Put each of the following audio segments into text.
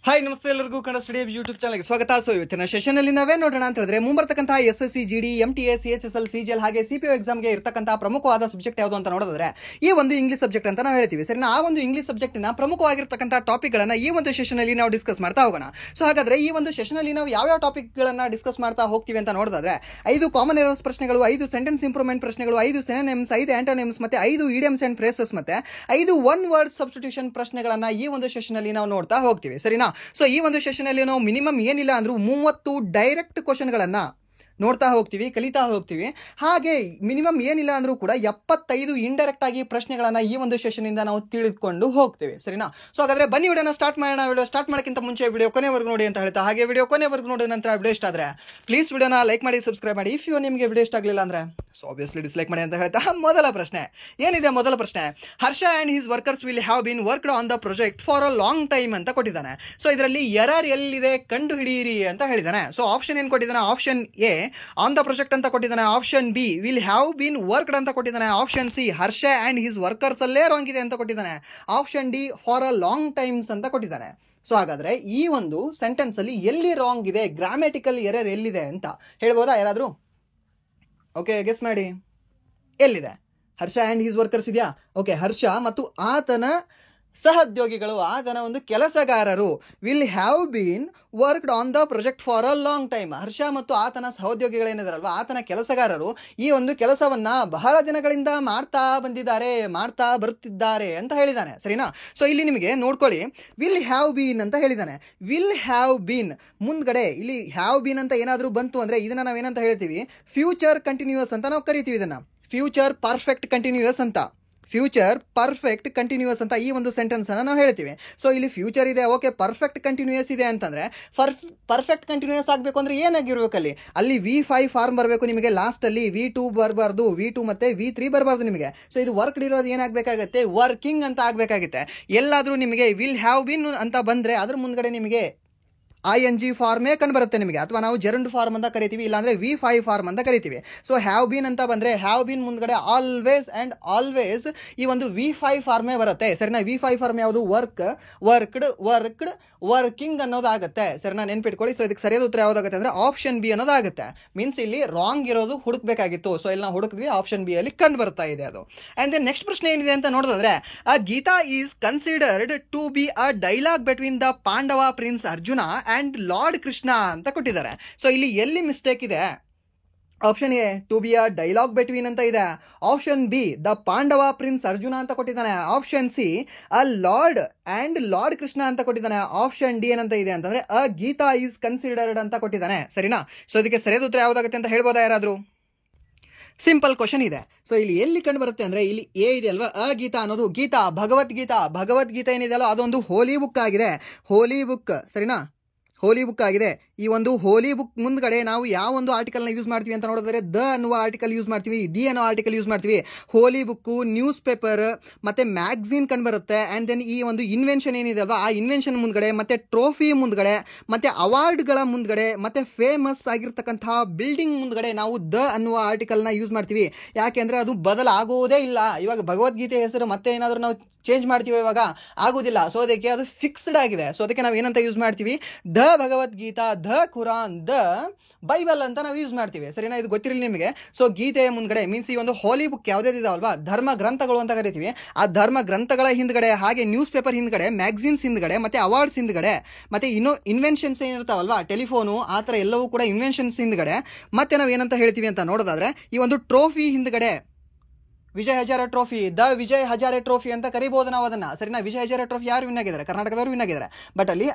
Hi ನಮಸ್ತೆ ಎಲ್ಲರಿಗೂ Kannada study YouTube ಚಾನಲ್ಗೆ ಸ್ವಾಗತ. ಸೊ ಇವತ್ತಿನ ಸೆಷನ್ ಅಲ್ಲಿ ನಾವೇ ನೋಡೋಣ ಅಂತ ಹೇಳಿದ್ರೆ ಮುಂಬರ್ತಕ್ಕಂತಹ SSC GD MTA CHSL CGL ಹಾಗೆ CPO ಎಕ್ಸಾಮ್ಗೆ ಇರತಕ್ಕಂತಹ ಪ್ರಮುಖವಾದ ಸಬ್ಜೆಕ್ಟ್ ಯಾವುದು ಅಂತ ನೋಡಿದ್ರೆ ಈ ಒಂದು ಇಂಗ್ಲಿಷ್ ಸಬ್ಜೆಕ್ಟ್ ಅಂತ ನಾವು ಹೇಳ್ತೀವಿ. ಸರಿ, ಆ ಒಂದು ಇಂಗ್ಲಿಷ್ ಸಬ್ಜೆಕ್ಟಿನ ಪ್ರಮುಖವಾಗಿರ್ತಕ್ಕಂತಹ ಟಾಪಿಕ್ ಗಳನ್ನ ಈ ಒಂದು ಸೆಷನ್ ಅಲ್ಲಿ ನಾವು ಡಿಸ್ಕಸ್ ಮಾಡ್ತಾ ಹೋಗೋಣ. ಸೊ ಹಾಗಾದ್ರೆ ಈ ಒಂದು ಸೆಷನ್ ಅಲ್ಲಿ ನಾವು ಯಾವ ಟಾಪಿಕ್ ಗಳನ್ನ ಡಿಸ್ಕಸ್ ಮಾಡ್ತಾ ಹೋಗ್ತೀವಿ ಅಂತ ನೋಡಿದ್ರೆ 5 ಕಾಮನ್ ಎರರ್ಸ್ ಪ್ರಶ್ನೆಗಳು, 5 ಸೆಂಟೆನ್ಸ್ ಇಂಪ್ರೂವ್ಮೆಂಟ್ ಪ್ರಶ್ನೆಗಳು, 5 ಸಿನೋನಿಮ್ಸ್, 5 ಆಂಟೋನಿಮ್ಸ್ ಮತ್ತೆ 5 ಇಡಿಯಮ್ಸ್ ಅಂಡ್ ಫ್ರೇಸಸ್ ಮತ್ತೆ 5 ಒನ್ ವರ್ಡ್ ಸಬ್ಸ್ಟಿಟ್ಯೂಷನ್ ಪ್ರಶ್ನೆಗಳನ್ನ ಈ ಒಂದು ಸೆಷನ್ ಅಲ್ಲಿ ನಾವು ನೋಡ್ತಾ ಹೋಗ್ತೀವಿ. ಸರಿನಾ? ಸೊ ಈ ಒಂದು ಸೆಷನ್ ಅಲ್ಲಿ ನಾವು ಮಿನಿಮಮ್ ಏನಿಲ್ಲ ಅಂದ್ರೂ 30 ಡೈರೆಕ್ಟ್ ಕ್ವಶನ್ ಗಳನ್ನ ನೋಡ್ತಾ ಹೋಗ್ತೀವಿ, ಕಲಿತಾ ಹೋಗ್ತೀವಿ. ಹಾಗೆ ಮಿನಿಮಮ್ ಏನಿಲ್ಲ ಅಂದ್ರೂ ಕೂಡ 75 ಇಂಡೈರೆಕ್ಟ್ ಆಗಿ ಪ್ರಶ್ನೆಗಳನ್ನ ಈ ಒಂದು ಸೆಷನ್ ಇಂದ ನಾವು ತಿಳಿದುಕೊಂಡು ಹೋಗ್ತೀವಿ. ಸರಿನಾ? ಸೊ ಹಾಗಾದ್ರೆ ಬನ್ನಿ ವಿಡಿಯೋನ ಸ್ಟಾರ್ಟ್ ಮಾಡೋಣ. ವಿಡಿಯೋ ಸ್ಟಾರ್ಟ್ ಮಾಡೋಕ್ಕಿಂತ ಮುಂಚೆ ವಿಡಿಯೋ ಕೊನೆವರೆಗೂ ನೋಡಿ ಅಂತ ಹೇಳ್ತಾ, ಹಾಗೆ ವಿಡಿಯೋ ಕೊನೆವರೆಗೂ ನೋಡಿದ ನಂತರ ವಿಡಿಯೋ ಇಷ್ಟ ಆದ್ರೆ ಪ್ಲೀಸ್ ವಿಡಿಯೋನ ಲೈಕ್ ಮಾಡಿ, ಸಬ್ಸ್ಕ್ರೈಬ್ ಮಾಡಿ. ಇಫ್ ನಿಮಗೆ ವಿಡಿಯೋ ಇಷ್ಟ ಆಗಲಿಲ್ಲ ಅಂದ್ರೆ ಸೊ ಆಬ್ವಿಯಸ್ಲಿ ಡಿಸ್ಲೈಕ್ ಮಾಡಿ ಅಂತ ಹೇಳ್ತಾ ಮೊದಲ ಪ್ರಶ್ನೆ ಏನಿದೆ? ಮೊದಲ ಪ್ರಶ್ನೆ, Harsha and his workers will have been worked on the project for a long time ಅಂತ ಕೊಟ್ಟಿದ್ದಾನೆ. ಸೊ ಇದರಲ್ಲಿ ಎರರ್ ಎಲ್ಲಿದೆ ಕಂಡು ಹಿಡಿಯಿರಿ ಅಂತ ಹೇಳಿದ್ದಾನೆ. ಸೊ ಆಪ್ಷನ್ ಏನು ಕೊಟ್ಟಿದ್ದಾನೆ? Option A on the project ಅಂತ ಕೊಟ್ಟಿದ್ದಾನೆ. Option B will have been worked ಅಂತ ಕೊಟ್ಟಿದ್ದಾನೆ. Option C Harsha and his workers ಅಲ್ಲೇ ರಾಂಗ್ ಇದೆ ಅಂತ ಕೊಟ್ಟಿದ್ದಾನೆ. Option D for a long times ಅಂತ ಕೊಟ್ಟಿದ್ದಾನೆ. ಸೊ ಹಾಗಾದ್ರೆ ಈ ಒಂದು ಸೆಂಟೆನ್ಸ್ ಅಲ್ಲಿ ಎಲ್ಲಿ ರಾಂಗ್ ಇದೆ, ಗ್ರಾಮ್ಯಾಟಿಕಲ್ ಎರರ್ ಎಲ್ಲಿದೆ ಅಂತ ಹೇಳ್ಬೋದಾ ಯಾರಾದ್ರೂ? ಓಕೆ, ಗೆಸ್ ಮಾಡಿ. ಎಲ್ಲಿದೆ? ಹರ್ಷ ಆ್ಯಂಡ್ ಹೀಸ್ ವರ್ಕರ್ಸ್ ಇದೆಯಾ? ಓಕೆ, ಹರ್ಷ ಮತ್ತು ಆತನ ಸಹೋದ್ಯೋಗಿಗಳು, ಆತನ ಒಂದು ಕೆಲಸಗಾರರು will have been worked on the project for a long time. Harsha ಮತ್ತು ಆತನ ಸಹೋದ್ಯೋಗಿಗಳೇನಿದಾರಲ್ವ, ಆತನ ಕೆಲಸಗಾರರು ಈ ಒಂದು ಕೆಲಸವನ್ನ ಬಹಳ ದಿನಗಳಿಂದ ಮಾಡ್ತಾ ಬರುತ್ತಿದ್ದಾರೆ ಅಂತ ಹೇಳಿದ್ದಾನೆ. ಸರಿನಾ? ಸೊ ಇಲ್ಲಿ ನಿಮಗೆ ನೋಡ್ಕೊಳ್ಳಿ, ವಿಲ್ ಹ್ಯಾವ್ ಬೀನ್ ಅಂತ ಹೇಳಿದ್ದಾನೆ. ವಿಲ್ ಹ್ಯಾವ್ ಬೀನ್ ಮುಂದ್ಗಡೆ ಇಲ್ಲಿ ಹ್ಯಾವ್ ಬೀನ್ ಅಂತ ಏನಾದರೂ ಬಂತು ಅಂದ್ರೆ ಇದನ್ನ ನಾವೇನಂತ ಹೇಳ್ತೀವಿ? ಫ್ಯೂಚರ್ ಕಂಟಿನ್ಯೂಯಸ್ ಅಂತ ನಾವು ಕರಿತೀವಿ. ಇದನ್ನ ಫ್ಯೂಚರ್ ಪರ್ಫೆಕ್ಟ್ ಕಂಟಿನ್ಯೂಯಸ್ ಅಂತ, ಫ್ಯೂಚರ್ ಪರ್ಫೆಕ್ಟ್ ಕಂಟಿನ್ಯೂಯಸ್ ಅಂತ ಈ ಒಂದು ಸೆಂಟೆನ್ಸ್ ಅನ್ನ ನಾವು ಹೇಳ್ತೀವಿ. ಸೊ ಇಲ್ಲಿ ಫ್ಯೂಚರ್ ಇದೆ, ಓಕೆ, ಪರ್ಫೆಕ್ಟ್ ಕಂಟಿನ್ಯೂಯಸ್ ಇದೆ ಅಂತಂದ್ರೆ ಪರ್ಫೆಕ್ಟ್ ಕಂಟಿನ್ಯೂಯಸ್ ಆಗಬೇಕು ಅಂದ್ರೆ ಏನಾಗಿರ್ಬೇಕು? ಅಲ್ಲಿ V5 ಫಾರ್ಮ್ ಬರಬೇಕು ನಿಮಗೆ. ಲಾಸ್ಟ್ ಅಲ್ಲಿ V2 ಬರಬಾರ್ದು, V2 ಮತ್ತೆ V3 ಬರಬಾರ್ದು ನಿಮಗೆ. ಸೊ ಇದು ವರ್ಕ್ಡ್ ಇರೋದು ಏನಾಗಬೇಕಾಗತ್ತೆ? ವರ್ಕಿಂಗ್ ಅಂತ ಆಗಬೇಕಾಗುತ್ತೆ. ಎಲ್ಲಾದ್ರೂ ನಿಮಗೆ ವಿಲ್ ಹ್ಯಾವ್ ಬಿನ್ ಅಂತ ಬಂದ್ರೆ ಅದ್ರ ಮುಂದ್ಗಡೆ ನಿಮಗೆ ING ಫಾರ್ಮೇ ಕಂಡು ಬರುತ್ತೆ ನಿಮಗೆ, ಅಥವಾ ನಾವು ಜೆರಂಡ್ ಫಾರ್ಮ್ ಅಂತ ಕರಿತೀವಿ, ಇಲ್ಲಾಂದ್ರೆ V5 ಫಾರ್ಮ್ ಅಂತ ಕರಿತೀವಿ. ಸೊ ಹ್ಯಾವ್ ಬೀನ್ ಅಂತ ಬಂದ್ರೆ ಹ್ಯಾವ್ ಬೀನ್ ಮುಂದ್ಗಡೆ ಆಲ್ವೇಸ್ ಅಂಡ್ ಆಲ್ವೇಸ್ ಈ ಒಂದು V5 ಫಾರ್ಮೇ ಬರುತ್ತೆ. ಸರಿನಾ? V5 ಫಾರ್ಮ್ ಯಾವುದು? ವರ್ಕ್ಡ್ ವರ್ಕಿಂಗ್ ಅನ್ನೋದಾಗುತ್ತೆ. ಸರಿನಾ? ನೆನ್ಪಿಟ್ಕೊಳ್ಳಿ. ಸೊ ಇದಕ್ಕೆ ಸರಿಯಾದ ಉತ್ತರ ಯಾವ್ದಾಗುತ್ತೆ ಅಂದ್ರೆ ಆಪ್ಷನ್ ಬಿ ಅನ್ನೋದಾಗುತ್ತೆ. ಮೀನ್ಸ್ ಇಲ್ಲಿ ರಾಂಗ್ ಇರೋದು ಹುಡುಕ್ಬೇಕಾಗಿತ್ತು. ಸೊ ಇಲ್ಲಿ ನಾವು ಹುಡುಕಿದ್ವಿ, ಆಪ್ಷನ್ ಬಿ ಅಲ್ಲಿ ಕಂಡು ಬರ್ತಾ ಇದೆ ಅದು. ಅಂಡ್ ದೆನ್ ನೆಕ್ಸ್ಟ್ ಪ್ರಶ್ನೆ ಏನಿದೆ ಅಂತ ನೋಡಿದ್ರೆ, Gita is considered to be a dialogue between the Pandava prince Arjuna and lord Krishna ಅಂತ ಕೊಟ್ಟಿದ್ದಾರೆ. ಸೊ ಇಲ್ಲಿ ಎಲ್ಲಿ ಮಿಸ್ಟೇಕ್ ಇದೆ? Option A to be a dialogue between ಅಂತ ಇದೆ. Option B the Pandava prince Arjuna ಅಂತ ಕೊಟ್ಟಿದ್ದಾನೆ. Option C a lord and lord Krishna ಅಂತ ಕೊಟ್ಟಿದ್ದಾನೆ. ಆಪ್ಷನ್ ಡಿ ಏನಂತ ಇದೆ ಅಂತಂದ್ರೆ ಅ ಗೀತಾ ಈಸ್ ಕನ್ಸಿಡರ್ಡ್ ಅಂತ ಕೊಟ್ಟಿದ್ದಾನೆ. ಸರಿನಾ? ಸೊ ಇದಕ್ಕೆ ಸರಿಯಾದ ಉತ್ತರ ಯಾವ್ದಾಗುತ್ತೆ ಅಂತ ಹೇಳ್ಬೋದಾ ಯಾರಾದ್ರೂ? ಸಿಂಪಲ್ ಕ್ವಶನ್ ಇದೆ. ಸೊ ಇಲ್ಲಿ ಎಲ್ಲಿ ಕಂಡು ಬರುತ್ತೆ ಅಂದ್ರೆ ಇಲ್ಲಿ ಎ ಇದೆ ಅಲ್ವಾ? ಗೀತಾ ಅನ್ನೋದು ಭಗವದ್ಗೀತಾ ಏನಿದೆ ಅಲ್ವಾ, ಅದೊಂದು ಹೋಲಿ ಬುಕ್ ಆಗಿದೆ. ಹೋಲಿ ಬುಕ್, ಸರಿನಾ? ಹೋಲಿ ಬುಕ್ ಆಗಿದೆ. ಈ ಒಂದು ಹೋಲಿ ಬುಕ್ ಮುಂದ್ಗಡೆ ನಾವು ಯಾವ ಒಂದು ಆರ್ಟಿಕಲ್ನ ಯೂಸ್ ಮಾಡ್ತೀವಿ ಅಂತ ನೋಡಿದ್ರೆ ದ ಅನ್ನುವ ಆರ್ಟಿಕಲ್ ಯೂಸ್ ಮಾಡ್ತೀವಿ, ದಿ ಅನ್ನೋ ಆರ್ಟಿಕಲ್ ಯೂಸ್ ಮಾಡ್ತೀವಿ. ಹೋಲಿ ಬುಕ್ಕು, ನ್ಯೂಸ್ ಪೇಪರ್ ಮತ್ತೆ ಮ್ಯಾಗ್ಝಿನ್ ಕಂಡು ಬರುತ್ತೆ. ಆ್ಯಂಡ್ ದೆನ್ ಈ ಒಂದು ಇನ್ವೆನ್ಷನ್ ಏನಿದೆ ಅಲ್ವಾ, ಆ ಇನ್ವೆನ್ಷನ್ ಮುಂದ್ಗಡೆ ಮತ್ತೆ ಟ್ರೋಫಿ ಮುಂದ್ಗಡೆ ಮತ್ತೆ ಅವಾರ್ಡ್ಗಳ ಮುಂದ್ಗಡೆ ಮತ್ತೆ ಫೇಮಸ್ ಆಗಿರ್ತಕ್ಕಂತಹ ಬಿಲ್ಡಿಂಗ್ ಮುಂದ್ಗಡೆ ನಾವು ದ ಅನ್ನುವ ಆರ್ಟಿಕಲ್ನ ಯೂಸ್ ಮಾಡ್ತೀವಿ. ಯಾಕೆಂದ್ರೆ ಅದು ಬದಲಾಗೋದೇ ಇಲ್ಲ. ಇವಾಗ ಭಗವದ್ಗೀತೆ ಹೆಸರು ಮತ್ತೆ ಏನಾದರೂ ನಾವು ಚೇಂಜ್ ಮಾಡ್ತೀವಿ, ಇವಾಗ ಆಗೋದಿಲ್ಲ. ಸೊ ಅದಕ್ಕೆ ಅದು ಫಿಕ್ಸ್ಡ್ ಆಗಿದೆ. ಸೊ ಅದಕ್ಕೆ ನಾವು ಏನಂತ ಯೂಸ್ ಮಾಡ್ತೀವಿ? The Bhagavad Gita, the Quran, the Bible ಅಂತ ನಾವು ಯೂಸ್ ಮಾಡ್ತೀವಿ. ಸರಿನಾ? ಇದು ಗೊತ್ತಿರಲಿ ನಿಮಗೆ. ಸೊ ಗೀತೆಯ ಮುಂದ್ಗಡೆ ಮೀನ್ಸ್ ಈ ಒಂದು ಹೋಲಿ ಬುಕ್ ಯಾವುದಿದಾವಲ್ವಾ, ಧರ್ಮ ಗ್ರಂಥಗಳು ಅಂತ ಕರಿತೀವಿ. ಆ ಧರ್ಮ ಗ್ರಂಥಗಳ ಹಿಂದ್ಗಡೆ, ಹಾಗೆ ನ್ಯೂಸ್ ಪೇಪರ್ ಹಿಂದ್ಗಡೆ, ಮ್ಯಾಗ್ಝಿನ್ಸ್ ಹಿಂದ್ಗಡೆ ಮತ್ತೆ ಅವಾರ್ಡ್ಸ್ ಹಿಂದ್ಗಡೆ ಮತ್ತೆ ಇನ್ವೆನ್ಷನ್ಸ್ ಏನಿರ್ತಾವಲ್ವಾ, ಟೆಲಿಫೋನು, ಆ ಥರ ಎಲ್ಲವೂ ಕೂಡ ಇನ್ವೆನ್ಷನ್ಸ್ ಹಿಂದ್ಗಡೆ ಮತ್ತೆ ನಾವು ಏನಂತ ಹೇಳ್ತೀವಿ ಅಂತ ನೋಡೋದಾದ್ರೆ ಈ ಒಂದು ಟ್ರೋಫಿ ಹಿಂದ್ಗಡೆ Vijay Hazare trophy, the Vijay Hazare trophy ಅಂತ ಕರಿಬಹುದು ನಾವು ಅದನ್ನ. ಸರಿನಾ? ವಿಜಯ್ ಹಜಾರೆ ಟ್ರೋಫಿ ಯಾರು ವಿನ್ ಆಗಿದ್ದಾರೆ? ಕರ್ನಾಟಕದವರು ವಿನ್ ಆಗಿದ್ದಾರೆ. ಬಟ್ ಅಲ್ಲಿ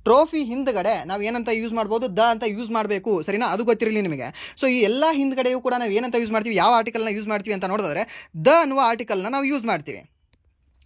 ಟ್ರೋಫಿ ಹಿಂದ್ಗಡೆ ನಾವು ಏನಂತ ಯೂಸ್ ಮಾಡ್ಬೋದು? ದ ಅಂತ ಯೂಸ್ ಮಾಡಬೇಕು. ಸರಿನಾ? ಅದು ಗೊತ್ತಿರಲಿ ನಿಮಗೆ. ಸೊ ಈ ಎಲ್ಲ ಹಿಂದ್ಗಡೆಯೂ ಕೂಡ ನಾವು ಏನಂತ ಯೂಸ್ ಮಾಡ್ತೀವಿ, ಯಾವ ಆರ್ಟಿಕಲ್ನ ಯೂಸ್ ಮಾಡ್ತೀವಿ ಅಂತ ನೋಡಿದ್ರೆ ದ ಅನ್ನುವ ಆರ್ಟಿಕಲ್ನ ನಾವು ಯೂಸ್ ಮಾಡ್ತೀವಿ.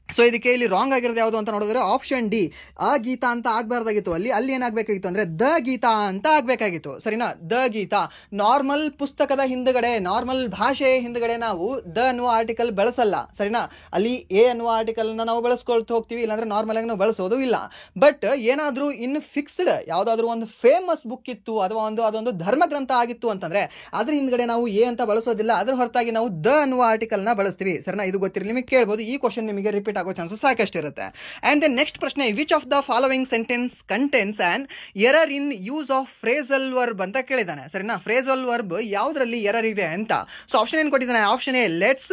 ಸೊ ಇದಕ್ಕೆ ಇಲ್ಲಿ ರಾಂಗ್ ಆಗಿರೋದು ಯಾವುದು ಅಂತ ನೋಡಿದ್ರೆ ಆಪ್ಷನ್ ಡಿ ಆ ಗೀತಾ ಅಂತ ಆಗಬಾರ್ದಾಗಿತ್ತು. ಅಲ್ಲಿ ಏನಾಗಬೇಕಾಗಿತ್ತು ಅಂದ್ರೆ ದ ಗೀತಾ ಅಂತ ಆಗಬೇಕಾಗಿತ್ತು. ಸರಿನಾ? ದ ಗೀತಾ. ನಾರ್ಮಲ್ ಪುಸ್ತಕದ ಹಿಂದ್ಗಡೆ, ನಾರ್ಮಲ್ ಭಾಷೆಯ ಹಿಂದ್ಗಡೆ ನಾವು ದ ಅನ್ನುವ ಆರ್ಟಿಕಲ್ ಬಳಸಲ್ಲ. ಸರಿನಾ? ಅಲ್ಲಿ ಎ ಅನ್ನುವ ಆರ್ಟಿಕಲ್ನ ನಾವು ಬಳಸ್ಕೊಳ್ತಾ ಹೋಗ್ತೀವಿ, ಇಲ್ಲಾಂದ್ರೆ ನಾರ್ಮಲ್ ಆಗಿ ನಾವು ಬಳಸೋದು ಇಲ್ಲ. ಬಟ್ ಏನಾದರೂ ಇನ್ನು ಫಿಕ್ಸ್ಡ್ ಯಾವುದಾದ್ರೂ ಒಂದು ಫೇಮಸ್ ಬುಕ್ ಇತ್ತು ಅಥವಾ ಅದೊಂದು ಧರ್ಮ ಗ್ರಂಥ ಆಗಿತ್ತು ಅಂತಂದ್ರೆ ಅದ್ರ ಹಿಂದ್ಗಡೆ ನಾವು ಎ ಅಂತ ಬಳಸೋದಿಲ್ಲ. ಅದ್ರ ಹೊರತಾಗಿ ನಾವು ದ ಅನ್ನುವ ಆರ್ಟಿಕಲ್ನ ಬಳಸ್ತೀವಿ. ಸರಿನಾ? ಇದು ಗೊತ್ತಿರಲಿ ನಿಮಗೆ. ಕೇಳ್ಬೋದು, ಈ ಕ್ವಶನ್ ನಿಮಗೆ ರಿಪೀಟ್ ಆಗೋ ಚಾನ್ಸಸ್ ಸಾಕಷ್ಟಿರುತ್ತೆ. ಆ್ಯಂಡ್ ದೆನ್ ನೆಕ್ಸ್ಟ್ ಪ್ರಶ್ನೆ, which of the following sentence contains an error in use of phrasal verb ಅಂತ ಕೇಳಿದ್ದಾನೆ. ಸರಿನಾ, ಫ್ರೇಸಲ್ ವರ್ಬ್ ಯಾವುದರಲ್ಲಿ ಎರರ್ ಇದೆ ಅಂತ. ಸೊ ಆಪ್ಷನ್ ಏನು ಕೊಟ್ಟಿದ್ದಾನೆ, option A let's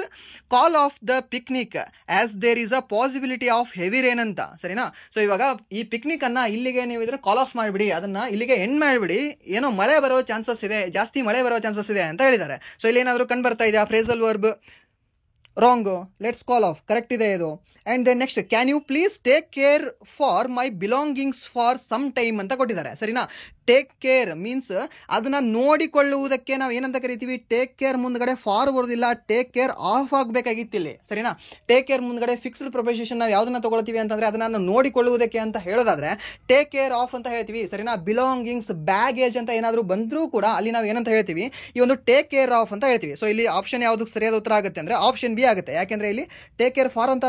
call off the picnic as there is a possibility of heavy rain ಅಂತ. ಸರಿನಾ, so ಇವಾಗ ಈ ಪಿಕ್ನಿಕ್ ಅನ್ನ ಇಲ್ಲಿಗೆ ನೀವು ಇದ್ರೆ ಕಾಲ್ ಆಫ್ ಮಾಡಿಬಿಡಿ, ಅದನ್ನ ಇಲ್ಲಿಗೆ ಎಂಡ್ ಮಾಡಿಬಿಡಿ, ಏನೋ ಮಳೆ ಬರೋ ಚಾನ್ಸಸ್ ಇದೆ, ಜಾಸ್ತಿ ಮಳೆ ಬರೋ ಚಾನ್ಸಸ್ ಇದೆ ಅಂತ ಹೇಳಿದ್ದಾರೆ. ಸೊ ಇಲ್ಲಿ ಏನಾದರೂ ಕಂಡು ಬರ್ತಾ ಇದೆಯಾ phrasal verb? Wrong. Let's call off correct ಇದೆ ಇದು. And then next, can you please take care for my belongings for some time ಅಂತ ಕೊಟ್ಟಿದ್ದಾರೆ. ಸರಿನಾ, ಟೇಕ್ ಕೇರ್ ಮೀನ್ಸ್ ಅದನ್ನ ನೋಡಿಕೊಳ್ಳುವುದಕ್ಕೆ ನಾವು ಏನಂತ ಕರಿತೀವಿ, ಟೇಕ್ ಕೇರ್ ಮುಂದ್ಗಡೆ ಫಾರ್ ಬರೋದಿಲ್ಲ, ಟೇಕ್ ಕೇರ್ ಆಫ್ ಆಗಬೇಕಾಗಿತ್ತು ಇಲ್ಲಿ. ಸರಿನಾ, ಟೇಕ್ ಕೇರ್ ಮುಂದ್ಗಡೆ ಫಿಕ್ಸ್ಡ್ ಪ್ರೊಪೊಸಿಷನ್ ನಾವು ಯಾವ್ದನ್ನ ತಗೊಳ್ತೀವಿ ಅಂತಂದ್ರೆ ಅದನ್ನ ನೋಡಿಕೊಳ್ಳುವುದಕ್ಕೆ ಅಂತ ಹೇಳೋದಾದ್ರೆ ಟೇಕ್ ಕೇರ್ ಆಫ್ ಅಂತ ಹೇಳ್ತೀವಿ. ಸರಿನಾ, ಬಿಲಾಂಗಿಂಗ್ಸ್ ಬ್ಯಾಗೇಜ್ ಅಂತ ಏನಾದರೂ ಬಂದರೂ ಕೂಡ ಅಲ್ಲಿ ನಾವು ಏನಂತ ಹೇಳ್ತೀವಿ, ಈ ಒಂದು ಟೇಕ್ ಕೇರ್ ಆಫ್ ಅಂತ ಹೇಳ್ತೀವಿ. ಸೊ ಇಲ್ಲಿ ಆಪ್ಷನ್ ಯಾವುದು ಸರಿಯಾದ ಉತ್ತರ ಆಗುತ್ತೆ ಅಂದ್ರೆ ಆಪ್ಷನ್ ಬಿ ಆಗುತ್ತೆ. ಯಾಕೆಂದ್ರೆ ಇಲ್ಲಿ ಟೇಕ್ ಕೇರ್ ಫಾರ್ ಅಂತ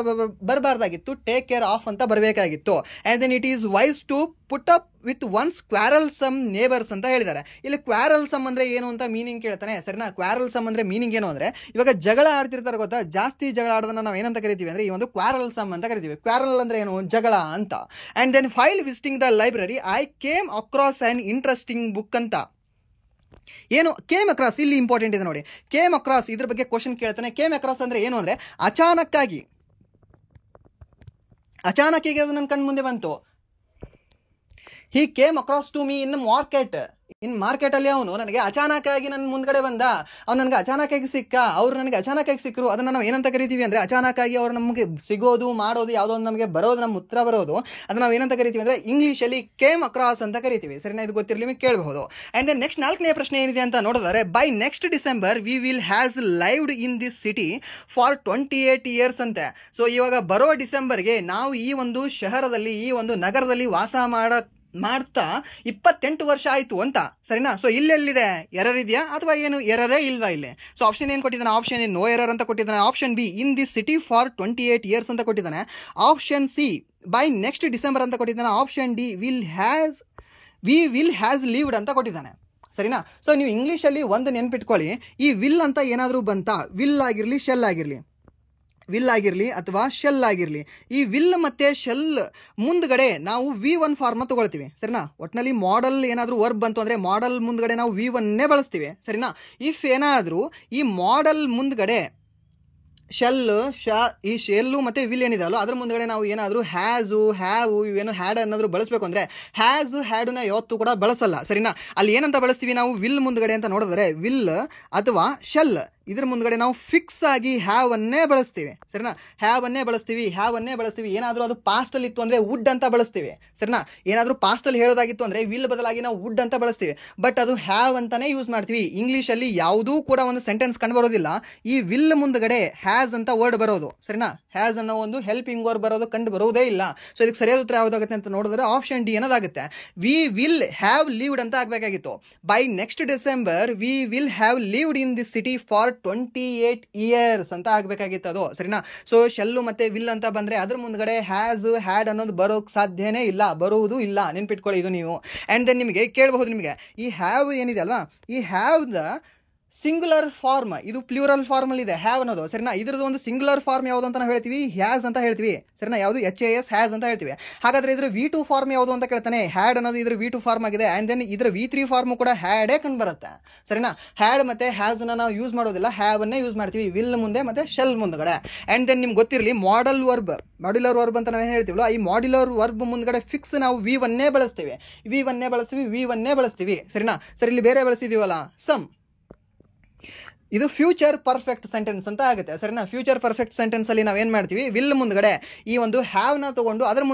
ಬರಬಾರ್ದಾಗಿತ್ತು, ಟೇಕ್ ಕೇರ್ ಆಫ್ ಅಂತ ಬರಬೇಕಾಗಿತ್ತು. And then it is wise to put up with one's quarrelsome neighbours ಅಂತ ಹೇಳಿದ್ದಾರೆ. ಇಲ್ಲಿ ಕ್ವಾರಲ್ಸಮ್ ಅಂದ್ರೆ ಏನು ಅಂತ ಮೀನಿಂಗ್ ಕೇಳ್ತಾನೆ. ಸರಿನಾ, ಕ್ವಾರಲ್ಸಮ್ ಅಂದ್ರೆ ಮೀನಿಂಗ್ ಏನು ಅಂದ್ರೆ ಇವಾಗ ಜಗಳ ಆಡ್ತಿರ್ತಾರೆ ಗೊತ್ತಾ, ಜಾಸ್ತಿ ಜಗಳ ಆಡೋದನ್ನ ನಾವು ಏನಂತ ಕರಿತೀವಿ ಅಂದ್ರೆ ಈ ಒಂದು ಕ್ವಾರಲ್ಸಮ್ ಅಂತ ಕರಿತೀವಿ. ಕ್ವಾರಲ್ ಅಂದ್ರೆ ಏನು, ಜಗಳ ಅಂತ. And then while visiting the library I came across an interesting book ಅಂತ. ಏನು ಕೇಮ್ ಅಕ್ರಾಸ್, ಇಲ್ಲಿ ಇಂಪಾರ್ಟೆಂಟ್ ಇದೆ ನೋಡಿ. ಕೇಮ್ ಅಕ್ರಾಸ್ ಇದ್ರ ಬಗ್ಗೆ ಕ್ವಶನ್ ಕೇಳ್ತಾನೆ. ಕೇಮ್ ಅಕ್ರಾಸ್ ಅಂದ್ರೆ ಏನು ಅಂದ್ರೆ ಅಚಾನಕ್ಕಾಗಿ ಅದು ನನ್ನ ಕಣ್ ಮುಂದೆ ಬಂತು. He came across to me in market. In market ಅಲ್ಲಿ ಅವನು ನನಗೆ ಅಚಾನಕ್ಕಾಗಿ ನನ್ನ ಮುಂದ್ಗಡೆ ಬಂದ, ಅವ್ನು ನನಗೆ ಅಚಾನಕ್ಕಾಗಿ ಸಿಕ್ಕ, ಅವ್ರು ನನಗೆ ಅಚಾನಕ್ಕಾಗಿ ಸಿಕ್ಕರು. ಅದನ್ನ ನಾವು ಏನಂತ ಕರಿತೀವಿ ಅಂದ್ರೆ ಅಚಾನಕ್ಕಾಗಿ ಅವ್ರು ನಮಗೆ ಸಿಗೋದು, ಮಾಡೋದು, ಯಾವುದೋ ಒಂದು ನಮಗೆ ಬರೋದು, ನಮ್ಮ ಉತ್ತರ ಬರೋದು, ಅದನ್ನ ನಾವು ಏನಂತ ಕರಿತೀವಿ ಅಂದ್ರೆ ಇಂಗ್ಲಿಷಲ್ಲಿ ಕೇಮ್ ಅಕ್ರಾಸ್ ಅಂತ ಕರಿತೀವಿ. ಸರಿನಾ, ಇದು ಗೊತ್ತಿರಲಿ ನಿಮಗೆ ಕೇಳಬಹುದು. ಅಂಡ್ ದೆನ್ ನೆಕ್ಸ್ಟ್ 4ನೇ ಪ್ರಶ್ನೆ ಏನಿದೆ ಅಂತ ನೋಡಿದರೆ, by next December we will has lived in this city for 28 years ಅಂತೆ. ಸೊ ಇವಾಗ ಬರೋ ಡಿಸೆಂಬರ್ಗೆ ನಾವು ಈ ಒಂದು ಶಹರದಲ್ಲಿ, ಈ ಒಂದು ನಗರದಲ್ಲಿ ವಾಸ ಮಾಡ್ತಾ 28 ವರ್ಷ ಆಯಿತು ಅಂತ. ಸರಿನಾ, ಸೊ ಇಲ್ಲೆಲ್ಲಿದೆ ಎರರ್ ಇದೆಯಾ ಅಥವಾ ಏನು ಎರರೇ ಇಲ್ವಾ ಇಲ್ಲಿ? ಸೊ ಆಪ್ಷನ್ ಏನು ಕೊಟ್ಟಿದ್ದಾನೆ, ಆಪ್ಷನ್ ಎ ನೋ ಎರರ್ ಅಂತ ಕೊಟ್ಟಿದ್ದಾನೆ. Option B in this city for 28 years ಅಂತ ಕೊಟ್ಟಿದ್ದಾನೆ. Option C by next December ಅಂತ ಕೊಟ್ಟಿದ್ದಾನೆ. Option D we will has lived ಅಂತ ಕೊಟ್ಟಿದ್ದಾನೆ. ಸರಿನಾ, ಸೊ ನೀವು ಇಂಗ್ಲೀಷಲ್ಲಿ ಒಂದು ನೆನ್ಪಿಟ್ಕೊಳ್ಳಿ, ಈ ವಿಲ್ ಅಂತ ಏನಾದರೂ ಬಂತಾ, ವಿಲ್ ಆಗಿರಲಿ ಶೆಲ್ ಆಗಿರಲಿ, ವಿಲ್ ಆಗಿರಲಿ ಅಥವಾ ಶೆಲ್ ಆಗಿರಲಿ, ಈ ವಿಲ್ ಮತ್ತೆ ಶೆಲ್ ಮುಂದ್ಗಡೆ ನಾವು V1 ಫಾರ್ಮ್ ತಗೊಳ್ತೀವಿ. ಸರಿನಾ, ಒಟ್ಟಿನಲ್ಲಿ ಮಾಡೆಲ್ ಏನಾದರೂ ವರ್ಬ್ ಬಂತು ಅಂದರೆ ಮಾಡೆಲ್ ಮುಂದ್ಗಡೆ ನಾವು V1ನೇ ಬಳಸ್ತೀವಿ. ಸರಿನಾ, ಇಫ್ ಏನಾದರೂ ಈ ಮಾಡೆಲ್ ಮುಂದ್ಗಡೆ ಈ ಶೆಲ್ಲು ಮತ್ತೆ ವಿಲ್ ಏನಿದೆ ಅಲ್ಲ ಅದ್ರ ಮುಂದ್ಗಡೆ ನಾವು ಏನಾದರೂ ಹ್ಯಾಸು, ಹ್ಯಾವು, ಇವೇನು ಹ್ಯಾಡ್ ಅನ್ನೋದ್ರು ಬಳಸಬೇಕು ಅಂದರೆ ಹ್ಯಾಸು, ಹ್ಯಾಡನ್ನ ಯಾವತ್ತೂ ಕೂಡ ಬಳಸಲ್ಲ. ಸರಿನಾ, ಅಲ್ಲಿ ಏನಂತ ಬಳಸ್ತೀವಿ ನಾವು ವಿಲ್ ಮುಂದ್ಗಡೆ ಅಂತ ನೋಡಿದ್ರೆ ವಿಲ್ ಅಥವಾ ಶೆಲ್ ಇದ್ರ ಮುಂದ್ಗಡೆ ನಾವು ಫಿಕ್ಸ್ ಆಗಿ ಹ್ಯಾವನ್ನೇ ಬಳಸ್ತೀವಿ. ಸರಿನಾ, ಹ್ಯಾವನ್ನೇ ಬಳಸ್ತೀವಿ. ಏನಾದರೂ ಅದು ಪಾಸ್ಟಲ್ಲಿ ಇತ್ತು ಅಂದರೆ ವುಡ್ ಅಂತ ಬಳಸ್ತೀವಿ. ಸರಿನಾ, ಏನಾದರೂ ಪಾಸ್ಟಲ್ಲಿ ಹೇಳೋದಾಗಿತ್ತು ಅಂದರೆ ವಿಲ್ ಬದಲಾಗಿ ನಾವು ವುಡ್ ಅಂತ ಬಳಸ್ತೀವಿ. ಬಟ್ ಅದು ಹ್ಯಾವ್ ಅಂತಾನೆ ಯೂಸ್ ಮಾಡ್ತೀವಿ. ಇಂಗ್ಲೀಷಲ್ಲಿ ಯಾವುದೂ ಕೂಡ ಒಂದು ಸೆಂಟೆನ್ಸ್ ಕಂಡು ಬರೋದಿಲ್ಲ ಈ ವಿಲ್ ಮುಂದ್ಗಡೆ ಹ್ಯಾಸ್ ಅಂತ ವರ್ಡ್ ಬರೋದು. ಸರಿನಾ, ಹ್ಯಾಸ್ ಅನ್ನೋ ಒಂದು ಹೆಲ್ಪಿಂಗ್ ವರ್ಡ್ ಬರೋದು ಕಂಡು ಬರೋದೇ ಇಲ್ಲ. ಸೊ ಇದಕ್ಕೆ ಸರಿಯಾದ ಉತ್ತರ ಯಾವುದಾಗುತ್ತೆ ಅಂತ ನೋಡಿದ್ರೆ ಆಪ್ಷನ್ ಡಿ ಅನ್ನೋದಾಗುತ್ತೆ. ವಿ ವಿಲ್ ಹ್ಯಾವ್ ಲೀವ್ಡ್ ಅಂತ ಆಗಬೇಕಾಗಿತ್ತು. By next December we will have lived in this city for 28 years ಅಂತ ಆಗಬೇಕಾಗಿತ್ತು ಅದು. ಸರಿನಾ, ಸೊ ಶೆಲ್ಲು ಮತ್ತೆ ವಿಲ್ ಅಂತ ಬಂದ್ರೆ ಅದ್ರ ಮುಂದ್ಗಡೆ ಹ್ಯಾಸ್, ಹ್ಯಾಡ್ ಅನ್ನೋದು ಬರೋಕ್ ಸಾಧ್ಯನೇ ಇಲ್ಲ, ಬರುವುದು ಇಲ್ಲ. ನೆನ್ಪಿಟ್ಕೊಳ್ಳಿ ಇದು ನೀವು. ಅಂಡ್ ದೆನ್ ನಿಮಗೆ ಕೇಳಬಹುದು, ನಿಮಗೆ ಈ ಹ್ಯಾವ್ ಏನಿದೆ ಅಲ್ವಾ, ಈ ಹ್ಯಾವ್ ದ ಸಿಂಗುಲರ್ ಫಾರ್ಮ್, ಇದು ಪ್ಲೂರಲ್ ಫಾರ್ಮ್ ಅಲ್ಲಿ ಇದೆ ಹ್ಯಾವ್ ಅನ್ನೋದು. ಸರಿನಾ, ಇದ್ರದ್ದು ಒಂದು ಸಿಂಗುಲರ್ ಫಾರ್ಮ್ ಯಾವುದು ಅಂತ ನಾವು ಹೇಳ್ತೀವಿ, ಹ್ಯಾಸ್ ಅಂತ ಹೇಳ್ತೀವಿ. ಸರಿನಾ, ಯಾವುದು HAS ಹ್ಯಾಸ್ ಅಂತ ಹೇಳ್ತೀವಿ. ಹಾಗಾದ್ರೆ ಇದ್ರ V2 ಫಾರ್ಮ್ ಯಾವುದು ಅಂತ ಕೇಳ್ತಾನೆ. ಹ್ಯಾಡ್ ಅನ್ನೋದು ಇದ್ರ V2 ಫಾರ್ಮ್ ಆಗಿದೆ. ಅಂಡ್ ದೆನ್ ಇದ್ರ V3 ಫಾರ್ಮ್ ಕೂಡ ಹ್ಯಾಡೇ ಕಂಡು ಬರುತ್ತೆ. ಸರಿನಾ, ಹ್ಯಾಡ್ ಮತ್ತೆ ಹ್ಯಾಸ್ ಅನ್ನ ನಾವು ಯೂಸ್ ಮಾಡೋದಿಲ್ಲ, ಹ್ಯಾವ್ ಅನ್ನೇ ಯೂಸ್ ಮಾಡ್ತೀವಿ ವಿಲ್ ಮುಂದೆ ಮತ್ತೆ ಶೆಲ್ ಮುಂದ್ಗಡೆ. ಅಂಡ್ ದೆನ್ ನಿಮ್ಗೆ ಗೊತ್ತಿರಲಿ ಮಾಡ್ಯುಲರ್ ವರ್ಬ್ ಅಂತ ನಾವು ಏನು ಹೇಳ್ತೀವಲ್ಲ, ಈ ಮಾಡ್ಯುಲರ್ ವರ್ಬ್ ಮುಂದ್ಗಡೆ ಫಿಕ್ಸ್ ನಾವು V1ನೇ ಬಳಸ್ತೀವಿ. ಸರಿನಾ, ಸರಿ ಇಲ್ಲಿ ಬೇರೆ ಬಳಸಿದೀವಲ್ಲ ಸಮ್, ಇದು ಫ್ಯೂಚರ್ ಪರ್ಫೆಕ್ಟ್ ಸೆಂಟೆನ್ಸ್ ಅಂತ ಆಗುತ್ತೆ. ಸರಿನಾ, ಫ್ಯೂಚರ್ ಪರ್ಫೆಕ್ಟ್ ಸೆಂಟೆನ್ಸ್ ಅಲ್ಲಿ ನಾವು ಏನು ಮಾಡ್ತೀವಿ, ವಿಲ್ ಮುಂದ್ಗಡೆ ಈ ಒಂದು ಹ್ಯಾವ್ನ ತಗೊಂಡು ಅದರ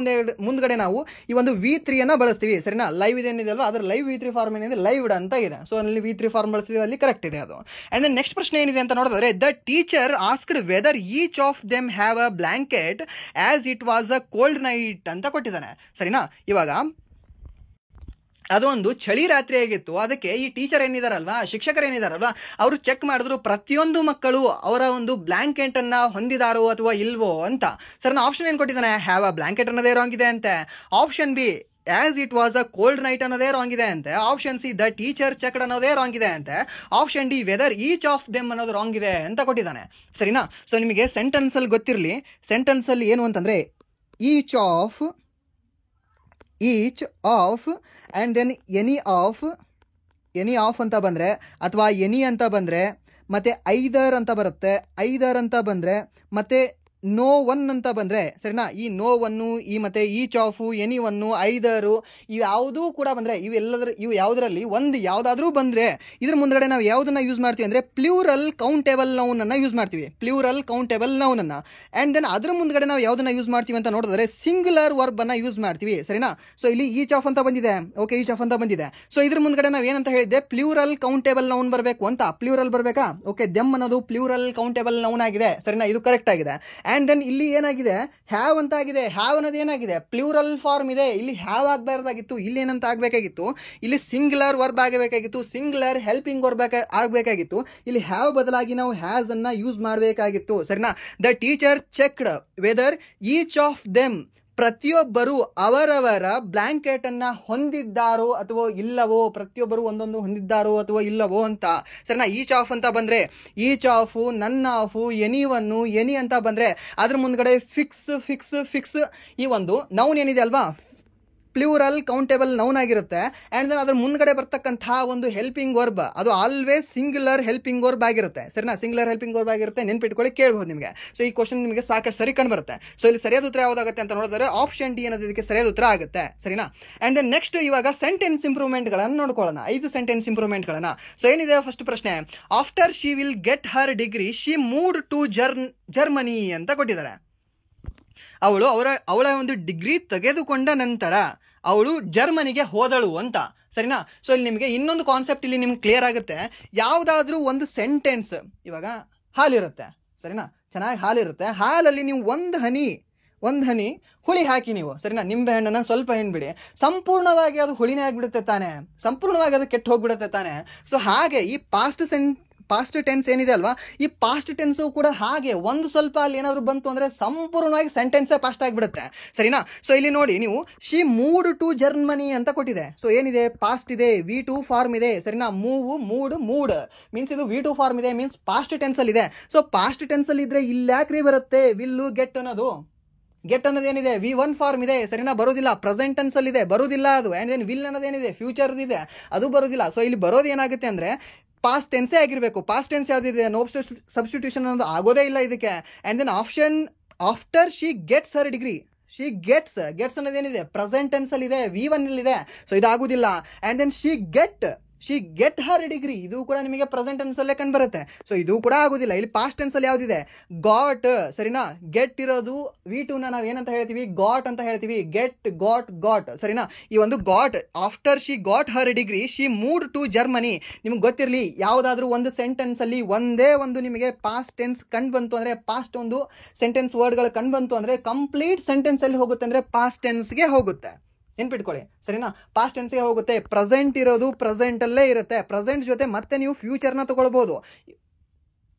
ಮುಂದ್ಗಡೆ ನಾವು ಈ ಒಂದು V3 ಅನ್ನ ಬಳಸ್ತೀವಿ. ಸರಿನಾ, ಲೈವ್ ಇದೇನಿದೆ ಅಲ್ವಾ ಅದ್ರ ಲೈವ್ V3 ಫಾರ್ಮ್ ಏನಿದೆ ಲೈವ್ಡ್ ಅಂತ ಇದೆ. ಸೊ ಅಲ್ಲಿ V3 ಫಾರ್ಮ್ ಬಳಸ್ತೀವಿ, ಅಲ್ಲಿ ಕರೆಕ್ಟ್ ಇದೆ ಅದು. ಅಂಡ್ ದೆನ್ ನೆಕ್ಸ್ಟ್ ಪ್ರಶ್ನೆ ಏನಿದೆ ಅಂತ ನೋಡಿದ್ರೆ, the teacher asked whether each of them have a blanket as it was a cold night ಅಂತ ಕೊಟ್ಟಿದ್ದಾನೆ. ಸರಿನಾ, ಇವಾಗ ಅದೊಂದು ಚಳಿ ರಾತ್ರಿ ಆಗಿತ್ತು. ಅದಕ್ಕೆ ಈ ಟೀಚರ್ ಏನಿದಾರಲ್ವಾ, ಶಿಕ್ಷಕರು ಏನಿದಾರಲ್ವಾ, ಅವರು ಚೆಕ್ ಮಾಡಿದ್ರು ಪ್ರತಿಯೊಂದು ಮಕ್ಕಳು ಅವರ ಒಂದು ಬ್ಲಾಂಕೆಟ್ ಅನ್ನ ಹೊಂದಿದಾರೋ ಅಥವಾ ಇಲ್ವೋ ಅಂತ. ಸರ್ ಆಪ್ಷನ್ ಏನು ಕೊಟ್ಟಿದ್ದಾನೆ, ಹ್ಯಾವ್ ಅ ಬ್ಲಾಂಕೆಟ್ ಅನ್ನೋದೇ ರಾಂಗ್ ಇದೆ ಅಂತೆ. Option B as it was a cold night ಅನ್ನೋದೇ ರಾಂಗ್ ಇದೆ ಅಂತೆ. Option C the teacher checked ಅನ್ನೋದೇ ರಾಂಗ್ ಇದೆ ಅಂತೆ. Option D whether each of them ಅನ್ನೋದು ರಾಂಗ್ ಇದೆ ಅಂತ ಕೊಟ್ಟಿದ್ದಾನೆ. ಸರಿನಾ? ಸೊ ನಿಮಗೆ ಸೆಂಟೆನ್ಸ್ ಅಲ್ಲಿ ಗೊತ್ತಿರಲಿ, ಸೆಂಟೆನ್ಸ್ ಅಲ್ಲಿ ಏನು ಅಂತಂದ್ರೆ each of and then any of ಅಂತ ಬಂದರೆ, ಅಥವಾ ಎನಿ ಅಂತ ಬಂದರೆ, ಮತ್ತು ಐದರ್ ಅಂತ ಬರುತ್ತೆ. ಐದರ್ ಅಂತ ಬಂದರೆ ಮತ್ತೆ ನೋ ಒನ್ ಅಂತ ಬಂದರೆ, ಸರಿನಾ? ಈ ನೋ ಒನ್ನು, ಈ ಮತ್ತು ಈಚ್ ಆಫು, ಎನಿ ಒನ್ನು, ಐದರು, ಇವು ಯಾವುದೂ ಕೂಡ ಬಂದರೆ, ಇವು ಯಾವುದರಲ್ಲಿ ಒಂದು ಯಾವುದಾದ್ರೂ ಬಂದರೆ ಇದ್ರ ಮುಂದ್ಗಡೆ ನಾವು ಯಾವುದನ್ನು ಯೂಸ್ ಮಾಡ್ತೀವಿ ಅಂದರೆ ಪ್ಲೂರಲ್ ಕೌಂಟೇಬಲ್ ನೌನನ್ನು ಯೂಸ್ ಮಾಡ್ತೀವಿ. ಪ್ಲೂರಲ್ ಕೌಂಟೇಬಲ್ ನೌನನ್ನು. ಆ್ಯಂಡ್ ದೆನ್ ಅದ್ರ ಮುಂದ್ಗಡೆ ನಾವು ಯಾವುದನ್ನು ಯೂಸ್ ಮಾಡ್ತೀವಿ ಅಂತ ನೋಡಿದ್ರೆ ಸಿಂಗ್ಯುಲರ್ ವರ್ಬನ್ನು ಯೂಸ್ ಮಾಡ್ತೀವಿ. ಸರಿನಾ? ಸೊ ಇಲ್ಲಿ ಈಚ್ ಆಫ್ ಅಂತ ಬಂದಿದೆ. ಓಕೆ, ಈಚ್ ಆಫ್ ಅಂತ ಬಂದಿದೆ. ಸೊ ಇದ್ರ ಮುಂದ್ಗಡೆ ನಾವು ಏನಂತ ಹೇಳಿದ್ದೆ, ಪ್ಲೂರಲ್ ಕೌಂಟೇಬಲ್ ನೌನ್ ಬರಬೇಕು ಅಂತ. ಪ್ಲೂರಲ್ ಬರಬೇಕಾ? ಓಕೆ, ದೆಮ್ ಅನ್ನೋದು ಪ್ಲೂರಲ್ ಕೌಂಟೇಬಲ್ ನೌನ್ ಆಗಿದೆ. ಸರಿನಾ? ಇದು ಕರೆಕ್ಟ್ ಆಗಿದೆ. ಆ್ಯಂಡ್ ದೆನ್ ಇಲ್ಲಿ ಏನಾಗಿದೆ, ಹ್ಯಾವ್ ಅಂತ ಆಗಿದೆ. ಹ್ಯಾವ್ ಅನ್ನೋದು ಏನಾಗಿದೆ, ಪ್ಲೂರಲ್ ಫಾರ್ಮ್ ಇದೆ. ಇಲ್ಲಿ ಹ್ಯಾವ್ ಆಗಬಾರ್ದಾಗಿತ್ತು, ಇಲ್ಲಿ ಏನಂತ ಆಗಬೇಕಾಗಿತ್ತು, ಇಲ್ಲಿ ಸಿಂಗ್ಯುಲರ್ ವರ್ಬ್ ಆಗಬೇಕಾಗಿತ್ತು, ಸಿಂಗ್ಯುಲರ್ ಹೆಲ್ಪಿಂಗ್ ವರ್ಬ್ ಆಗಬೇಕಾಗಿತ್ತು. ಇಲ್ಲಿ ಹ್ಯಾವ್ ಬದಲಾಗಿ ನಾವು ಹ್ಯಾಸ್ ಅನ್ನ ಯೂಸ್ ಮಾಡಬೇಕಾಗಿತ್ತು. ಸರಿನಾ? The teacher checked whether each of them, ಪ್ರತಿಯೊಬ್ಬರು ಅವರವರ ಬ್ಲ್ಯಾಂಕೆಟ್ ಅನ್ನ ಹೊಂದಿದ್ದಾರೋ ಅಥವಾ ಇಲ್ಲವೋ, ಪ್ರತಿಯೊಬ್ಬರು ಒಂದೊಂದು ಹೊಂದಿದ್ದಾರೋ ಅಥವಾ ಇಲ್ಲವೋ ಅಂತ. ಸರಿನಾ? ಈಚ್ ಆಫ್ ಅಂತ ಬಂದ್ರೆ ಈಚ್ ಆಫು, ನನ್ ಆಫು, ಎನಿವನ್ನು, ಎನಿ ಅಂತ ಬಂದ್ರೆ ಅದ್ರ ಮುಂದ್ಗಡೆ ಫಿಕ್ಸ್ ಈ ಒಂದು ನೌನ್ ಏನಿದೆ ಅಲ್ವಾ, ಪ್ಲೂರಲ್ ಕೌಂಟೇಬಲ್ ನೌನ್ ಆಗಿರುತ್ತೆ. ಆ್ಯಂಡ್ ದೆನ್ ಅದ್ರ ಮುಂದ್ಗಡೆ ಬರ್ತಕ್ಕಂತಹ ಒಂದು ಹೆಲ್ಪಿಂಗ್ ವರ್ಬ್ ಅದು ಆಲ್ವೇಸ್ ಸಿಂಗ್ಯುಲರ್ ಹೆಲ್ಪಿಂಗ್ ವರ್ಬ್ ಆಗಿರುತ್ತೆ. ಸರಿನಾ? ಸಿಂಗ್ಯುಲರ್ ಹೆಲ್ಪಿಂಗ್ ವರ್ಬ್ ಆಗಿರುತ್ತೆ. ನೆನ್ಪಿಟ್ಕೊಳ್ಳಿ, ಕೇಳ್ಬೋದು ನಿಮಗೆ. ಸೊ ಈ ಕ್ವಶನ್ ನಿಮಗೆ ಸಾಕಷ್ಟು ಸರಿ ಕಂಡು ಬರುತ್ತೆ. ಸೊ ಇಲ್ಲಿ ಸರಿಯಾದ ಉತ್ತರ ಯಾವುದಾಗುತ್ತೆ ಅಂತ ನೋಡಿದ್ರೆ ಆಪ್ಷನ್ ಡಿ ಅನ್ನೋದು ಇದಕ್ಕೆ ಸರಿಯಾದ ಉತ್ತರ ಆಗುತ್ತೆ. ಸರಿನಾ? ಆ್ಯಂಡ್ ದೆನ್ ನೆಕ್ಸ್ಟ್ ಇವಾಗ ಸೆಂಟೆನ್ಸ್ ಇಂಪ್ರೂವ್ಮೆಂಟ್ಗಳನ್ನು ನೋಡ್ಕೊಳ್ಳೋಣ. 5 ಸೆಂಟೆನ್ಸ್ ಇಂಪ್ರೂವ್ಮೆಂಟ್ಗಳನ್ನು. ಸೊ ಏನಿದೆ ಫಸ್ಟ್ ಪ್ರಶ್ನೆ, after she will get her degree she moved to Germany ಅಂತ ಕೊಟ್ಟಿದ್ದಾರೆ. ಅವಳ ಒಂದು ಡಿಗ್ರಿ ತೆಗೆದುಕೊಂಡ ನಂತರ ಅವಳು ಜರ್ಮನಿಗೆ ಹೋದಳು ಅಂತ. ಸರಿನಾ? ಸೊ ಇಲ್ಲಿ ನಿಮಗೆ ಇನ್ನೊಂದು ಕಾನ್ಸೆಪ್ಟ್ ಇಲ್ಲಿ ನಿಮ್ಗೆ ಕ್ಲಿಯರ್ ಆಗುತ್ತೆ. ಯಾವುದಾದ್ರೂ ಒಂದು ಸೆಂಟೆನ್ಸ್, ಇವಾಗ ಹಾಲಿರುತ್ತೆ. ಸರಿನಾ? ಚೆನ್ನಾಗಿ ಹಾಲಿರುತ್ತೆ. ಹಾಲಲ್ಲಿ ನೀವು ಒಂದು ಹನಿ ಹುಳಿ ಹಾಕಿ ನೀವು, ಸರಿನಾ, ನಿಂಬೆ ಹಣ್ಣನ್ನು ಸ್ವಲ್ಪ ಬಿಡಿ, ಸಂಪೂರ್ಣವಾಗಿ ಅದು ಹುಳಿನೇ ಆಗಿಬಿಡುತ್ತೆ ತಾನೆ, ಸಂಪೂರ್ಣವಾಗಿ ಅದು ಕೆಟ್ಟು ಹೋಗ್ಬಿಡುತ್ತೆ ತಾನೆ. ಸೊ ಹಾಗೆ ಈ ಪಾಸ್ಟ್ ಟೆನ್ಸ್ ಏನಿದೆ ಅಲ್ವಾ, ಈ ಪಾಸ್ಟ್ ಟೆನ್ಸು ಕೂಡ ಹಾಗೆ ಒಂದು ಸ್ವಲ್ಪ ಅಲ್ಲಿ ಏನಾದರೂ ಬಂತು ಅಂದರೆ ಸಂಪೂರ್ಣವಾಗಿ ಸೆಂಟೆನ್ಸೇ ಪಾಸ್ಟ್ ಆಗಿಬಿಡುತ್ತೆ. ಸರಿನಾ? ಸೊ ಇಲ್ಲಿ ನೋಡಿ ನೀವು, ಶಿ ಮೂವ್ಡ್ ಟು ಜರ್ಮನಿ ಅಂತ ಕೊಟ್ಟಿದೆ. ಸೊ ಏನಿದೆ, ಪಾಸ್ಟ್ ಇದೆ, V2 ಫಾರ್ಮ್ ಇದೆ. ಸರಿನಾ? ಮೂಡ್ ಮೀನ್ಸ್ ಇದು V2 ಫಾರ್ಮ್ ಇದೆ, ಮೀನ್ಸ್ ಪಾಸ್ಟ್ ಟೆನ್ಸಲ್ಲಿ ಇದೆ. ಸೊ ಪಾಸ್ಟ್ ಟೆನ್ಸಲ್ಲಿ ಇದ್ರೆ ಇಲ್ಲಾಕ್ರಿ ಬರುತ್ತೆ ವಿಲ್ಲು ಗೆಟ್ ಅನ್ನೋದು ಏನಿದೆ V1 ಫಾರ್ಮ್ ಇದೆ. ಸರಿನಾ? ಬರೋದಿಲ್ಲ. ಪ್ರೆಸೆಂಟ್ ಟೆನ್ಸ್ ಅಲ್ಲಿ ಇದೆ, ಬರೋದಿಲ್ಲ ಅದು. ಆ್ಯಂಡ್ ದೆನ್ ವಿಲ್ ಅನ್ನೋದು ಏನಿದೆ ಫ್ಯೂಚರ್ ಇದೆ, ಅದು ಬರೋದಿಲ್ಲ. ಸೊ ಇಲ್ಲಿ ಬರೋದು ಏನಾಗುತ್ತೆ ಅಂದರೆ ಪಾಸ್ಟ್ ಟೆನ್ಸೇ ಆಗಿರಬೇಕು. ಪಾಸ್ಟ್ ಟೆನ್ಸ್ ಯಾವುದಿದೆ, ನೋ ಸಬ್ಸ್ಟಿಟ್ಯೂಷನ್ ಅನ್ನೋದು ಆಗೋದೇ ಇಲ್ಲ ಇದಕ್ಕೆ. And then option after she gets her degree, she gets ಅನ್ನೋದು ಏನಿದೆ ಪ್ರೆಸೆಂಟ್ ಟೆನ್ಸ್ ಅಲ್ಲಿ ಇದೆ, V1 ಅಲ್ಲಿ ಇದೆ. ಸೊ ಇದಾಗುದಿಲ್ಲ. And then she get her degree, ಇದು ಕೂಡ ನಿಮಗೆ ಪ್ರೆಸೆಂಟ್ ಟೆನ್ಸ್ ಅಲ್ಲೇ ಕಂಡು ಬರುತ್ತೆ. ಸೊ ಇದು ಕೂಡ ಆಗುದಿಲ್ಲ. ಇಲ್ಲಿ ಪಾಸ್ಟ್ ಟೆನ್ಸ್ ಅಲ್ಲಿ ಯಾವ್ದಿದೆ, ಗಾಟ್. ಸರಿನಾ? ಗೆಟ್ ಇರೋದು V2 ನಾವು ಏನಂತ ಹೇಳ್ತೀವಿ, ಗಾಟ್ ಅಂತ ಹೇಳ್ತೀವಿ. Get, got. ಸರಿನಾ? ಈ ಒಂದು got, after she got her degree she moved to Germany. ನಿಮ್ಗೆ ಗೊತ್ತಿರಲಿ, ಯಾವುದಾದ್ರೂ ಒಂದು ಸೆಂಟೆನ್ಸ್ ಅಲ್ಲಿ ಒಂದೇ ಒಂದು ನಿಮಗೆ ಪಾಸ್ಟ್ ಟೆನ್ಸ್ ಕಂಡು ಬಂತು ಅಂದ್ರೆ, ಪಾಸ್ಟ್ ಒಂದು ಸೆಂಟೆನ್ಸ್ ವರ್ಡ್ಗಳು ಕಂಡು ಬಂತು ಅಂದ್ರೆ ಕಂಪ್ಲೀಟ್ ಸೆಂಟೆನ್ಸ್ ಅಲ್ಲಿ ಹೋಗುತ್ತೆ ಅಂದ್ರೆ ಪಾಸ್ಟ್ ಟೆನ್ಸ್ಗೆ ಹೋಗುತ್ತೆ. ನೆನ್ಪಿಟ್ಕೊಳ್ಳಿ. ಸರಿನಾ? ಪಾಸ್ಟ್ ಟೆನ್ಸ್ಗೆ ಹೋಗುತ್ತೆ. ಪ್ರೆಸೆಂಟ್ ಇರೋದು ಪ್ರೆಸೆಂಟ್ ಅಲ್ಲೇ ಇರುತ್ತೆ. ಪ್ರೆಸೆಂಟ್ ಜೊತೆ ಮತ್ತೆ ನೀವು ಫ್ಯೂಚರ್ನ ತಗೊಳ್ಬಹುದು.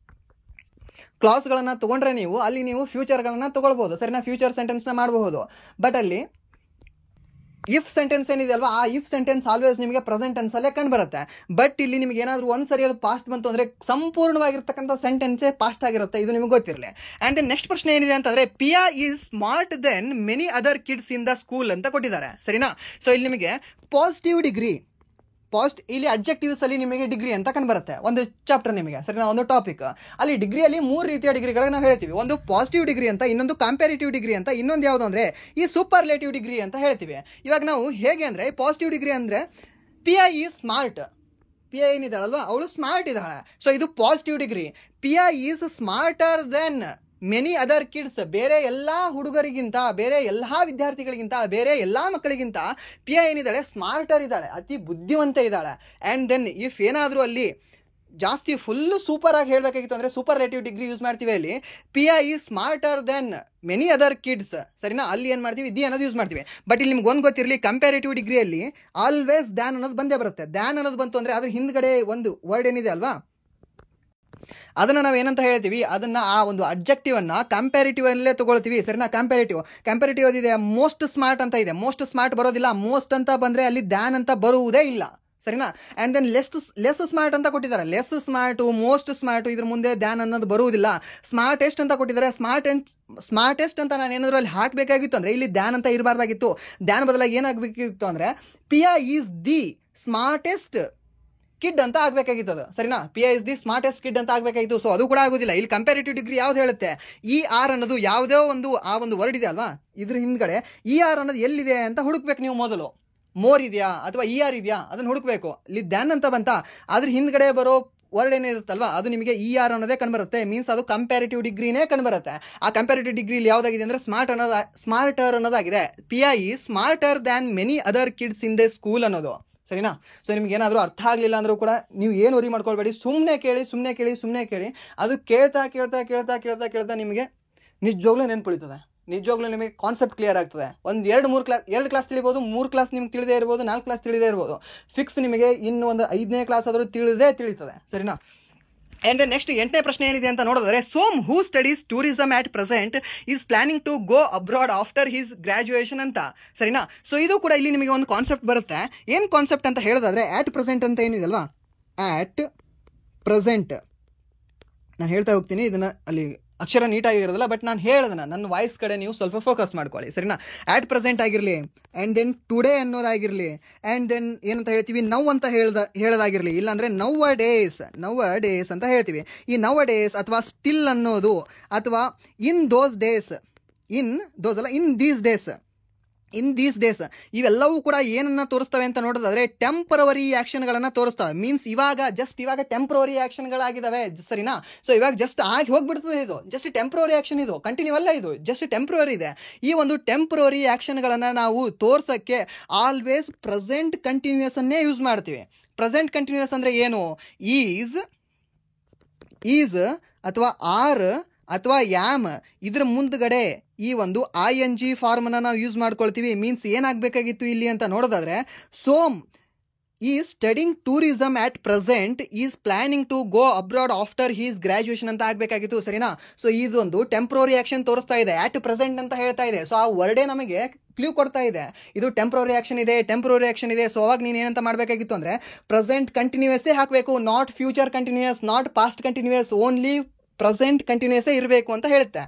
ಕ್ಲಾಸ್ಗಳನ್ನ ತಗೊಂಡ್ರೆ ನೀವು ಅಲ್ಲಿ ನೀವು ಫ್ಯೂಚರ್ಗಳನ್ನ ತಗೊಳ್ಬಹುದು. ಸರಿನಾ? ಫ್ಯೂಚರ್ ಸೆಂಟೆನ್ಸ್ನ ಮಾಡಬಹುದು. ಬಟ್ ಅಲ್ಲಿ ಇಫ್ ಸೆಂಟೆನ್ಸ್ ಏನಿದೆ ಅಲ್ವಾ, ಆ ಇಫ್ ಸೆಂಟೆನ್ಸ್ ಆಲ್ವೇಸ್ ನಿಮಗೆ ಪ್ರೆಸೆಂಟ್ ಟೆನ್ಸ್ ಅಲ್ಲೇ ಕಂಡು ಬರುತ್ತೆ. ಬಟ್ ಇಲ್ಲಿ ನಿಮಗೆ ಏನಾದರೂ ಒಂದ್ಸರಿ ಅದು ಪಾಸ್ಟ್ ಬಂತು ಅಂದ್ರೆ ಸಂಪೂರ್ಣವಾಗಿರ್ತಕ್ಕಂಥ ಸೆಂಟೆನ್ಸೇ ಪಾಸ್ಟ್ ಆಗಿರುತ್ತೆ. ಇದು ನಿಮಗೆ ಗೊತ್ತಿರಲಿ. ಆ್ಯಂಡ್ ದೆನ್ ನೆಕ್ಸ್ಟ್ ಪ್ರಶ್ನೆ ಏನಿದೆ ಅಂತಂದ್ರೆ, Pia is smart than many other kids in the school ಅಂತ ಕೊಟ್ಟಿದ್ದಾರೆ. ಸರಿನಾ? ಸೊ ಇಲ್ಲಿ ನಿಮಗೆ ಪಾಸಿಟಿವ್ ಡಿಗ್ರಿ, ಇಲ್ಲಿ ಅಡ್ಜೆಕ್ಟಿವ್ಸ್ ಅಲ್ಲಿ ನಿಮಗೆ ಡಿಗ್ರಿ ಅಂತ ಕಂಡು ಬರುತ್ತೆ. ಒಂದು ಚಾಪ್ಟರ್ ನಿಮಗೆ, ಸರಿನಾ, ಒಂದು ಟಾಪಿಕ್ ಅಲ್ಲಿ ಡಿಗ್ರಿಯಲ್ಲಿ 3 ರೀತಿಯ ಡಿಗ್ರಿಗಳನ್ನ ನಾವು ಹೇಳ್ತೀವಿ. ಒಂದು ಪಾಸಿಟಿವ್ ಡಿಗ್ರಿ ಅಂತ, ಇನ್ನೊಂದು ಕಂಪ್ಯಾರಿಟಿವ್ ಡಿಗ್ರಿ ಅಂತ, ಇನ್ನೊಂದು ಯಾವುದು ಅಂದ್ರೆ ಈ ಸೂಪರ್ಲೇಟಿವ್ ಡಿಗ್ರಿ ಅಂತ ಹೇಳ್ತೀವಿ. ಇವಾಗ ನಾವು ಹೇಗೆ ಅಂದ್ರೆ, ಪಾಸಿಟಿವ್ ಡಿಗ್ರಿ ಅಂದ್ರೆ ಪಿಯಾ ಈಸ್ ಸ್ಮಾರ್ಟ್, ಪಿಯಾ ಏನಿದ್ದಾಳಲ್ವಾ ಅವಳು ಸ್ಮಾರ್ಟ್ ಇದ್ದಾಳೆ. ಸೊ ಇದು positive degree. Pia is smarter than many other kids, ಬೇರೆ ಎಲ್ಲ ಹುಡುಗರಿಗಿಂತ, ಬೇರೆ ಎಲ್ಲ ವಿದ್ಯಾರ್ಥಿಗಳಿಗಿಂತ, ಬೇರೆ ಎಲ್ಲ ಮಕ್ಕಳಿಗಿಂತ ಪಿಯಾ ಏನಿದ್ದಾಳೆ ಸ್ಮಾರ್ಟರ್ ಇದ್ದಾಳೆ, ಅತಿ ಬುದ್ಧಿವಂತ ಇದ್ದಾಳೆ. ಆ್ಯಂಡ್ ದೆನ್ ಇಫ್ ಏನಾದರೂ ಅಲ್ಲಿ ಜಾಸ್ತಿ ಫುಲ್ಲು ಸೂಪರ್ ಆಗಿ ಹೇಳಬೇಕಾಗಿತ್ತು ಅಂದರೆ ಸೂಪರ್ಲೇಟಿವ್ ಡಿಗ್ರಿ ಯೂಸ್ ಮಾಡ್ತೀವಿ. ಅಲ್ಲಿ Pia is smarter than many other kids. ಸರಿನಾ? ಅಲ್ಲಿ ಏನು ಮಾಡ್ತೀವಿ, ದಿ ಅನ್ನೋದು ಯೂಸ್ ಮಾಡ್ತೀವಿ. ಬಟ್ ಇಲ್ಲಿ ನಿಮ್ಗೆ ಒಂದು ಗೊತ್ತಿರಲಿ, ಕಂಪ್ಯಾರಿಟಿವ್ ಡಿಗ್ರಿಯಲ್ಲಿ ಆಲ್ವೇಸ್ ದ್ಯಾನ್ ಅನ್ನೋದು ಬಂದೇ ಬರುತ್ತೆ. ದ್ಯಾನ್ ಅನ್ನೋದು ಬಂತು ಅಂದರೆ ಅದ್ರ ಹಿಂದ್ಗಡೆ ಒಂದು ವರ್ಡ್ ಏನಿದೆ ಅಲ್ವಾ, ಅದನ್ನು ನಾವು ಏನಂತ ಹೇಳ್ತೀವಿ, ಅದನ್ನು ಆ ಒಂದು ಅಬ್ಜೆಕ್ಟಿವನ್ನು ಕಂಪ್ಯಾರಿಟಿವ್ ಅಲ್ಲೇ ತೊಗೊಳ್ತೀವಿ, ಸರಿನಾ. ಕಂಪ್ಯಾರಿಟಿವ್ ಅದಿದೆ, ಮೋಸ್ಟ್ ಸ್ಮಾರ್ಟ್ ಅಂತ ಇದೆ, ಮೋಸ್ಟ್ ಸ್ಮಾರ್ಟ್ ಬರೋದಿಲ್ಲ, ಮೋಸ್ಟ್ ಅಂತ ಬಂದರೆ ಅಲ್ಲಿ ದ್ಯಾನ್ ಅಂತ ಬರುವುದೇ ಇಲ್ಲ, ಸರಿನಾ. ಆ್ಯಂಡ್ ದೆನ್ ಲೆಸ್ ಸ್ಮಾರ್ಟ್ ಅಂತ ಕೊಟ್ಟಿದ್ದಾರೆ, ಲೆಸ್ ಸ್ಮಾರ್ಟು ಮೋಸ್ಟ್ ಸ್ಮಾರ್ಟು ಇದ್ರ ಮುಂದೆ ದ್ಯಾನ್ ಅನ್ನೋದು ಬರುವುದಿಲ್ಲ. ಸ್ಮಾರ್ಟೆಸ್ಟ್ ಅಂತ ಕೊಟ್ಟಿದ್ದಾರೆ, ಸ್ಮಾರ್ಟೆಸ್ಟ್ ಅಂತ ನಾನು ಏನಾದರೂ ಅಲ್ಲಿ ಹಾಕಬೇಕಾಗಿತ್ತು ಅಂದರೆ ಇಲ್ಲಿ ದ್ಯಾನ್ ಅಂತ ಇರಬಾರ್ದಾಗಿತ್ತು. ದ್ಯಾನ್ ಬದಲಾಗಿ ಏನಾಗಬೇಕಿತ್ತು ಅಂದರೆ ಪಿಯಾ ಈಸ್ ದಿ ಸ್ಮಾರ್ಟೆಸ್ಟ್ ಕಿಡ್ ಅಂತ ಆಗಬೇಕಾಗಿತ್ತು ಅದು, ಸರಿನಾ. ಪಿಯಾ ಇಸ್ ದಿ ಸ್ಮಾರ್ಟೆಸ್ಟ್ ಕಿಡ್ ಅಂತ ಆಗಬೇಕಾಗಿತ್ತು. ಸೊ ಅದು ಕೂಡ ಆಗೋದಿಲ್ಲ. ಇಲ್ಲಿ ಕಂಪ್ಯಾರಿಟಿವ್ ಡಿಗ್ರಿ ಯಾವ್ದು ಹೇಳುತ್ತೆ, ಈ ಆರ್ ಅನ್ನೋದು ಯಾವುದೋ ಒಂದು ಆ ಒಂದು ವರ್ಡ್ ಇದೆ ಅಲ್ವಾ, ಇದ್ರ ಹಿಂದ್ಗಡೆ ಈ ಆರ್ ಅನ್ನೋದು ಎಲ್ಲಿದೆ ಅಂತ ಹುಡುಕ್ಬೇಕು ನೀವು. ಮೊದಲು ಮೋರ್ ಇದೆಯಾ ಅಥವಾ ಇ ಆರ್ ಇದೆಯಾ ಅದನ್ನು ಹುಡುಕ್ಬೇಕು. ಇಲ್ಲಿ ದ್ಯಾನ್ ಅಂತ ಬಂತ, ಅದ್ರ ಹಿಂದ್ಗಡೆ ಬರೋ ವರ್ಡ್ ಏನಿರುತ್ತಲ್ವಾ ಅದು ನಿಮಗೆ ಇ ಆರ್ ಅನ್ನೋದೇ ಕಂಡುಬರುತ್ತೆ. ಮೀನ್ಸ್ ಅದು ಕಂಪ್ಯಾರಿಟಿವ್ ಡಿಗ್ರಿನೇ ಕಂಡುಬರುತ್ತೆ. ಆ ಕಂಪ್ಯಾರಿಟಿವ್ ಡಿಗ್ರಿಲಿ ಯಾವುದಾಗಿದೆ ಅಂದರೆ ಸ್ಮಾರ್ಟರ್ ಅನ್ನೋದಾಗಿದೆ. ಪಿಯಾ ಈ smarter than many other kids in the school ಅನ್ನೋದು, ಸರಿನಾ. ಸೊ ನಿಮ್ಗೆ ಏನಾದರೂ ಅರ್ಥ ಆಗಲಿಲ್ಲ ಅಂದರೂ ಕೂಡ ನೀವು ಏನು ವರಿ ಮಾಡ್ಕೊಳ್ಬೇಡಿ, ಸುಮ್ಮನೆ ಕೇಳಿ. ಅದು ಕೇಳ್ತಾ ನಿಮಗೆ ನಿಜವಾಗ್ಲೂ ನೆನ್ಪುಳಿತದೆ, ನಿಜವಾಗ್ಲೂ ನಿಮಗೆ ಕಾನ್ಸೆಪ್ಟ್ ಕ್ಲಿಯರ್ ಆಗ್ತದೆ. ಒಂದು 2 ಕ್ಲಾಸ್ ತಿಳಿಬೋದು, 3 ಕ್ಲಾಸ್ ನಿಮ್ಗೆ ತಿಳಿದೇ ಇರ್ಬೋದು, 4 ಕ್ಲಾಸ್ ತಿಳಿದೇ ಇರ್ಬೋದು. ಫಿಕ್ಸ್ ನಿಮಗೆ ಇನ್ನು ಒಂದು 5ನೇ ಕ್ಲಾಸ್ ಆದರೂ ತಿಳಿತದೆ, ಸರಿನಾ. ಆ್ಯಂಡ್ ನೆಕ್ಸ್ಟ್ 8ನೇ ಪ್ರಶ್ನೆ ಏನಿದೆ ಅಂತ ನೋಡಿದ್ರೆ, Som who studies tourism at present is planning to go abroad after his graduation ಅಂತ, ಸರಿನಾ. ಸೊ ಇದು ಕೂಡ ಇಲ್ಲಿ ನಿಮಗೆ ಒಂದು ಕಾನ್ಸೆಪ್ಟ್ ಬರುತ್ತೆ. ಏನು ಕಾನ್ಸೆಪ್ಟ್ ಅಂತ ಹೇಳೋದಾದ್ರೆ, ಆಟ್ ಪ್ರೆಸೆಂಟ್ ಅಂತ ಏನಿದೆ ಅಲ್ವಾ, ಆಟ್ ಪ್ರೆಸೆಂಟ್ ನಾನು ಹೇಳ್ತಾ ಹೋಗ್ತೀನಿ, ಇದನ್ನು ಅಲ್ಲಿ ಅಕ್ಷರ ನೀಟಾಗಿರೋದಿಲ್ಲ, ಬಟ್ ನಾನು ಹೇಳೋದನ್ನ ನನ್ನ ವಾಯ್ಸ್ ಕಡೆ ನೀವು ಸ್ವಲ್ಪ ಫೋಕಸ್ ಮಾಡ್ಕೊಳ್ಳಿ, ಸರಿನಾ. ಆಟ್ ಪ್ರೆಸೆಂಟ್ ಆಗಿರಲಿ, ಆ್ಯಂಡ್ ದೆನ್ ಟುಡೇ ಅನ್ನೋದಾಗಿರಲಿ, ಆ್ಯಂಡ್ ದೆನ್ ಏನಂತ ಹೇಳ್ತೀವಿ, ನೌ ಅಂತ ಹೇಳೋದಾಗಿರಲಿ, ಇಲ್ಲಾಂದರೆ ನೌ ಅ ಡೇಸ್ ಅಂತ ಹೇಳ್ತೀವಿ. ಈ ನೌ ಅ ಡೇಸ್ ಅಥವಾ ಸ್ಟಿಲ್ ಅನ್ನೋದು, ಅಥವಾ ಇನ್ ದೀಸ್ ಡೇಸ್ ಇವೆಲ್ಲವೂ ಕೂಡ ಏನನ್ನ ತೋರಿಸ್ತವೆ ಅಂತ ನೋಡೋದಾದ್ರೆ ಟೆಂಪರವರಿ ಆ್ಯಕ್ಷನ್ಗಳನ್ನು ತೋರಿಸ್ತವೆ. ಮೀನ್ಸ್ ಇವಾಗ ಟೆಂಪ್ರವರಿ ಆ್ಯಕ್ಷನ್ಗಳಾಗಿದ್ದಾವೆ, ಸರಿನಾ. ಸೊ ಇವಾಗ ಜಸ್ಟ್ ಆಗಿ ಹೋಗ್ಬಿಡ್ತದೆ, ಇದು ಜಸ್ಟ್ ಟೆಂಪ್ರವರಿ ಆ್ಯಕ್ಷನ್, ಇದು ಕಂಟಿನ್ಯೂ ಅಲ್ಲ, ಇದು ಜಸ್ಟ್ ಟೆಂಪ್ರವರಿ ಇದೆ. ಈ ಒಂದು ಟೆಂಪ್ರವರಿ ಆ್ಯಕ್ಷನ್ಗಳನ್ನು ನಾವು ತೋರ್ಸೋಕ್ಕೆ ಆಲ್ವೇಸ್ ಪ್ರೆಸೆಂಟ್ ಕಂಟಿನ್ಯೂಯಸನ್ನೇ ಯೂಸ್ ಮಾಡ್ತೀವಿ. ಪ್ರೆಸೆಂಟ್ ಕಂಟಿನ್ಯೂಯಸ್ ಅಂದರೆ ಏನು, ಈಸ್ ಅಥವಾ ಆರ್ ಅಥವಾ ಯಾಮ್ ಇದ್ರ ಮುಂದ್ಗಡೆ ಈ ಒಂದು ING ಫಾರ್ಮನ್ನು ನಾವು ಯೂಸ್ ಮಾಡ್ಕೊಳ್ತೀವಿ. ಮೀನ್ಸ್ ಏನಾಗಬೇಕಾಗಿತ್ತು ಇಲ್ಲಿ ಅಂತ ನೋಡೋದಾದ್ರೆ, Som is studying tourism at present is planning to go abroad after his graduation ಅಂತ ಆಗಬೇಕಾಗಿತ್ತು, ಸರಿನಾ. ಸೊ ಇದೊಂದು ಟೆಂಪ್ರವರಿ ಆ್ಯಕ್ಷನ್ ತೋರಿಸ್ತಾ ಇದೆ, ಆಟ್ ಪ್ರೆಸೆಂಟ್ ಅಂತ ಹೇಳ್ತಾ ಇದೆ. ಸೊ ಆ ವರ್ಡೇ ನಮಗೆ ಕ್ಲೂ ಕೊಡ್ತಾ ಇದೆ, ಇದು ಟೆಂಪ್ರವರಿ ಆ್ಯಕ್ಷನ್ ಇದೆ. ಸೊ ಅವಾಗ ನೀನು ಏನಂತ ಮಾಡಬೇಕಾಗಿತ್ತು ಅಂದರೆ ಪ್ರೆಸೆಂಟ್ ಕಂಟಿನ್ಯೂಯಸ್ಸೇ ಹಾಕಬೇಕು, not future continuous, not past continuous, only present ಕಂಟಿನ್ಯೂಯಸ್ಸೇ ಇರಬೇಕು ಅಂತ ಹೇಳುತ್ತೆ.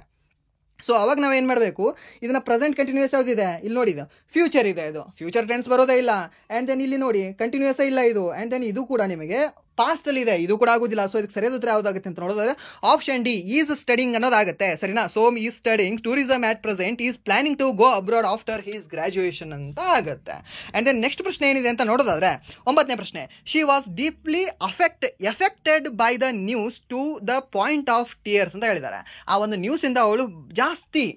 ಸೊ ಅವಾಗ ನಾವೇನು ಮಾಡಬೇಕು, ಇದನ್ನು ಪ್ರೆಸೆಂಟ್ ಕಂಟಿನ್ಯೂಯಸ್ ಯಾವುದಿದೆ ಇಲ್ಲಿ ನೋಡಿ, ಇದು ಫ್ಯೂಚರ್ ಇದೆ, ಇದು ಫ್ಯೂಚರ್ ಟೆನ್ಸ್ ಬರೋದೇ ಇಲ್ಲ. ಆ್ಯಂಡ್ ದೆನ್ ಇಲ್ಲಿ ನೋಡಿ ಕಂಟಿನ್ಯೂಯಸ್ಸೇ ಇಲ್ಲ ಇದು. ಆ್ಯಂಡ್ ದೆನ್ ಇದು ಕೂಡ ನಿಮಗೆ ಪಾಸ್ಟಲ್ಲಿ ಇದೆ, ಇದು ಕೂಡ ಆಗೋದಿಲ್ಲ. ಸೊ ಇದಕ್ಕೆ ಸರಿಯಾದ ಉತ್ತರ ಯಾವುದಾಗುತ್ತೆ ಅಂತ ನೋಡಿದ್ರೆ ಆಪ್ಷನ್ ಡಿ, ಈಸ್ ಸ್ಟಡಿಂಗ್ ಅನ್ನೋದಾಗುತ್ತೆ, ಸರಿನಾ. Som is studying tourism at present is planning to go abroad after his graduation ಅಂತ ಆಗುತ್ತೆ. ಆ್ಯಂಡ್ ದೆನ್ ನೆಕ್ಸ್ಟ್ ಪ್ರಶ್ನೆ ಏನಿದೆ ಅಂತ ನೋಡೋದಾದ್ರೆ 9ನೇ ಪ್ರಶ್ನೆ, she was deeply affected by the news to the point of tears ಅಂತ ಹೇಳಿದ್ದಾರೆ. ಆ ಒಂದು ನ್ಯೂಸಿಂದ ಅವಳು ಜಾಸ್ತಿ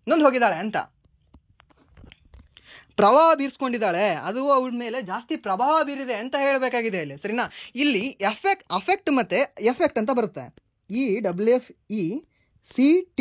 ನೊಂದು ಹೋಗಿದ್ದಾಳೆ ಅಂತ, ಪ್ರಭಾವ ಬೀರಿಸ್ಕೊಂಡಿದ್ದಾಳೆ, ಅದು ಅವಳ ಮೇಲೆ ಜಾಸ್ತಿ ಪ್ರಭಾವ ಬೀರಿದೆ ಅಂತ ಹೇಳಬೇಕಾಗಿದೆ ಇಲ್ಲಿ, ಸರಿನಾ. ಇಲ್ಲಿ ಅಫೆಕ್ಟ್ ಮತ್ತು ಎಫೆಕ್ಟ್ ಅಂತ ಬರುತ್ತೆ, EFFECT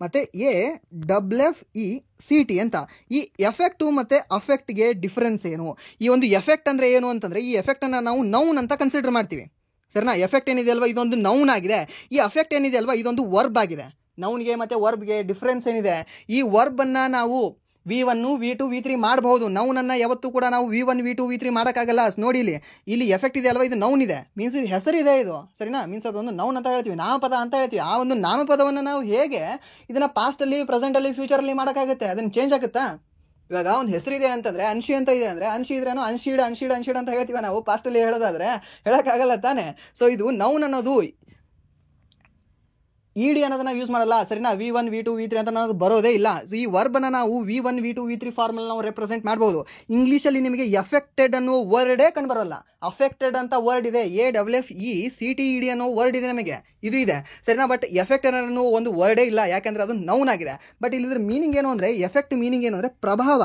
ಮತ್ತು AFFECT ಅಂತ. ಈ ಎಫೆಕ್ಟು ಮತ್ತು ಅಫೆಕ್ಟ್ಗೆ ಡಿಫ್ರೆನ್ಸ್ ಏನು? ಈ ಒಂದು ಎಫೆಕ್ಟ್ ಅಂದರೆ ಏನು ಅಂತಂದರೆ, ಈ ಎಫೆಕ್ಟನ್ನು ನಾವು ನೌನ್ ಅಂತ ಕನ್ಸಿಡರ್ ಮಾಡ್ತೀವಿ, ಸರಿನಾ. ಎಫೆಕ್ಟ್ ಏನಿದೆ ಅಲ್ವಾ, ಇದೊಂದು ನೌನ್ ಆಗಿದೆ. ಈ ಅಫೆಕ್ಟ್ ಏನಿದೆ ಅಲ್ವಾ, ಇದೊಂದು ವರ್ಬ್ ಆಗಿದೆ. ನೌನ್ಗೆ ಮತ್ತು ವರ್ಬ್ಗೆ ಡಿಫ್ರೆನ್ಸ್ ಏನಿದೆ, ಈ ವರ್ಬನ್ನು ನಾವು V1 V2 V3 ಮಾಡಬಹುದು. ನೌನನ್ನು ಯಾವತ್ತೂ ಕೂಡ ನಾವು V1 V2 V3 ಮಾಡೋಕ್ಕಾಗಲ್ಲ. ನೋಡಿ ಇಲ್ಲಿ ಎಫೆಕ್ಟ್ ಇದೆ ಅಲ್ವಾ, ಇದು ನೌನ್ ಇದೆ, ಮೀನ್ಸ್ ಇದು ಹೆಸರಿದೆ ಇದು, ಸರಿನಾ. ಮೀನ್ಸ್ ಅದೊಂದು ನೌನ್ ಅಂತ ಹೇಳ್ತೀವಿ, ನಾಮಪದ ಅಂತ ಹೇಳ್ತೀವಿ. ಆ ಒಂದು ನಾಮಪದವನ್ನು ನಾವು ಹೇಗೆ ಇದನ್ನು ಪಾಸ್ಟಲ್ಲಿ, ಪ್ರೆಸೆಂಟಲ್ಲಿ, ಫ್ಯೂಚರಲ್ಲಿ ಮಾಡೋಕ್ಕಾಗುತ್ತೆ? ಅದನ್ನು ಚೇಂಜ್ ಆಗುತ್ತಾ? ಇವಾಗ ಒಂದು ಹೆಸರಿದೆ ಅಂತಂದರೆ, ಅನ್ಶಿ ಅಂತ ಇದೆ ಅಂದರೆ, ಅನ್ಶಿ ಇದ್ರೇನು ಅನ್ಶೀಡ್ ಅಂತ ಹೇಳ್ತೀವಿ ನಾವು, ಪಾಸ್ಟಲ್ಲಿ ಹೇಳೋದಾದರೆ ಹೇಳೋಕ್ಕಾಗಲ್ಲ ತಾನೆ. ಸೊ ಇದು ನೌನ್ ಅನ್ನೋದು ED ಅನ್ನೋದನ್ನ ಯೂಸ್ ಮಾಡಲ್ಲ, ಸರಿನಾ. V1 V2 V3 ಅಂತ ಅನ್ನೋದು ಬರೋದೇ ಇಲ್ಲ. ಸೊ ಈ ವರ್ಬನ್ನು ನಾವು V1 V2 V3 ಫಾರ್ಮಲ್ಲಿ ನಾವು ರೆಪ್ರೆಸೆಂಟ್ ಮಾಡ್ಬೋದು. ಇಂಗ್ಲೀಷಲ್ಲಿ ನಿಮಗೆ ಎಫೆಕ್ಟೆಡ್ ಅನ್ನೋ ವರ್ಡೇ ಕಂಡುಬರೋಲ್ಲ. ಅಫೆಕ್ಟೆಡ್ ಅಂತ ವರ್ಡ್ ಇದೆ, AFFECTED ಅನ್ನೋ ವರ್ಡ್ ಇದೆ ನಮಗೆ, ಇದು ಇದೆ, ಸರಿನಾ. ಬಟ್ ಎಫೆಕ್ಟೆಡ್ ಅನ್ನೋ ಒಂದು ವರ್ಡೇ ಇಲ್ಲ, ಯಾಕೆಂದರೆ ಅದು ನೌನ್ ಆಗಿದೆ. ಬಟ್ ಇಲ್ಲಿದ್ರ ಮೀನಿಂಗ್ ಏನು ಅಂದರೆ, ಎಫೆಕ್ಟ್ ಮೀನಿಂಗ್ ಏನು ಅಂದರೆ ಪ್ರಭಾವ,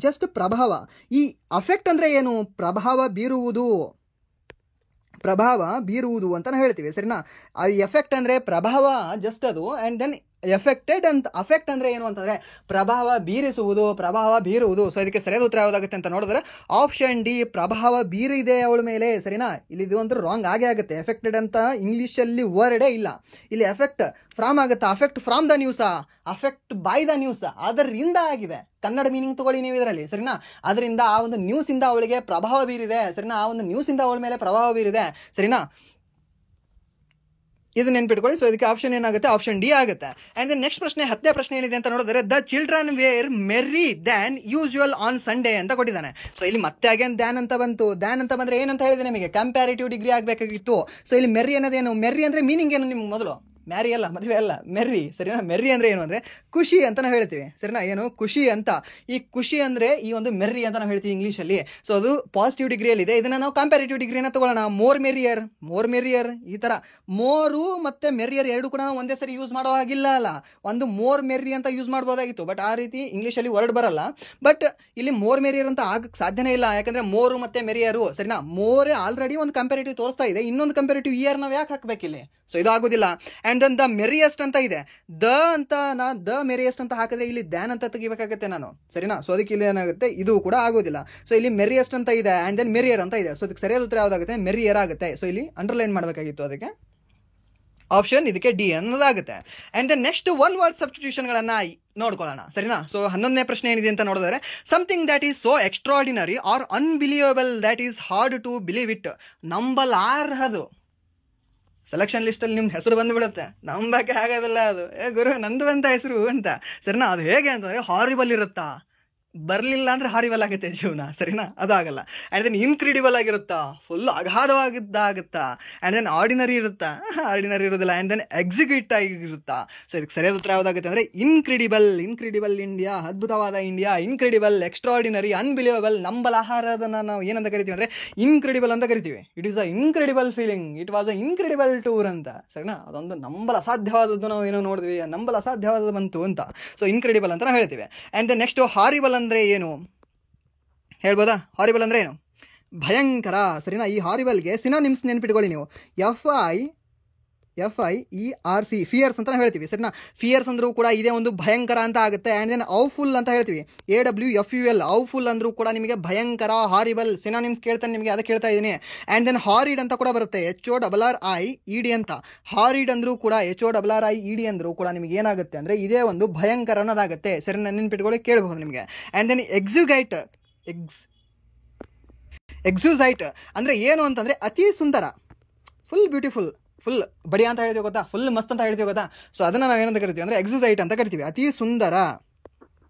ಜಸ್ಟ್ ಪ್ರಭಾವ. ಈ ಅಫೆಕ್ಟ್ ಅಂದರೆ ಏನು, ಪ್ರಭಾವ ಬೀರುವುದು ಅಂತ ಹೇಳ್ತೀವಿ, ಸರಿನಾ. ಆ ಎಫೆಕ್ಟ್ ಅಂದರೆ ಪ್ರಭಾವ ಜಸ್ಟ್ ಅದು. ಆ್ಯಂಡ್ ದೆನ್ ಎಫೆಕ್ಟೆಡ್ ಅಂತ. ಅಫೆಕ್ಟ್ ಅಂದರೆ ಏನು ಅಂತಂದರೆ ಪ್ರಭಾವ ಬೀರುವುದು. ಸೊ ಇದಕ್ಕೆ ಸರಿಯಾದ ಉತ್ತರ ಯಾವುದಾಗುತ್ತೆ ಅಂತ ನೋಡಿದ್ರೆ ಆಪ್ಷನ್ ಡಿ, ಪ್ರಭಾವ ಬೀರಿದೆ ಅವಳ ಮೇಲೆ. ಸರಿನಾ? ಇಲ್ಲಿ ಇದು ಒಂದು ರಾಂಗ್ ಆಗೇ ಆಗುತ್ತೆ. ಎಫೆಕ್ಟೆಡ್ ಅಂತ ಇಂಗ್ಲೀಷಲ್ಲಿ ವರ್ಡೇ ಇಲ್ಲ. ಇಲ್ಲಿ ಎಫೆಕ್ಟ್ ಫ್ರಾಮ್ ಆಗುತ್ತೆ. ಅಫೆಕ್ಟ್ ಫ್ರಾಮ್ ದ ನ್ಯೂಸಾ, ಅಫೆಕ್ಟ್ ಬೈ ದ ನ್ಯೂಸ್, ಅದರಿಂದ ಆಗಿದೆ. ಕನ್ನಡ ಮೀನಿಂಗ್ ತಗೊಳ್ಳಿ ನೀವು ಇದರಲ್ಲಿ. ಸರಿನಾ? ಅದರಿಂದ ಆ ಒಂದು ನ್ಯೂಸಿಂದ ಅವಳಿಗೆ ಪ್ರಭಾವ ಬೀರಿದೆ. ಸರಿನಾ? ಆ ಒಂದು ನ್ಯೂಸಿಂದ ಅವಳ ಮೇಲೆ ಪ್ರಭಾವ ಬೀರಿದೆ. ಸರಿನಾ? ಇದು ನೆನ್ಪಿಟ್ಕೊಳ್ಳಿ. ಸೊ ಇದಕ್ಕೆ ಆಪ್ಷನ್ ಏನಾಗುತ್ತೆ? ಆಪ್ಷನ್ ಡಿ ಆಗುತ್ತೆ. ಆ್ಯಂಡ್ ದೆನ್ ನೆಕ್ಸ್ಟ್ ಪ್ರಶ್ನೆ, 10ನೇ ಪ್ರಶ್ನೆ ಏನಿದೆ ಅಂತ ನೋಡಿದ್ರೆ the children were merry than usual on Sunday ಅಂತ ಕೊಟ್ಟಿದ್ದಾನೆ. ಸೊ ಇಲ್ಲಿ ಮತ್ತೆ ಅಗೇನ್ ದ್ಯಾನ್ ಅಂತ ಬಂತು. ದ್ಯಾನ್ ಅಂತ ಬಂದರೆ ಏನಂತ ಹೇಳಿದೆ ನಿಮಗೆ? ಕಂಪ್ಯಾರಿಟಿವ್ ಡಿಗ್ರಿ ಆಗಬೇಕಾಗಿತ್ತು. ಸೊ ಇಲ್ಲಿ ಮೆರ್ರಿ ಅನ್ನೋದೇನು? ಮೆರ್ರಿ ಅಂದರೆ ಮೀನಿಂಗ್ ಏನು ನಿಮ್ಗೆ ಮೊದಲು? ಮ್ಯಾರಿ ಅಲ್ಲ, ಮದುವೆ ಅಲ್ಲ, ಮೆರ್ರಿ. ಸರಿನಾ? ಮೆರ್ರಿ ಅಂದರೆ ಏನು ಅಂದರೆ ಖುಷಿ ಅಂತ ನಾವು ಹೇಳ್ತೀವಿ. ಸರಿನಾ? ಏನು? ಖುಷಿ ಅಂತ. ಈ ಖುಷಿ ಅಂದರೆ ಈ ಒಂದು ಮೆರ್ರಿ ಅಂತ ನಾವು ಹೇಳ್ತೀವಿ ಇಂಗ್ಲೀಷಲ್ಲಿ. ಸೊ ಅದು ಪಾಸಿಟಿವ್ ಡಿಗ್ರಿಯಲ್ಲಿದೆ. ಇದನ್ನು ನಾವು ಕಂಪ್ಯಾರಿಟಿವ್ ಡಿಗ್ರಿನ ತಗೊಳ್ಳೋಣ. ಮೋರ್ ಮೆರಿಯರ್ ಈ ಥರ. ಮೋರು ಮತ್ತು ಮೆರಿಯರ್ ಎರಡು ಕೂಡ ನಾವು ಒಂದೇ ಸರಿ ಯೂಸ್ ಮಾಡೋ ಹಾಗಿಲ್ಲ ಅಲ್ಲ. ಒಂದು ಮೋರ್ ಮೆರ್ರಿ ಅಂತ ಯೂಸ್ ಮಾಡ್ಬೋದಾಗಿತ್ತು, ಬಟ್ ಆ ರೀತಿ ಇಂಗ್ಲೀಷಲ್ಲಿ ವರ್ಡ್ ಬರಲ್ಲ. ಬಟ್ ಇಲ್ಲಿ ಮೋರ್ ಮೆರಿಯರ್ ಅಂತ ಆಗಕ್ಕೆ ಸಾಧ್ಯನೇ ಇಲ್ಲ. ಯಾಕಂದರೆ ಮೋರು ಮತ್ತು ಮೆರಿಯರು. ಸರಿನಾ? ಮೋರೇ ಆಲ್ರೆಡಿ ಒಂದು ಕಂಪ್ಯಾರಿಟಿವ್ ತೋರಿಸ್ತಾ ಇದೆ, ಇನ್ನೊಂದು ಕಂಪ್ಯಾರಿಟಿವ್ ಇಯರ್ ನಾವು ಯಾಕೆ ಹಾಕಬೇಕಿಲ್ಲಿ? ಸೊ ಇದು ಆಗೋದಿಲ್ಲ. ಆ್ಯಂಡ್ ದೆನ್ ದ ಮೆರಿಯಸ್ಟ್ ಅಂತ ಇದೆ. ದ ಮೆರಿಯಸ್ಟ್ ಅಂತ ಹಾಕಿದ್ರೆ ಇಲ್ಲಿ ದ್ಯಾನ್ ಅಂತ ತೆಗಿಬೇಕಾಗುತ್ತೆ ನಾನು. ಸರಿನಾ? ಸೊ ಅದಕ್ಕೆ ಇಲ್ಲಿ ಏನಾಗುತ್ತೆ? ಇದು ಕೂಡ ಆಗೋದಿಲ್ಲ. ಸೊ ಇಲ್ಲಿ ಮೆರಿಯಸ್ಟ್ ಅಂತ ಇದೆ ಆ್ಯಂಡ್ ದೆನ್ ಮೆರಿಯರ್ ಅಂತ ಇದೆ. ಸೊ ಅದಕ್ಕೆ ಸರಿಯಾದ ಉತ್ತರ ಯಾವುದಾಗುತ್ತೆ? ಮೆರಿಯರ್ ಆಗುತ್ತೆ. ಸೊ ಇಲ್ಲಿ ಅಂಡರ್ಲೈನ್ ಮಾಡಬೇಕಾಗಿತ್ತು, ಅದಕ್ಕೆ ಆಪ್ಷನ್ ಇದಕ್ಕೆ ಡಿ ಅನ್ನೋದಾಗುತ್ತೆ. And then next one word ಸಬ್ಸ್ಟಿಟ್ಯೂಷನ್ಗಳನ್ನು ನೋಡ್ಕೊಳ್ಳೋಣ. ಸರಿನಾ? ಸೊ 11ನೇ ಪ್ರಶ್ನೆ ಏನಿದೆ ಅಂತ ನೋಡಿದ್ರೆ something that is so extraordinary or unbelievable that is hard to believe it. ನಂಬಲಾರ್ಹದು. ಸೆಲೆಕ್ಷನ್ ಲಿಸ್ಟಲ್ಲಿ ನಿಮ್ಮ ಹೆಸರು ಬಂದುಬಿಡುತ್ತೆ, ನಂಬಕ್ಕೆ ಆಗೋದಿಲ್ಲ ಅದು. ಗುರು ನಂದು ಅಂತ ಹೆಸರು ಅಂತ. ಸರಿನಾ? ಅದು ಹೇಗೆ ಅಂತಂದರೆ ಹಾರಿಬಲ್ ಇರುತ್ತಾ, ಬರಲಿಲ್ಲ ಅಂದರೆ ಹಾರಿಬಲ್ ಆಗುತ್ತೆ ಜೀವನ. ಸರಿನಾ? ಅದು ಆಗಲ್ಲ. ಆ್ಯಂಡ್ ದೆನ್ ಇನ್ಕ್ರೆಡಿಬಲ್ ಆಗಿರುತ್ತಾ, ಫುಲ್ ಅಗಾಧವಾಗಿದ್ದಾಗುತ್ತಾ. ಆ್ಯಂಡ್ ದೆನ್ ಆರ್ಡಿನರಿ ಇರುತ್ತಾ, ಆರ್ಡಿನರಿ ಇರೋದಿಲ್ಲ. ಆ್ಯಂಡ್ ದೆನ್ ಎಕ್ಸಿಕ್ಯೂಟ್ ಆಗಿರುತ್ತಾ. ಸೊ ಇದಕ್ಕೆ ಸರಿಯಾದ ಉತ್ತರ ಯಾವುದಾಗುತ್ತೆ ಅಂದರೆ ಇನ್ಕ್ರೆಡಿಬಲ್ ಇಂಡಿಯಾ, ಅದ್ಭುತವಾದ ಇಂಡಿಯಾ. Incredible, extraordinary, unbelievable. ನಂಬಲಾರದನ್ನು ನಾವು ಏನಂತ ಕರಿತೀವಿ ಅಂದರೆ ಇನ್ಕ್ರೆಡಿಬಲ್ ಅಂತ ಕರಿತೀವಿ. It is a incredible feeling, it was a incredible tour ಅಂತ. ಸರಿನಾ? ಅದೊಂದು ನಂಬಲ ಅಸಾಧ್ಯವಾದದ್ದು ನಾವು ಏನೋ ನೋಡಿದ್ವಿ, ನಂಬಲ ಅಸಾಧ್ಯವಾದದ್ದು ಬಂತು ಅಂತ. ಸೊ ಇನ್ಕ್ರೆಡಿಬಲ್ ಅಂತ ನಾವು ಹೇಳ್ತೀವಿ. ಆ್ಯಂಡ್ ದೆನ್ ನೆಕ್ಸ್ಟ್ ಹಾರಿಬಲ್ ಅಂದರೆ ಏನು ಹೇಳ್ಬೋದಾ? ಹಾರಿಬಲ್ ಅಂದರೆ ಏನು? ಭಯಂಕರ. ಸರಿನಾ? ಈ ಹಾರಿಬಲ್ಗೆ ಸಿನಾನಿಮ್ಸ್ ನೆನ್ಪಿಟ್ಕೊಳ್ಳಿ ನೀವು. FIERC, ಫಿಯರ್ಸ್ ಅಂತ ಹೇಳ್ತೀವಿ. ಸರಿನಾ? ಫಿಯರ್ಸ್ ಅಂದರೂ ಕೂಡ ಇದೇ ಒಂದು ಭಯಂಕರ ಅಂತ ಆಗುತ್ತೆ. ಆ್ಯಂಡ್ ದೆನ್ ಔಫುಲ್ ಅಂತ ಹೇಳ್ತೀವಿ. AWFUL, ಔಫುಲ್ ಅಂದರೂ ಕೂಡ ನಿಮಗೆ ಭಯಂಕರ, ಹಾರಿಬಲ್. ಸಿನಾನಿಮ್ಸ್ ಕೇಳ್ತಾನೆ ನಿಮಗೆ, ಅದಕ್ಕೆ ಕೇಳ್ತಾ ಇದ್ದೀನಿ. ಆ್ಯಂಡ್ ದೆನ್ ಹಾರಿಡ್ ಅಂತ ಕೂಡ ಬರುತ್ತೆ, HORRIED ಅಂತ. ಹಾರಿಡ್ ಅಂದರೂ ಕೂಡ HORRIED ಅಂದರೂ ಕೂಡ ನಿಮಗೆ ಏನಾಗುತ್ತೆ ಅಂದರೆ ಇದೇ ಒಂದು ಭಯಂಕರ ಅನ್ನೋದಾಗುತ್ತೆ. ಸರಿ, ನಾನು ನೆನ್ಪಿಟ್ಕೊಳ್ಳಿ, ಕೇಳಬಹುದು ನಿಮಗೆ. ಆ್ಯಂಡ್ ದೆನ್ ಎಕ್ಸುಸೈಟ್ ಅಂದರೆ ಏನು ಅಂತಂದರೆ ಅತಿ ಸುಂದರ, ಫುಲ್ ಬ್ಯೂಟಿಫುಲ್, ಫುಲ್ ಬಡಿಯ ಅಂತ ಹೇಳ್ತೀವಿ ಗೊತ್ತಾ, ಫುಲ್ ಮಸ್ತ್ ಅಂತ ಹೇಳ್ತೀವಿ ಗೊತ್ತಾ. ಸೊ ಅದನ್ನು ನಾವು ಏನಂತ ಕರಿತೀವಿ ಅಂದರೆ ಎಕ್ಸುಸೈಟ್ ಅಂತ ಕರಿತೀವಿ. ಅತಿ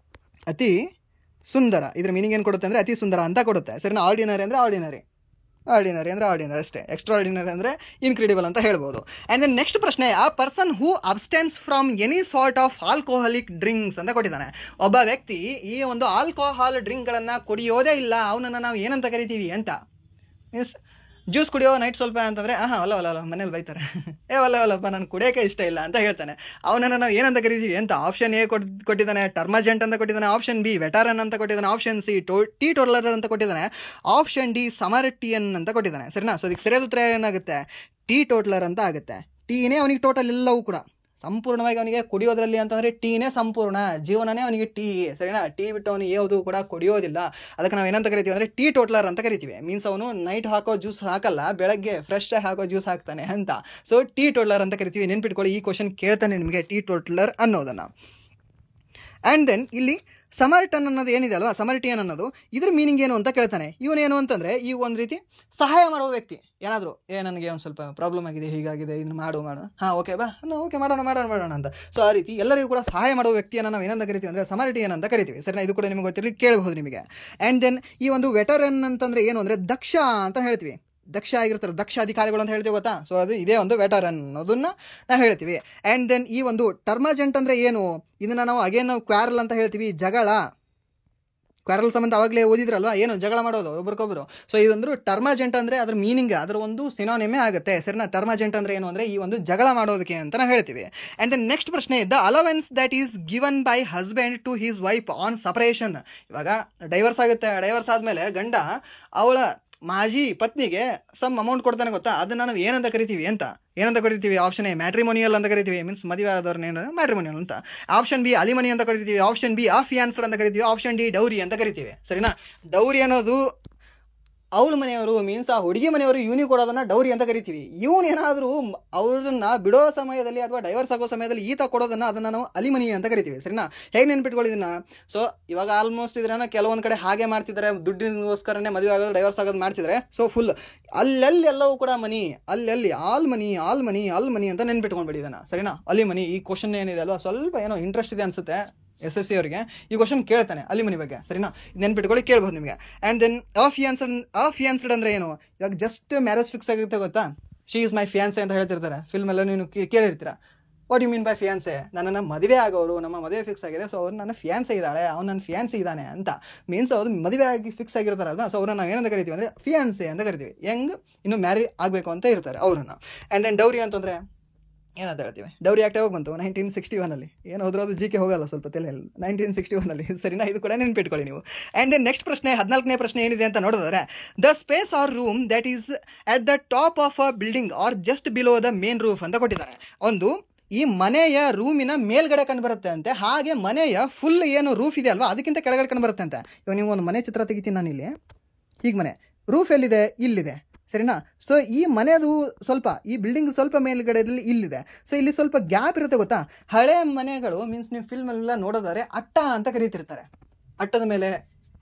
ಸುಂದರ ಇದ್ರ ಮೀನಿಂಗ್ ಏನು ಕೊಡುತ್ತೆ ಅಂದರೆ ಅತಿ ಸುಂದರ ಅಂತ ಕೊಡುತ್ತೆ. ಸರಿನಾ? ಆರ್ಡಿನರಿ ಅಂದರೆ ಆರ್ಡಿನರಿ ಅಷ್ಟೇ. ಎಕ್ಸ್ಟ್ರಾರ್ಡಿನರಿ ಅಂದರೆ ಇನ್ಕ್ರೆಡಿಬಲ್ ಅಂತ ಹೇಳ್ಬೋದು. ಆ್ಯಂಡ್ ದೆನ್ ನೆಕ್ಸ್ಟ್ ಪ್ರಶ್ನೆ, a person who abstains from any sort of alcoholic drinks ಅಂತ ಕೊಟ್ಟಿದ್ದಾನೆ. ಒಬ್ಬ ವ್ಯಕ್ತಿ ಈ ಒಂದು ಆಲ್ಕೋಹಾಲ್ ಡ್ರಿಂಕ್ಗಳನ್ನು ಕುಡಿಯೋದೇ ಇಲ್ಲ, ಅವನನ್ನು ನಾವು ಏನಂತ ಕರಿತೀವಿ ಅಂತ. ಮೀನ್ಸ್ ಜ್ಯೂಸ್ ಕುಡಿಯೋ ನೈಟ್ ಸ್ವಲ್ಪ ಅಂತಂದರೆ ಅಲ್ಲ ಮನೇಲಿ ಬೈತಾರೆ, ಒಲ್ಲಪ್ಪ ನಾನು ಕುಡಿಯೋಕೆ ಇಷ್ಟ ಇಲ್ಲ ಅಂತ ಹೇಳ್ತಾನೆ. ಅವನನ್ನು ನಾವು ಏನಂತ ಕರಿತೀವಿ ಅಂತ. ಆಪ್ಷನ್ ಎ ಕೊಟ್ಟಿದ್ದಾನೆ, ಟರ್ಮಜೆಂಟ್ ಅಂತ ಕೊಟ್ಟಿದ್ದಾನೆ. ಆಪ್ಷನ್ ಬಿ ವೆಟರನ್ ಅಂತ ಕೊಟ್ಟಿದ್ದಾನೆ. ಆಪ್ಷನ್ ಸಿ ಟೀ ಟೋಟಲರ್ ಅಂತ ಕೊಟ್ಟಿದ್ದಾನೆ. ಆಪ್ಷನ್ ಡಿ ಸಮರ್ಟಿಯನ್ ಅಂತ ಕೊಟ್ಟಿದ್ದಾನೆ. ಸರಿನಾ? ಸೊ ಅದಕ್ಕೆ ಸರಿಯಾದ ಉತ್ತರ ಏನಾಗುತ್ತೆ? ಟೀ ಟೋಟಲರ್ ಅಂತ ಆಗುತ್ತೆ. ಟೀನೇ ಅವನಿಗೆ ಟೋಟಲ್ ಎಲ್ಲವೂ ಕೂಡ ಸಂಪೂರ್ಣವಾಗಿ ಅವನಿಗೆ ಕುಡಿಯೋದ್ರಲ್ಲಿ ಅಂತಂದರೆ ಟೀನೇ ಸಂಪೂರ್ಣ, ಜೀವನನೇ ಅವನಿಗೆ ಟೀ. ಸರಿನಾ? ಟೀ ಬಿಟ್ಟು ಅವನು ಯಾವುದು ಕೂಡ ಕುಡಿಯೋದಿಲ್ಲ. ಅದಕ್ಕೆ ನಾವು ಏನಂತ ಕರಿತೀವಿ ಅಂದರೆ ಟೀ ಟೋಟ್ಲರ್ ಅಂತ ಕರಿತೀವಿ. ಮೀನ್ಸ್ ಅವನು ನೈಟ್ ಹಾಕೋ ಜ್ಯೂಸ್ ಹಾಕಲ್ಲ, ಬೆಳಗ್ಗೆ ಫ್ರೆಶ್ ಆಗಿ ಹಾಕೋ ಜ್ಯೂಸ್ ಹಾಕ್ತಾನೆ ಅಂತ. ಸೊ ಟೀ ಟೋಟ್ಲರ್ ಅಂತ ಕರಿತೀವಿ. ನೆನ್ಪಿಟ್ಕೊಳ್ಳಿ, ಈ ಕ್ವಶನ್ ಕೇಳ್ತಾನೆ ನಿಮಗೆ ಟೀ ಟೋಟ್ಲರ್ ಅನ್ನೋದನ್ನು. ಆ್ಯಂಡ್ ದೆನ್ ಇಲ್ಲಿ ಸಮರ್ಟನ್ ಅನ್ನೋದು ಏನಿದೆ ಅಲ್ವಾ, ಸಮರ್ಟಿಯನ್ ಅನ್ನೋದು, ಇದ್ರ ಮೀನಿಂಗ್ ಏನು ಅಂತ ಕೇಳ್ತಾನೆ. ಇವನೇನು ಅಂತಂದರೆ ಈ ಒಂದು ರೀತಿ ಸಹಾಯ ಮಾಡುವ ವ್ಯಕ್ತಿ. ಏನಾದರೂ ನನಗೆ ಒಂದು ಸ್ವಲ್ಪ ಪ್ರಾಬ್ಲಮ್ ಆಗಿದೆ, ಹೀಗಾಗಿದೆ, ಇದನ್ನು ಮಾಡು ಓಕೆ ಬಾ, ಓಕೆ ಮಾಡೋಣ ಅಂತ. ಸೊ ಆ ರೀತಿ ಎಲ್ಲರಿಗೂ ಕೂಡ ಸಹಾಯ ಮಾಡುವ ವ್ಯಕ್ತಿಯನ್ನು ನಾವು ಏನಂತ ಕರಿತೀವಿ ಅಂದರೆ ಸಮರ್ಟಿಯನ್ ಅಂತ ಕರಿತೀವಿ. ಸರಿನಾ? ಇದು ಕೂಡ ನಿಮಗೆ ಗೊತ್ತಿರಲಿ, ಕೇಳಬಹುದು ನಿಮಗೆ. ಆ್ಯಂಡ್ ದೆನ್ ಈ ಒಂದು ವೆಟರನ್ ಅಂತಂದರೆ ಏನು ಅಂದರೆ ದಕ್ಷ ಅಂತ ಹೇಳ್ತೀವಿ. ದಕ್ಷ ಆಗಿರ್ತಾರೆ, ದಕ್ಷ ಅಧಿಕಾರಿಗಳು ಅಂತ ಹೇಳ್ತೀವಿ ಗೊತ್ತಾ. ಸೊ ಅದು ಇದೇ ಒಂದು ವೆಟರನ್ ಅನ್ನೋದನ್ನು ನಾವು ಹೇಳ್ತೀವಿ. ಆ್ಯಂಡ್ ದೆನ್ ಈ ಒಂದು ಟರ್ಮಜೆಂಟ್ ಅಂದರೆ ಏನು, ಇದನ್ನು ನಾವು ನಾವು ಕ್ವಾರಲ್ ಅಂತ ಹೇಳ್ತೀವಿ. ಕ್ವಾರಲ್ ಸಂಬಂಧ ಅವಾಗಲೇ ಓದಿದ್ರಲ್ವಾ, ಏನು ಜಗಳ ಮಾಡೋದು ಒಬ್ರಿಗೊಬ್ಬರು. ಸೊ ಇದೊಂದು ಟರ್ಮಜೆಂಟ್ ಅಂದರೆ ಅದರ ಮೀನಿಂಗ್, ಅದರ ಒಂದು ಸಿನಾನಿಮೇ ಆಗುತ್ತೆ. ಸರಿನಾ? ಟರ್ಮಜೆಂಟ್ ಅಂದರೆ ಏನು ಅಂದರೆ ಈ ಒಂದು ಜಗಳ ಮಾಡೋದಕ್ಕೆ ಅಂತ ನಾವು ಹೇಳ್ತೀವಿ. ಆ್ಯಂಡ್ ದೆನ್ ನೆಕ್ಸ್ಟ್ ಪ್ರಶ್ನೆ, the allowance that is given by husband to his wife on separation. ಇವಾಗ ಡೈವರ್ಸ್ ಆಗುತ್ತೆ, ಡೈವರ್ಸ್ ಆದಮೇಲೆ ಗಂಡ ಅವಳ ಮಾಜಿ ಪತ್ನಿಗೆ ಸಮ್ ಅಮೌಂಟ್ ಕೊಡ್ತಾನೆ ಗೊತ್ತಾ, ಅದನ್ನ ನಾವು ಏನಂತ ಕರಿತೀವಿ ಅಂತ, ಏನಂತ ಕರಿತೀವಿ? ಆಪ್ಷನ್ ಎ ಮ್ಯಾಟ್ರಿಮೋನಿಯಲ್ ಅಂತ ಕರಿತೀವಿ, ಮೀನ್ಸ್ ಮದುವೆ ಆದವ್ರನ್ನ ಮ್ಯಾಟ್ರಿಮೋನಿಯಲ್ ಅಂತ. ಆಪ್ಷನ್ ಬಿ ಅಲಿಮನಿ ಅಂತ ಕರಿತೀವಿ. ಆಪ್ಷನ್ ಬಿ ಅಫಿಯಾನ್ಸ್ಡ್ ಅಂತ ಕರಿತೀವಿ. ಆಪ್ಷನ್ ಡಿ ಡೌರಿ ಅಂತ ಕರಿತೀವಿ. ಸರಿನಾ? ಡೌರಿ ಅನ್ನೋದು ಅವಳ ಮನೆಯವರು, ಮೀನ್ಸ್ ಆ ಹುಡುಗಿ ಮನೆಯವರು ಇವನಿಗೆ ಕೊಡೋದನ್ನ ಡೌರಿ ಅಂತ ಕರಿತೀವಿ. ಇವನು ಏನಾದರೂ ಅವ್ರನ್ನ ಬಿಡೋ ಸಮಯದಲ್ಲಿ ಅಥವಾ ಡೈವರ್ಸ್ ಆಗೋ ಸಮಯದಲ್ಲಿ ಈತ ಕೊಡೋದನ್ನ ಅದನ್ನ ನಾವು ಅಲಿಮನಿ ಅಂತ ಕರಿತೀವಿ. ಸರಿನಾ? ಹೇಗೆ ನೆನ್ಪಿಟ್ಕೊಳ್ಳೋದನ್ನ? ಸೊ ಇವಾಗ ಆಲ್ಮೋಸ್ಟ್ ಇದ್ರನ್ನ ಕೆಲವೊಂದು ಕಡೆ ಹಾಗೆ ಮಾಡ್ತಿದ್ದಾರೆ, ದುಡ್ಡಿಗೋಸ್ಕರನೇ ಮದುವೆ ಆಗೋದು ಡೈವರ್ಸ್ ಆಗೋದು ಮಾಡ್ತಿದ್ದಾರೆ. ಸೊ ಫುಲ್ ಅಲ್ಲೆಲ್ಲಿ ಎಲ್ಲವೂ ಕೂಡ ಮನಿ, ಅಲ್ಲೆಲ್ಲಿ ಆಲ್ ಮನಿ ಆಲ್ ಮನಿ ಆಲ್ ಮನಿ ಅಂತ ನೆನ್ಪಿಟ್ಕೊಂಡ್ಬಿಡಿ ಇದನ್ನ. ಸರಿನಾ? ಅಲಿಮನಿ. ಈ ಕ್ವಶನ್ ಏನಿದೆ ಅಲ್ವಾ, ಸ್ವಲ್ಪ ಏನೋ ಇಂಟ್ರೆಸ್ಟ್ ಇದೆ ಅನ್ಸುತ್ತೆ SSC ಅವರಿಗೆ. ಈ ಕ್ವಶನ್ ಕೇಳ್ತಾನೆ ಅಲಿಮನಿ ಬಗ್ಗೆ. ಸರಿನಾ? ನೆನ್ಪಿಟ್ಕೊಳ್ಳಿ, ಕೇಳ್ಬೋದು ನಿಮಗೆ. ಆ್ಯಂಡ್ ದೆನ್ ಅಫಿಯಾನ್ಸ್ಡ್ ಅಂದರೆ ಏನು? ಇವಾಗ ಜಸ್ಟ್ ಮ್ಯಾರೇಜ್ ಫಿಕ್ಸ್ ಆಗಿರುತ್ತೆ ಗೊತ್ತಾ, ಶಿ ಈಸ್ ಮೈ ಫಿಯಾನ್ಸೆ ಅಂತ ಹೇಳ್ತಿರ್ತಾರೆ. ಫಿಲ್ಮ್ ಎಲ್ಲ ನೀನು ಕೇಳಿರ್ತೀರ. What you mean by fiancé? ನನ್ನನ್ನು ಮದುವೆ ಆಗೋರು, ನಮ್ಮ ಮದುವೆ ಫಿಕ್ಸ್ ಆಗಿದೆ, ಸೊ ಅವ್ರು ನನ್ನ ಫಿಯಾನ್ಸೆ ಇದ್ದಾಳೆ, ಅವ್ನು ನನ್ನ ಫಿಯಾನ್ಸಿ ಇದ್ದಾನೆ ಅಂತ. ಮೀನ್ಸ್ ಅವ್ರು ಮದುವೆ ಆಗಿ ಫಿಕ್ಸ್ ಆಗಿರ್ತಾರಲ್ವಾ, ಸೊ ಅವ್ರನ್ನ ನಾವು ಏನಂತ ಕರಿತೀವಿ ಅಂದರೆ ಫಿಯಾನ್ಸೆ ಅಂತ ಕರಿತೀವಿ. ಇನ್ನು ಮ್ಯಾರಿ ಆಗಬೇಕು ಅಂತ ಇರ್ತಾರೆ ಅವ್ರನ್ನ. ಆ್ಯಂಡ್ ದೆನ್ ಡೌರಿ ಅಂತಂದರೆ ಏನಂತ ಹೇಳ್ತೀವಿ? ಡೌರಿ ಆಕ್ಟ್ ಯಾವಾಗ ಬಂತು? 1961 ಏನು ಹೋದ್ರೂ ಅದು GK ಹೋಗಲ್ಲ ಸ್ವಲ್ಪ ತಲೆಯಲ್ಲಿ. 1961. ಸರಿನಾ? ಇದು ಕೂಡ ನೆನ್ಪಿಟ್ಕೊಳ್ಳಿ ನೀವು. ಆ್ಯಂಡ್ ದೆನ್ ನೆಕ್ಸ್ಟ್ ಪ್ರಶ್ನೆ, 14ನೇ ಪ್ರಶ್ನೆ ಏನಿದೆ ಅಂತ ನೋಡಿದ್ರೆ, the space or room that is at the top of a building or just below the main roof ಅಂತ ಕೊಟ್ಟಿದ್ದಾರೆ. ಒಂದು ಈ ಮನೆಯ ರೂಮಿನ ಮೇಲ್ಗಡೆ ಕಂಡುಬರುತ್ತೆ ಅಂತೆ, ಹಾಗೆ ಮನೆಯ ಫುಲ್ ಏನು ರೂಫ್ ಇದೆ ಅಲ್ವಾ ಅದಕ್ಕಿಂತ ಕೆಳಗಡೆ ಕಂಡುಬರುತ್ತೆ ಅಂತೆ. ಇವಾಗ ನೀವು ಒಂದು ಮನೆ ಚಿತ್ರ ತೆಗಿತೀನಿ ನಾನು ಇಲ್ಲಿ. ಹೀಗೆ ಮನೆ ರೂಫ್ ಎಲ್ಲಿದೆ? ಇಲ್ಲಿದೆ. ಸರಿನಾ? ಸೊ ಈ ಮನೆಯದು ಸ್ವಲ್ಪ, ಈ ಬಿಲ್ಡಿಂಗ್ ಸ್ವಲ್ಪ ಮೇಲ್ಗಡೆಯಲ್ಲಿ ಇಲ್ಲಿದೆ. ಸೊ ಇಲ್ಲಿ ಸ್ವಲ್ಪ ಗ್ಯಾಪ್ ಇರುತ್ತೆ ಗೊತ್ತಾ. ಹಳೆ ಮನೆಗಳು ಮೀನ್ಸ್ ನೀವು ಫಿಲ್ಮ್ ಎಲ್ಲ ನೋಡೋದಾದ್ರೆ ಅಟ್ಟ ಅಂತ ಕರೀತಿರ್ತಾರೆ. ಅಟ್ಟದ ಮೇಲೆ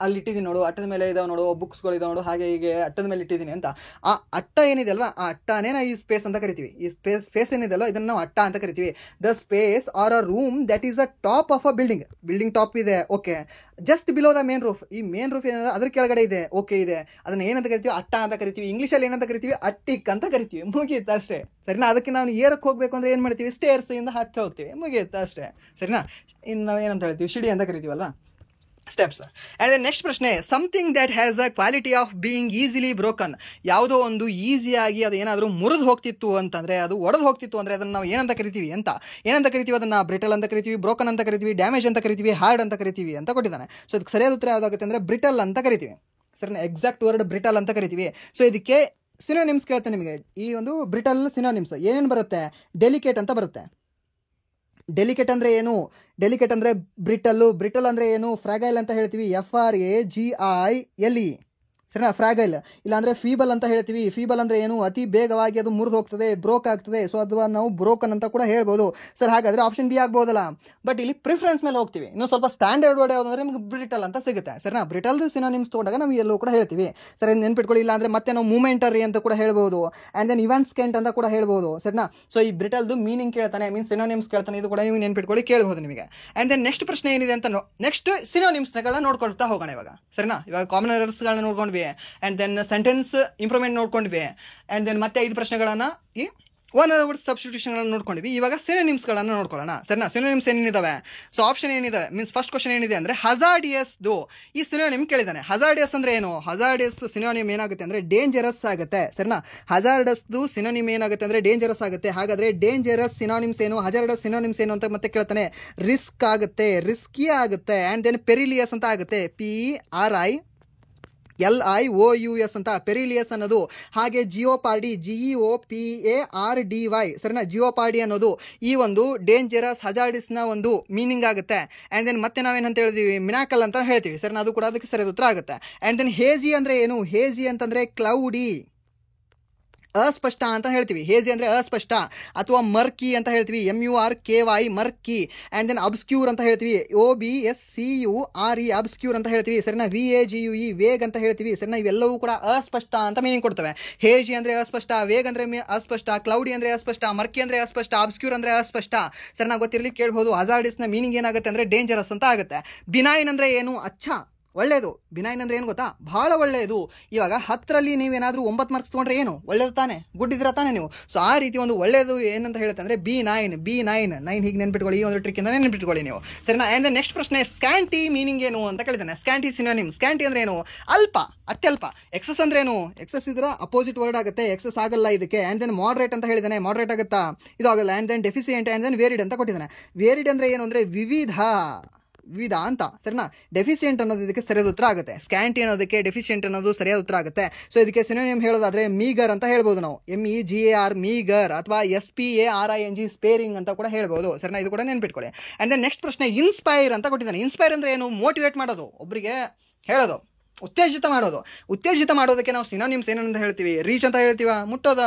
ಅಲ್ಲಿ ಇಟ್ಟಿದ್ದೀನಿ ನೋಡು, ಅಟ್ಟದ ಮೇಲೆ ಇದಾವೆ ನೋಡು, ಬುಕ್ಸ್ಗಳು ಇದಾವೆ ನೋಡು, ಹಾಗೆ ಹೀಗೆ ಅಟ್ಟದ ಮೇಲೆ ಇಟ್ಟಿದ್ದೀನಿ ಅಂತ. ಆ ಅಟ್ಟ ಏನಿದೆ ಅಲ್ವಾ, ಆ ಅಟ್ಟನೇ ನಾವು ಈ ಸ್ಪೇಸ್ ಅಂತ ಕರಿತೀವಿ. ಈ ಸ್ಪೇಸ್ ಏನಿದೆ ಅಲ್ವಾ, ಇದನ್ನು ನಾವು ಅಟ್ಟ ಅಂತ ಕರಿತೀವಿ. The space or a room that is a top of a building top ಇದೆ, okay. Just below the main roof, ಈ ಮೇನ್ ರೂಫ್ ಏನಾದ್ರೆ ಅದ್ರ ಕೆಳಗಡೆ ಇದೆ, ಓಕೆ ಇದೆ. ಅದನ್ನ ಏನಂತ ಕರಿತೀವಿ? ಅಟ್ಟ ಅಂತ ಕರಿತೀವಿ. ಇಂಗ್ಲೀಷಲ್ಲಿ ಏನಂತ ಕರಿತೀವಿ? ಅಟ್ಟಿಕ್ ಅಂತ ಕರಿತೀವಿ. ಮುಗಿಯುತ್ತೆ ಅಷ್ಟೇ. ಸರಿನಾ? ಅದಕ್ಕೆ ನಾವು ಏರಕ್ಕೆ ಹೋಗ್ಬೇಕು ಅಂದ್ರೆ ಏನು ಮಾಡ್ತೀವಿ? ಸ್ಟೇರ್ಸ್ ಇಂದ ಹತ್ತಿ ಹೋಗ್ತೀವಿ, ಮುಗಿಯುತ್ತೆ ಅಷ್ಟೇ. ಸರಿನಾ? ಇನ್ನು ನಾವು ಏನಂತ ಹೇಳ್ತೀವಿ? ಶಿಡಿ ಅಂತ ಕರಿತೀವಲ್ಲ, ಸ್ಟೆಪ್ಸ್. ಆ್ಯಂಡ್ ದೆನ್ ನೆಕ್ಸ್ಟ್ ಪ್ರಶ್ನೆ, something that has a quality of being easily broken. ಯಾವುದೋ ಒಂದು ಈಸಿಯಾಗಿ ಅದು ಏನಾದರೂ ಮುರಿದು ಹೋಗ್ತಿತ್ತು ಅಂತಂದರೆ, ಅದು ಒಡೆದು ಹೋಗ್ತಿತ್ತು ಅಂದರೆ ಅದನ್ನು ನಾವು ಏನಂತ ಕರಿತೀವಿ ಅಂತ? ಏನಂತ ಕರಿತೀವಿ? ಅದನ್ನು ಬ್ರಿಟಲ್ ಅಂತ ಕರಿತೀವಿ, ಬ್ರೋಕನ್ ಅಂತ ಕರಿತೀವಿ, ಡ್ಯಾಮೇಜ್ ಅಂತ ಕರಿತೀವಿ, ಹಾರ್ಡ್ ಅಂತ ಕರಿತೀವಿ ಅಂತ ಕೊಟ್ಟಿದ್ದಾನೆ. ಸೊ ಇದಕ್ಕೆ ಸರಿಯಾದ ಉತ್ತರ ಯಾವುದಾಗುತ್ತೆ ಅಂದರೆ ಬ್ರಿಟಲ್ ಅಂತ ಕರಿತೀವಿ. ಸರಿನಾ? ಎಕ್ಸಾಕ್ಟ್ ವರ್ಡ್ ಬ್ರಿಟಲ್ ಅಂತ ಕರಿತೀವಿ. ಸೊ ಇದಕ್ಕೆ ಸಿನೋನಿಮ್ಸ್ ಕೇಳ್ತೇನೆ ನಿಮಗೆ. ಈ ಒಂದು ಬ್ರಿಟಲ್ ಸಿನೋನಿಮ್ಸ್ ಏನೇನು ಬರುತ್ತೆ? ಡೆಲಿಕೇಟ್ ಅಂತ ಬರುತ್ತೆ. ಡೆಲಿಕೇಟ್ ಅಂದರೆ ಏನು? ಡೆಲಿಕೇಟ್ ಅಂದರೆ ಬ್ರಿಟಲ್ ಅಂದರೆ ಏನು? ಫ್ರಾಗೈಲ್ ಅಂತ ಹೇಳ್ತೀವಿ, FRAGILE. ಸರಿನಾ? ಫ್ರಾಗೈಲ್. ಇಲ್ಲಾಂದರೆ ಫೀಬಲ್ ಅಂತ ಹೇಳ್ತೀವಿ. ಫೀಬಲ್ ಅಂದರೆ ಏನು? ಅತಿ ಬೇಗವಾಗಿ ಅದು ಮುರಿದು ಹೋಗ್ತದೆ, ಬ್ರೋಕ್ ಆಗ್ತದೆ. ಸೊ ಅದು ನಾವು ಬ್ರೋಕನ್ ಅಂತ ಕೂಡ ಹೇಳ್ಬೋದು. ಸರ್ ಹಾಗಾದರೆ ಆಪ್ಷನ್ ಬಿ ಆಗ್ಬೋದಲ್ಲ. ಬಟ್ ಇಲ್ಲಿ ಪ್ರಿಫರೆನ್ಸ್ ಮೇಲೆ ಹೋಗ್ತೀವಿ. ಇನ್ನು ಸ್ವಲ್ಪ ಸ್ಟ್ಯಾಂಡರ್ಡ್ ವರ್ಡ್ ಯಾವುದಂದ್ರೆ ನಮಗೆ ಬ್ರಿಟಲ್ ಅಂತ ಸಿಗುತ್ತೆ. ಸರಿನಾ? ಬ್ರಿಟಲ್ ಸಿನೋನಿಮ್ಸ್ ತೊಗೊಂಡಾಗ ನಾವು ಎಲ್ಲೂ ಕೂಡ ಹೇಳ್ತೀವಿ. ಸರಿ, ನೆನ್ಪಿಟ್ಕೊಳ್ಳಿ. ಇಲ್ಲ ಅಂದರೆ ಮತ್ತೆ ನಾವು ಮೂಮೆಂಟರಿ ಅಂತ ಕೂಡ ಹೇಳ್ಬೋದು. ಆ್ಯಂಡ್ ದೆನ್ ಇವಾನ್ಸ್ಕೆಂಟ್ ಅಂತ ಕೂಡ ಹೇಳ್ಬೋದು. ಸರಿನಾ? ಸೊ ಈ ಬ್ರಿಟಲ್ದು ಮೀನಿಂಗ್ ಕೇಳ್ತಾನೆ, ಮೀನ್ಸ್ ಸಿನೋನಿಮ್ಸ್ ಕೇಳ್ತಾನೆ. ಇದು ಕೂಡ ನೀವು ನೆನ್ಪಿಟ್ಕೊಳ್ಳಿ, ಕೇಳ್ಬೋದು ನಿಮಗೆ. ಆ್ಯಂಡ್ ದೆನ್ ನೆಕ್ಸ್ಟ್ ಪ್ರಶ್ನೆ ಏನಿದೆ ಅಂತ ನೆಕ್ಸ್ಟ್ ಸಿನೋನಿಮ್ಸ್ಗಳನ್ನ ನೋಡ್ಕೊಳ್ತಾ ಹೋಗೋಣ ಇವಾಗ. ಸರಿನಾ? ಇವಾಗ ಕಾಮನ್ ಎರರ್ಸ್ಗಳನ್ನ ನೋಡ್ಕೊಂಡ್ವಿ, ಆ್ಯಂಡ್ ದೆನ್ ಸೆಂಟೆನ್ಸ್ ಇಂಪ್ರೂವ್ಮೆಂಟ್ ನೋಡ್ಕೊಂಡ್ವಿ, ಆ್ಯಂಡ್ ದೆನ್ ಮತ್ತೆ 5 ಪ್ರಶ್ನೆಗಳನ್ನು ಈ ಒನ್ ವರ್ಡ್ ಸಬ್ಸ್ಟಿಟ್ಯೂಷನ್ಗಳನ್ನು ನೋಡ್ಕೊಂಡ್ವಿ. ಇವಾಗ ಸಿನೋನಿಮ್ಸ್ಗಳನ್ನು ನೋಡ್ಕೊಳ್ಳೋಣ. ಸರಿನಾ? ಸಿನೋನಿಮ್ಸ್ ಏನೇನಿದಾವೆ? ಸೊ ಆಪ್ಷನ್ ಏನಿದೆ ಮೀನ್ಸ್ ಫಸ್ಟ್ ಕ್ವಶನ್ ಏನಿದೆ ಅಂದರೆ ಹಜಾರ್ಡಿಯಸ್ದು ಈ ಸಿನೋನಿಮ್ ಕೇಳಿದ್ದಾನೆ. ಹಜಾರ್ಡಿಯಸ್ ಅಂದರೆ ಏನು? ಹಜಾರ್ಡಿಯಸ್ ಸಿನೋನಿಮ್ ಏನಾಗುತ್ತೆ ಅಂದರೆ ಡೇಂಜರಸ್ ಆಗುತ್ತೆ. ಸರಿನಾ? ಹಜಾರ್ಡಸ್ದು ಸಿನೋನಿಮ್ ಏನಾಗುತ್ತೆ ಅಂದರೆ ಡೇಂಜರಸ್ ಆಗುತ್ತೆ. ಹಾಗಾದರೆ ಡೇಂಜರಸ್ ಸಿನೋನಿಮ್ಸ್ ಏನು, ಹಜಾರ್ಡಸ್ ಸಿನೋನಿಮ್ಸ್ ಏನು ಅಂತ ಮತ್ತೆ ಕೇಳ್ತಾನೆ. ರಿಸ್ಕ್ ಆಗುತ್ತೆ, ರಿಸ್ಕಿ ಆಗುತ್ತೆ, ಆ್ಯಂಡ್ ದೆನ್ ಪೆರಿಲಿಯಸ್ ಅಂತ ಆಗುತ್ತೆ, PERILIOUS ಅಂತ ಪೆರಿಲಿಯಸ್ ಅನ್ನೋದು. ಹಾಗೆ ಜಿಯೋಪಾರ್ಡಿ, GEOPARDY. ಸರಿನಾ? ಜಿಯೋಪಾರ್ಡಿ ಅನ್ನೋದು ಈ ಒಂದು ಡೇಂಜರಸ್ ಹಜಾರ್ಡಿಸ್ನ ಒಂದು ಮೀನಿಂಗ್ ಆಗುತ್ತೆ. ಆ್ಯಂಡ್ ದೆನ್ ಮತ್ತೆ ನಾವೇನಂತ ಹೇಳ್ತೀವಿ? ಮಿನಾಕಲ್ ಅಂತ ಹೇಳ್ತೀವಿ. ಸರಿನಾ? ಅದು ಕೂಡ ಅದಕ್ಕೆ ಸರಿಯಾದ ಉತ್ತರ ಆಗುತ್ತೆ. ಆ್ಯಂಡ್ ದೆನ್ ಹೇಜಿ ಅಂದರೆ ಏನು? ಹೇಜಿ ಅಂತಂದರೆ ಕ್ಲೌಡಿ, ಅಸ್ಪಷ್ಟ ಅಂತ ಹೇಳ್ತೀವಿ. ಹೇಜಿ ಅಂದರೆ ಅಸ್ಪಷ್ಟ. ಅಥವಾ ಮರ್ಕಿ ಅಂತ ಹೇಳ್ತೀವಿ, MURKY, murky. And then obscure ಅಂತ ಹೇಳ್ತೀವಿ, OBSCURE, ಅಬ್ಸ್ಕ್ಯೂರ್ ಅಂತ ಹೇಳ್ತೀವಿ. ಸರಿನಾ? VAGUE, ವೇಗ್ ಅಂತ ಹೇಳ್ತೀವಿ. ಸರಿನಾ? ಇವೆಲ್ಲವೂ ಕೂಡ ಅಸ್ಪಷ್ಟ ಅಂತ ಮೀನಿಂಗ್ ಕೊಡ್ತವೆ. ಹೇಜಿ ಅಂದರೆ ಅಸ್ಪಷ್ಟ, ವೇಗ್ ಅಂದರೆ ಅಸ್ಪಷ್ಟ, ಕ್ಲೌಡಿ ಅಂದರೆ ಅಸ್ಪಷ್ಟ, ಮರ್ಕಿ ಅಂದರೆ ಅಸ್ಪಷ್ಟ, ಅಬ್ಸ್ಕ್ಯೂರ್ ಅಂದರೆ ಅಸ್ಪಷ್ಟ. ಸರಿನಾ? ಗೊತ್ತಿರಲಿ, ಕೇಳ್ಬೋದು. ಹಜಾರ್ಡಿಸ್ನ ಮೀನಿಂಗ್ ಏನಾಗುತ್ತೆ ಅಂದರೆ ಡೇಂಜರಸ್ ಅಂತ ಆಗುತ್ತೆ. ಬಿನೈನ್ ಅಂದರೆ ಏನು? ಅಚ್ಚ, ಒಳ್ಳೆಯದು. ಬಿನೈನ್ ಅಂದರೆ ಏನು ಗೊತ್ತಾ? ಭಾಳ ಒಳ್ಳೆಯದು. ಇವಾಗ 10ರಲ್ಲಿ ನೀವೇನಾದರೂ 9 ಮಾರ್ಕ್ಸ್ ತೊಗೊಂಡ್ರೆ ಏನು ಒಳ್ಳೆಯದು ತಾನೆ, ಗುಡ್ ಇದ್ರೆ ತಾನೆ ನೀವು. ಸೊ ಆ ರೀತಿ ಒಂದು ಒಳ್ಳೆಯದು ಏನಂತ ಹೇಳುತ್ತೆ ಅಂದರೆ B9 ಹೀಗೆ ನೆನ್ಪಿಟ್ಕೊಳ್ಳಿ. ಈ ಒಂದು ಟ್ರಿಕ್ಕಿಂದ ನೆನ್ಪಿಟ್ಕೊಳ್ಳಿ ನೀವು. ಸರಿನಾ? ಆ್ಯಂಡ್ ನೆಕ್ಸ್ಟ್ ಪ್ರಶ್ನೆ, ಸ್ಕ್ಯಾಂಟಿ ಮೀನಿಂಗ್ ಏನು ಅಂತ ಕೇಳಿದ್ದಾನೆ. ಸ್ಕ್ಯಾಂಟಿ ಸಿನೋನಿಮ್. ಸ್ಕ್ಯಾಂಟಿ ಅಂದರೆ ಏನು? ಅಲ್ಪ, ಅತ್ಯಲ್ಪ. ಎಕ್ಸಸ್ ಅಂದರೆ ಏನು? ಎಕ್ಸಸ್ ಇದ್ರೆ ಅಪೋಸಿಟ್ ವರ್ಡ್ ಆಗುತ್ತೆ, ಎಕ್ಸಸ್ ಆಗಲ್ಲ ಇದಕ್ಕೆ. ಆ್ಯಂಡ್ ದೆನ್ ಮಾಡ್ರೇಟ್ ಅಂತ ಹೇಳಿದ್ದಾನೆ, ಮಾಡ್ರೇಟ್ ಆಗುತ್ತಾ? ಇದು ಆಗಲ್ಲ. And then deficient, and then varied ಅಂತ ಕೊಟ್ಟಿದ್ದಾನೆ. ವೇರಿಡ್ ಅಂದರೆ ಏನು ಅಂದರೆ ವಿವಿಧ, ವಿಧ ಅಂತ, ಸರಿನಾ. ಡೆಫಿಷಿಯೆಂಟ್ ಅನ್ನೋದು ಇದಕ್ಕೆ ಸರಿಯಾದ ಉತ್ತರ ಆಗುತ್ತೆ. ಸ್ಕ್ಯಾಂಟಿ ಅನ್ನೋದಕ್ಕೆ ಡೆಫಿಷಿಯೆಂಟ್ ಅನ್ನೋದು ಸರಿಯಾದ ಉತ್ತರ ಆಗುತ್ತೆ. ಸೊ ಇದಕ್ಕೆ ಸಿನೋನಿಮ್ ಹೇಳೋದಾದ್ರೆ ಮೀಗರ್ ಅಂತ ಹೇಳ್ಬೋದು ನಾವು, MEGAR ಮೀಗರ್, ಅಥವಾ SPARING ಸ್ಪೇರಿಂಗ್ ಅಂತ ಕೂಡ ಹೇಳ್ಬೋದು, ಸರಿನಾ. ಇದು ಕೂಡ ನೆನ್ಪಿಟ್ಕೊಳ್ಳಿ. ಅಂಡ್ ದೆನ್ ನೆಕ್ಸ್ಟ್ ಪ್ರಶ್ನೆ ಇನ್ಸ್ಪೈರ್ ಅಂತ ಕೊಟ್ಟಿದ್ದಾನೆ. ಇನ್ಸ್ಪೈರ್ ಅಂದ್ರೆ ಏನು? ಮೋಟಿವೇಟ್ ಮಾಡೋದು, ಒಬ್ಬರಿಗೆ ಹೇಳೋದು, ಉತ್ತೇಜಿತ ಮಾಡೋದು. ಉತ್ತೇಜಿತ ಮಾಡೋದಕ್ಕೆ ನಾವು ಸಿನೋನಿಮ್ಸ್ ಏನಂತ ಹೇಳ್ತೀವಿ? ರೀಚ್ ಅಂತ ಹೇಳ್ತೀವ, ಮುಟ್ಟೋದ,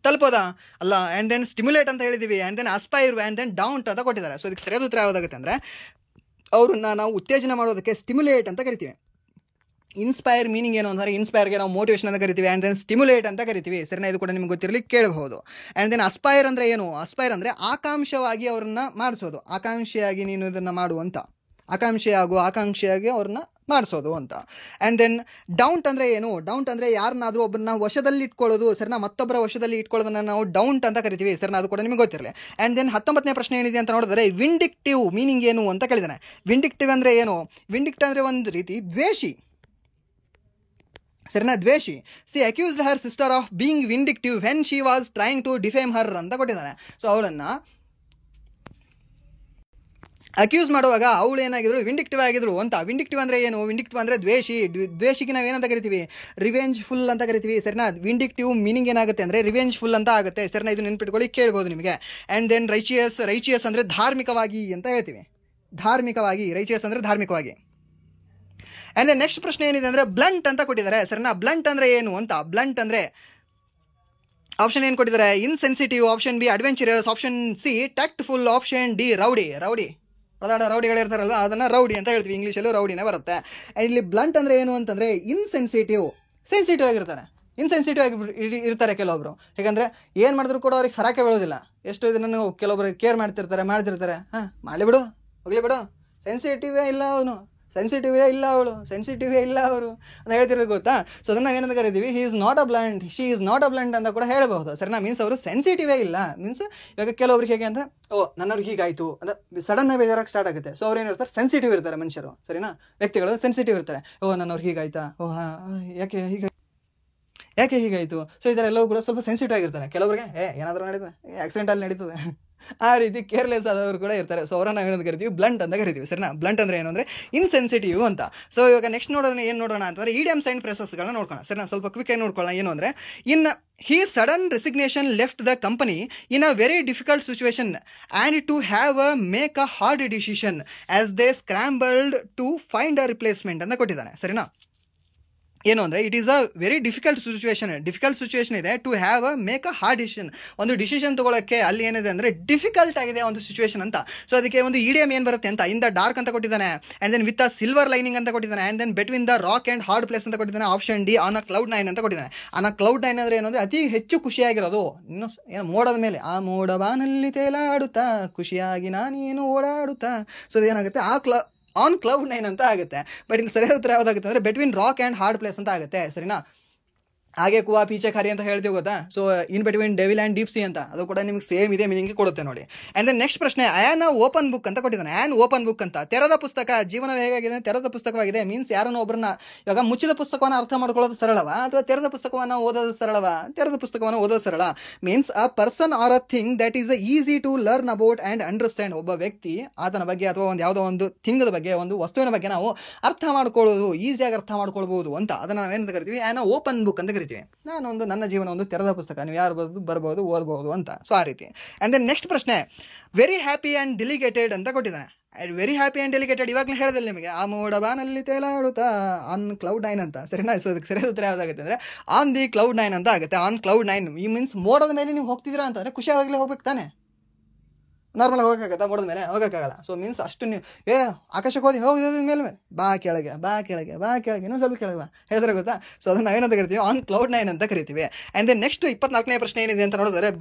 ತಲುಪೋದಾ ಅಲ್ಲ. ಆ್ಯಂಡ್ ದೆನ್ ಸ್ಟಿಮ್ಯುಲೇಟ್ ಅಂತ ಹೇಳಿದ್ದೀವಿ, and then aspire, and then daunt ಅಂತ ಕೊಟ್ಟಿದ್ದಾರೆ. ಸೊ ಇದಕ್ಕೆ ಸರಿಯಾದ ಉತ್ತರ ಯಾವುದಾಗುತ್ತೆ ಅಂದರೆ, ಅವ್ರನ್ನ ನಾವು ಉತ್ತೇಜನ ಮಾಡೋದಕ್ಕೆ ಸ್ಟಿಮ್ಯುಲೇಟ್ ಅಂತ ಕರಿತೀವಿ. ಇನ್ಸ್ಪೈರ್ ಮೀನಿಂಗ್ ಏನು ಅಂದರೆ, ಇನ್ಸ್ಪೈರ್ಗೆ ನಾವು ಮೋಟಿವೇಶನ್ ಅಂತ ಕರಿತೀವಿ, ಆ್ಯಂಡ್ ದೆನ್ ಸ್ಟಿಮ್ಯುಲೇಟ್ ಅಂತ ಕರಿತೀವಿ, ಸರಿನಾ. ಇದು ಕೂಡ ನಿಮ್ಗೆ ಗೊತ್ತಿರಲಿ ಕೇಳಬಹುದು. ಆ್ಯಂಡ್ ದೆನ್ ಅಸ್ಪೈರ್ ಅಂದರೆ ಏನು? ಅಸ್ಪೈರ್ ಅಂದರೆ ಆಕಾಂಕ್ಷವಾಗಿ ಅವ್ರನ್ನ ಮಾಡಿಸೋದು, ಆಕಾಂಕ್ಷೆಯಾಗಿ ನೀನು ಇದನ್ನು ಮಾಡುವಂತ, ಆಕಾಂಕ್ಷೆಯಾಗಿ ಅವ್ರನ್ನ ಮಾಡಿಸೋದು ಅಂತ. ಆ್ಯಂಡ್ ದೆನ್ ಡೌಂಟ್ ಅಂದರೆ ಏನು? ಡೌಂಟ್ ಅಂದರೆ ಯಾರನ್ನಾದರೂ ಒಬ್ಬರನ್ನ ವಶದಲ್ಲಿ ಇಟ್ಕೊಳ್ಳೋದು, ಸರಿನಾ. ಮತ್ತೊಬ್ಬರ ವಶದಲ್ಲಿ ಇಟ್ಕೊಳ್ಳೋದನ್ನ ನಾವು ಡೌಂಟ್ ಅಂತ ಕರಿತೀವಿ, ಸರಿನಾ. ಅದು ಕೂಡ ನಿಮಗೆ ಗೊತ್ತಿರಲಿ. ಆ್ಯಂಡ್ ದೆನ್ 19ನೇ ಪ್ರಶ್ನೆ ಏನಿದೆ ಅಂತ ನೋಡಿದ್ರೆ, ವಿಂಡಿಕ್ಟಿವ್ ಮೀನಿಂಗ್ ಏನು ಅಂತ ಕೇಳಿದಾನೆ. ವಿಂಡಿಕ್ಟಿವ್ ಅಂದರೆ ಏನು? ವಿಂಡಿಕ್ಟ್ ಅಂದರೆ ಒಂದು ರೀತಿ ದ್ವೇಷಿ, ಸರಿನಾ, ದ್ವೇಷಿ. Accused her sister of being vindictive when she was trying to defame her ಅಂತ ಕೊಟ್ಟಿದ್ದಾನೆ. ಸೊ ಅವಳನ್ನು ಅಕ್ಯೂಸ್ ಮಾಡುವಾಗ ಅವಳು ಏನಾಗಿದ್ರು? ವಿಂಡಿಕ್ಟಿವ್ ಆಗಿದ್ರು ಅಂತ. ವಿಂಡಿಕ್ಟಿವ್ ಅಂದರೆ ಏನು? ವಿಂಡಿಕ್ಟಿವ್ ಅಂದರೆ ದ್ವೇಷಿ. ದ್ವೇಷಿಗೆ ನಾವು ಏನಂತ ಕರಿತೀವಿ? ರಿವೆಂಜ್ ಫುಲ್ ಅಂತ ಕರಿತೀವಿ, ಸರಿನಾ. ವಿಂಡಿಕ್ಟಿವ್ ಮೀನಿಂಗ್ ಏನಾಗುತ್ತೆ ಅಂದರೆ ರಿವೆಂಜ್ ಫುಲ್ ಅಂತ ಆಗುತ್ತೆ, ಸರಿನಾ. ಇದು ನೆನ್ಪಿಟ್ಕೊಳ್ಳಿ, ಕೇಳ್ಬೋದು ನಿಮಗೆ. ಆ್ಯಂಡ್ ದೆನ್ ರೈಚಿಯಸ್ ಅಂದರೆ ಧಾರ್ಮಿಕವಾಗಿ ಅಂತ ಹೇಳ್ತೀವಿ, ಧಾರ್ಮಿಕವಾಗಿ. ರೈಚಿಯಸ್ ಅಂದರೆ ಧಾರ್ಮಿಕವಾಗಿ. ಆ್ಯಂಡ್ ದೆನ್ ನೆಕ್ಸ್ಟ್ ಪ್ರಶ್ನೆ ಏನಿದೆ ಅಂದರೆ, ಬ್ಲಂಟ್ ಅಂತ ಕೊಟ್ಟಿದ್ದಾರೆ, ಸರಿನಾ. ಬ್ಲಂಟ್ ಅಂದರೆ ಏನು ಅಂತ. ಬ್ಲಂಟ್ ಅಂದರೆ ಆಪ್ಷನ್ ಏನು ಕೊಟ್ಟಿದ್ದಾರೆ? Insensitive, option B adventurous, option C tactful, option D rowdy. ಪ್ರಧಾನ ರೌಡಿಗಳಿರ್ತಾರಲ್ವ, ಅದನ್ನು ರೌಡಿ ಅಂತ ಹೇಳ್ತೀವಿ, ಇಂಗ್ಲೀಷಲ್ಲೂ ರೌಡಿನೇ ಬರುತ್ತೆ. ಇಲ್ಲಿ ಬ್ಲಂಟ್ ಅಂದರೆ ಏನು ಅಂತಂದರೆ ಇನ್ಸೆನ್ಸಿಟಿವ್, ಸೆನ್ಸಿಟಿವ್ ಆಗಿರ್ತಾರೆ, ಇನ್ಸೆನ್ಸಿಟಿವ್ ಆಗಿ ಇರ್ತಾರೆ ಕೆಲವೊಬ್ರು. ಯಾಕಂದರೆ ಏನು ಮಾಡಿದ್ರು ಕೂಡ ಅವ್ರಿಗೆ ಫರಕೆ ಬೀಳೋದಿಲ್ಲ. ಎಷ್ಟು ಇದನ್ನು ಕೆಲವೊಬ್ರು ಕೇರ್ ಮಾಡ್ತಿರ್ತಾರೆ, ಮಾಡಲಿ ಬಿಡು, ಹೋಗಲಿ ಬಿಡು, ಸೆನ್ಸಿಟಿವೇ ಇಲ್ಲ ಅವನು, ಸೆನ್ಸಿಟಿವೇ ಇಲ್ಲ ಅವರು ಅಂತ ಹೇಳ್ತಿರೋದು, ಗೊತ್ತಾ. ಸೊ ಅದನ್ನು ಏನಂತ ಕರಿತೀವಿ? He is not a blunt, she is not a blunt ಅಂತ ಕೂಡ ಹೇಳಬಹುದು, ಸರಿನಾ. ಮೀನ್ಸ್ ಅವರು ಸೆನ್ಸಿಟಿವೇ ಇಲ್ಲ. ಮೀನ್ಸ್ ಇವಾಗ ಕೆಲವೊಬ್ರಿಗೆ ಹೇಗೆ ಅಂದರೆ, ನನ್ನವ್ರಿಗೆ ಹೀಗಾಯಿತು ಅಂದರೆ ಸಡನ್ ಆಗಿ ಬೇಜಾರಾಗಿ ಸ್ಟಾರ್ಟ್ ಆಗುತ್ತೆ. ಸೊ ಅವ್ರು ಏನಿರ್ತಾರೆ? ಸೆನ್ಸಿಟಿವ್ ಇರ್ತಾರೆ ಮನುಷ್ಯರು, ಸರಿನಾ. ವ್ಯಕ್ತಿಗಳು ಸೆನ್ಸಿಟಿವ್ ಇರ್ತಾರೆ. ನನ್ನವ್ರಿಗೆ ಹೀಗಾಯ್ತಾ, ಯಾಕೆ ಹೀಗಾಯಿತು. ಸೊ ಇದರೆಲ್ಲವೂ ಕೂಡ ಸ್ವಲ್ಪ ಸೆನ್ಸಿಟಿವ್ ಆಗಿರ್ತಾರೆ. ಕೆಲವರಿಗೆ ಏನಾದರೂ ನಡೀತದೆ, ಆಕ್ಸಿಡೆಂಟಲ್ಲಿ ನಡೀತದೆ, ಆ ರೀತಿ ಕೇರ್ಲೆಸ್ ಆದವರು ಕೂಡ ಇರ್ತಾರೆ. ಸೊ ಅವರನ್ನ ಏನಂತ ಕರಿತೀವಿ? ಬ್ಲಂಟ್ ಅಂತ ಕರಿತೀವಿ, ಸರಿನಾ. ಬ್ಲಂಟ್ ಅಂದರೆ ಏನು ಅಂದರೆ ಇನ್ಸೆನ್ಸಿಟಿವ್ ಅಂತ. ಸೊ ಇವಾಗ ನೆಕ್ಸ್ಟ್ ಏನು ನೋಡೋಣ ಅಂತಂದರೆ, ಇಡಿಯಮ್ಸ್ ಆ್ಯಂಡ್ ಫ್ರೇಸಸ್ಗಳನ್ನ ನೋಡ್ಕೊಳ್ಳೋಣ, ಸರಿನಾ. ಸ್ವಲ್ಪ ಕ್ವಿಕ್ ಆಗಿ ನೋಡ್ಕೊಳ್ಳೋಣ. ಏನು ಅಂದರೆ, he sudden resignation left the company in a very difficult situation and to make a hard decision as they scrambled to find a replacement ಅಂತ ಕೊಟ್ಟಿದ್ದಾನೆ, ಸರಿನಾ. ಏನು ಅಂದರೆ, it is a very difficult situation ಇದೆ, to make a hard decision. ಒಂದು decision ತೊಗೊಳಕ್ಕೆ ಅಲ್ಲಿ ಏನಿದೆ ಅಂದರೆ ಡಿಫಿಕಲ್ಟ್ ಆಗಿದೆ ಒಂದು ಸಿಚುವೇಶನ್ ಅಂತ. ಸೊ ಅದಕ್ಕೆ ಒಂದು ಇಡಿಯಮ್ ಏನು ಬರುತ್ತೆ ಅಂತ, ಇನ್ ದ ಡಾರ್ಕ್ ಅಂತ ಕೊಟ್ಟಿದ್ದಾನೆ, and then with a silver lining ಅಂತ ಕೊಟ್ಟಿದ್ದಾನೆ, and then between the rock and hard place ಅಂತ ಕೊಟ್ಟಿದ್ದಾನೆ, option D on a cloud 9 ಅಂತ ಕೊಟ್ಟಿದ್ದಾನೆ. ಆನ್ ಅ ಕ್ಲೌಡ್ 9 ಅಂದರೆ ಏನು ಅಂದರೆ ಅತಿ ಹೆಚ್ಚು ಖುಷಿಯಾಗಿರೋದು, ಇನ್ನು ಏನು ಮೋಡದ ಮೇಲೆ, ಆ ಮೋಡ ಬಾನಲ್ಲಿ ತೇಲಾಡುತ್ತಾ ಖುಷಿಯಾಗಿ ನಾನೇನು ಓಡಾಡುತ್ತಾ. ಸೊ ಅದೇನಾಗುತ್ತೆ, ಆನ್ ಕ್ಲೌಡ್ 9 ಅಂತ ಆಗುತ್ತೆ. ಬಟ್ ಇಲ್ಲಿ ಸರಿಯಾದ ಉತ್ತರ ಯಾವುದಾಗುತ್ತೆ ಅಂದರೆ between rock and hard place ಅಂತ ಆಗುತ್ತೆ, ಸರಿನಾ. ಹಾಗೆ ಕುವಾ ಪೀಚೆ ಖಾರಿ ಅಂತ ಹೇಳ್ತೀವಿ, ಗೊತ್ತಾ. So in between devil and deep C ಅಂತ, ಅದು ಕೂಡ ನಿಮ್ಗೆ ಸೇಮ್ ಇದೆ ಮೀನಿಂಗ್ ಕೊಡುತ್ತೆ ನೋಡಿ. ಆ್ಯಂಡ್ ದೆನ್ ನೆಕ್ಸ್ಟ್ ಪ್ರಶ್ನೆ, ಆ್ಯನ್ ಓಪನ್ ಬುಕ್ ಅಂತ ಕೊಟ್ಟಿದ್ದಾನೆ. ಆ್ಯನ್ ಓಪನ್ ಬುಕ್ ಅಂತ, ತೆರೆದ ಪುಸ್ತಕ. ಜೀವನ ಹೇಗಾಗಿದೆ? ತೆರೆದ ಪುಸ್ತಕವಾಗಿದೆ. ಮೀನ್ಸ್ ಯಾರನ್ನು ಒಬ್ಬರನ್ನ, ಇವಾಗ ಮುಚ್ಚಿದ ಪುಸ್ತಕವನ್ನು ಅರ್ಥ ಮಾಡ್ಕೊಳ್ಳೋದು ಸರಳವಾ ಅಥವಾ ತೆರೆದ ಪುಸ್ತಕವನ್ನು ಓದೋದು ಸರಳವಾ? ತೆರೆದ ಪುಸ್ತಕವನ್ನು ಓದೋದು ಸರಳ. Means a person or a thing that is easy to learn about and understand. ಒಬ್ಬ ವ್ಯಕ್ತಿ, ಆತನ ಬಗ್ಗೆ ಅಥವಾ ಒಂದು ಯಾವುದೋ ಒಂದು ಥಿಂಗದ ಬಗ್ಗೆ, ಒಂದು ವಸ್ತುವಿನ ಬಗ್ಗೆ ನಾವು ಅರ್ಥ ಮಾಡ್ಕೊಳ್ಳೋದು, ಈಸಿಯಾಗಿ ಅರ್ಥ ಮಾಡ್ಕೊಳ್ಬಹುದು ಅಂತ, ಅದನ್ನು ನಾವು ಏನಂತ ಕರಿತೀವಿ? ಆ್ಯನ್ ಓಪನ್ ಬುಕ್ ಅಂತ ಕರಿತೀವಿ. ನನ್ನ ಜೀವನ ಒಂದು ತೆರೆದ ಪುಸ್ತಕ, ನೀವು ಯಾರು ಬರ್ಬೋದು ಓದಬಹುದು ಅಂತ. ಸೊ ಆ ರೀತಿ. ಆ್ಯಂಡ್ ದೆನ್ ನೆಕ್ಸ್ಟ್ ಪ್ರಶ್ನೆ, ವೆರಿ ಹ್ಯಾಪಿ ಆ್ಯಂಡ್ ಡೆಲಿಗೇಟೆಡ್ ಅಂತ ಕೊಟ್ಟಿದ್ದಾನೆ. ವೆರಿ ಹ್ಯಾಪಿ ಆ್ಯಂಡ್ ಡೆಲಿಗೇಟೆಡ್ ಇವಾಗಲೇ ಹೇಳಿದಲ್ಲಿ ನಿಮಗೆ, ಆ ಮೋಡ ಬಾನಲ್ಲಿ ತೇಲಾಡುತ್ತಾ ಆನ್ ಕ್ಲೌಡ್ 9 ಅಂತ, ಸರಿನಾ. ಸೊ ಅದಕ್ಕೆ ಸರಿಯಾದ ಉತ್ತರ ಯಾವುದಾಗುತ್ತೆ ಅಂದರೆ ಆನ್ ದಿ ಕ್ಲೌಡ್ 9 ಅಂತ ಆಗುತ್ತೆ. ಆನ್ ಕ್ಲೌಡ್ 9 ಈ ಮೀನ್ಸ್ ಮೋಡದ ಮೇಲೆ ನೀವು ಹೋಗ್ತಿದ್ದೀರಾ ಅಂತಂದರೆ ಖುಷಿಯಾಗಲೇ ಹೋಗ್ಬೇಕು ತಾನೆ. ನಾರ್ಮಲ್ ಹೋಗೋಕ್ಕಾಗತ್ತಾ? ಮೋಡದ ಮೇಲೆ ಹೋಗೋಕ್ಕಾಗಲ್ಲ. ಸೊ ಮೀನ್ಸ್ ಅಷ್ಟು ನೀವು ಆಕಾಶಕ್ಕೆ ಹೋಗೋದ್ರ ಮೇಲೆ ಬಾ ಕೆಳಗೆ ಇನ್ನೊಂದು ಸ್ವಲ್ಪ ಕೆಳಗೆ ಹೇಳಿದ್ರೆ, ಗೊತ್ತಾ. ಸೊ ಅದನ್ನು ನಾವೇನಂತ ಕರಿತೀವಿ? ಆನ್ ಕ್ಲೌಡ್ 9 ಅಂತ ಕರಿತೀವಿ. ಆ್ಯಂಡ್ ದೆನ್ ನೆಕ್ಸ್ಟ್ 24ನೇ ಪ್ರಶ್ನೆ ಏನಿದೆ ಅಂತ ನೋಡಿದ್ರೆ,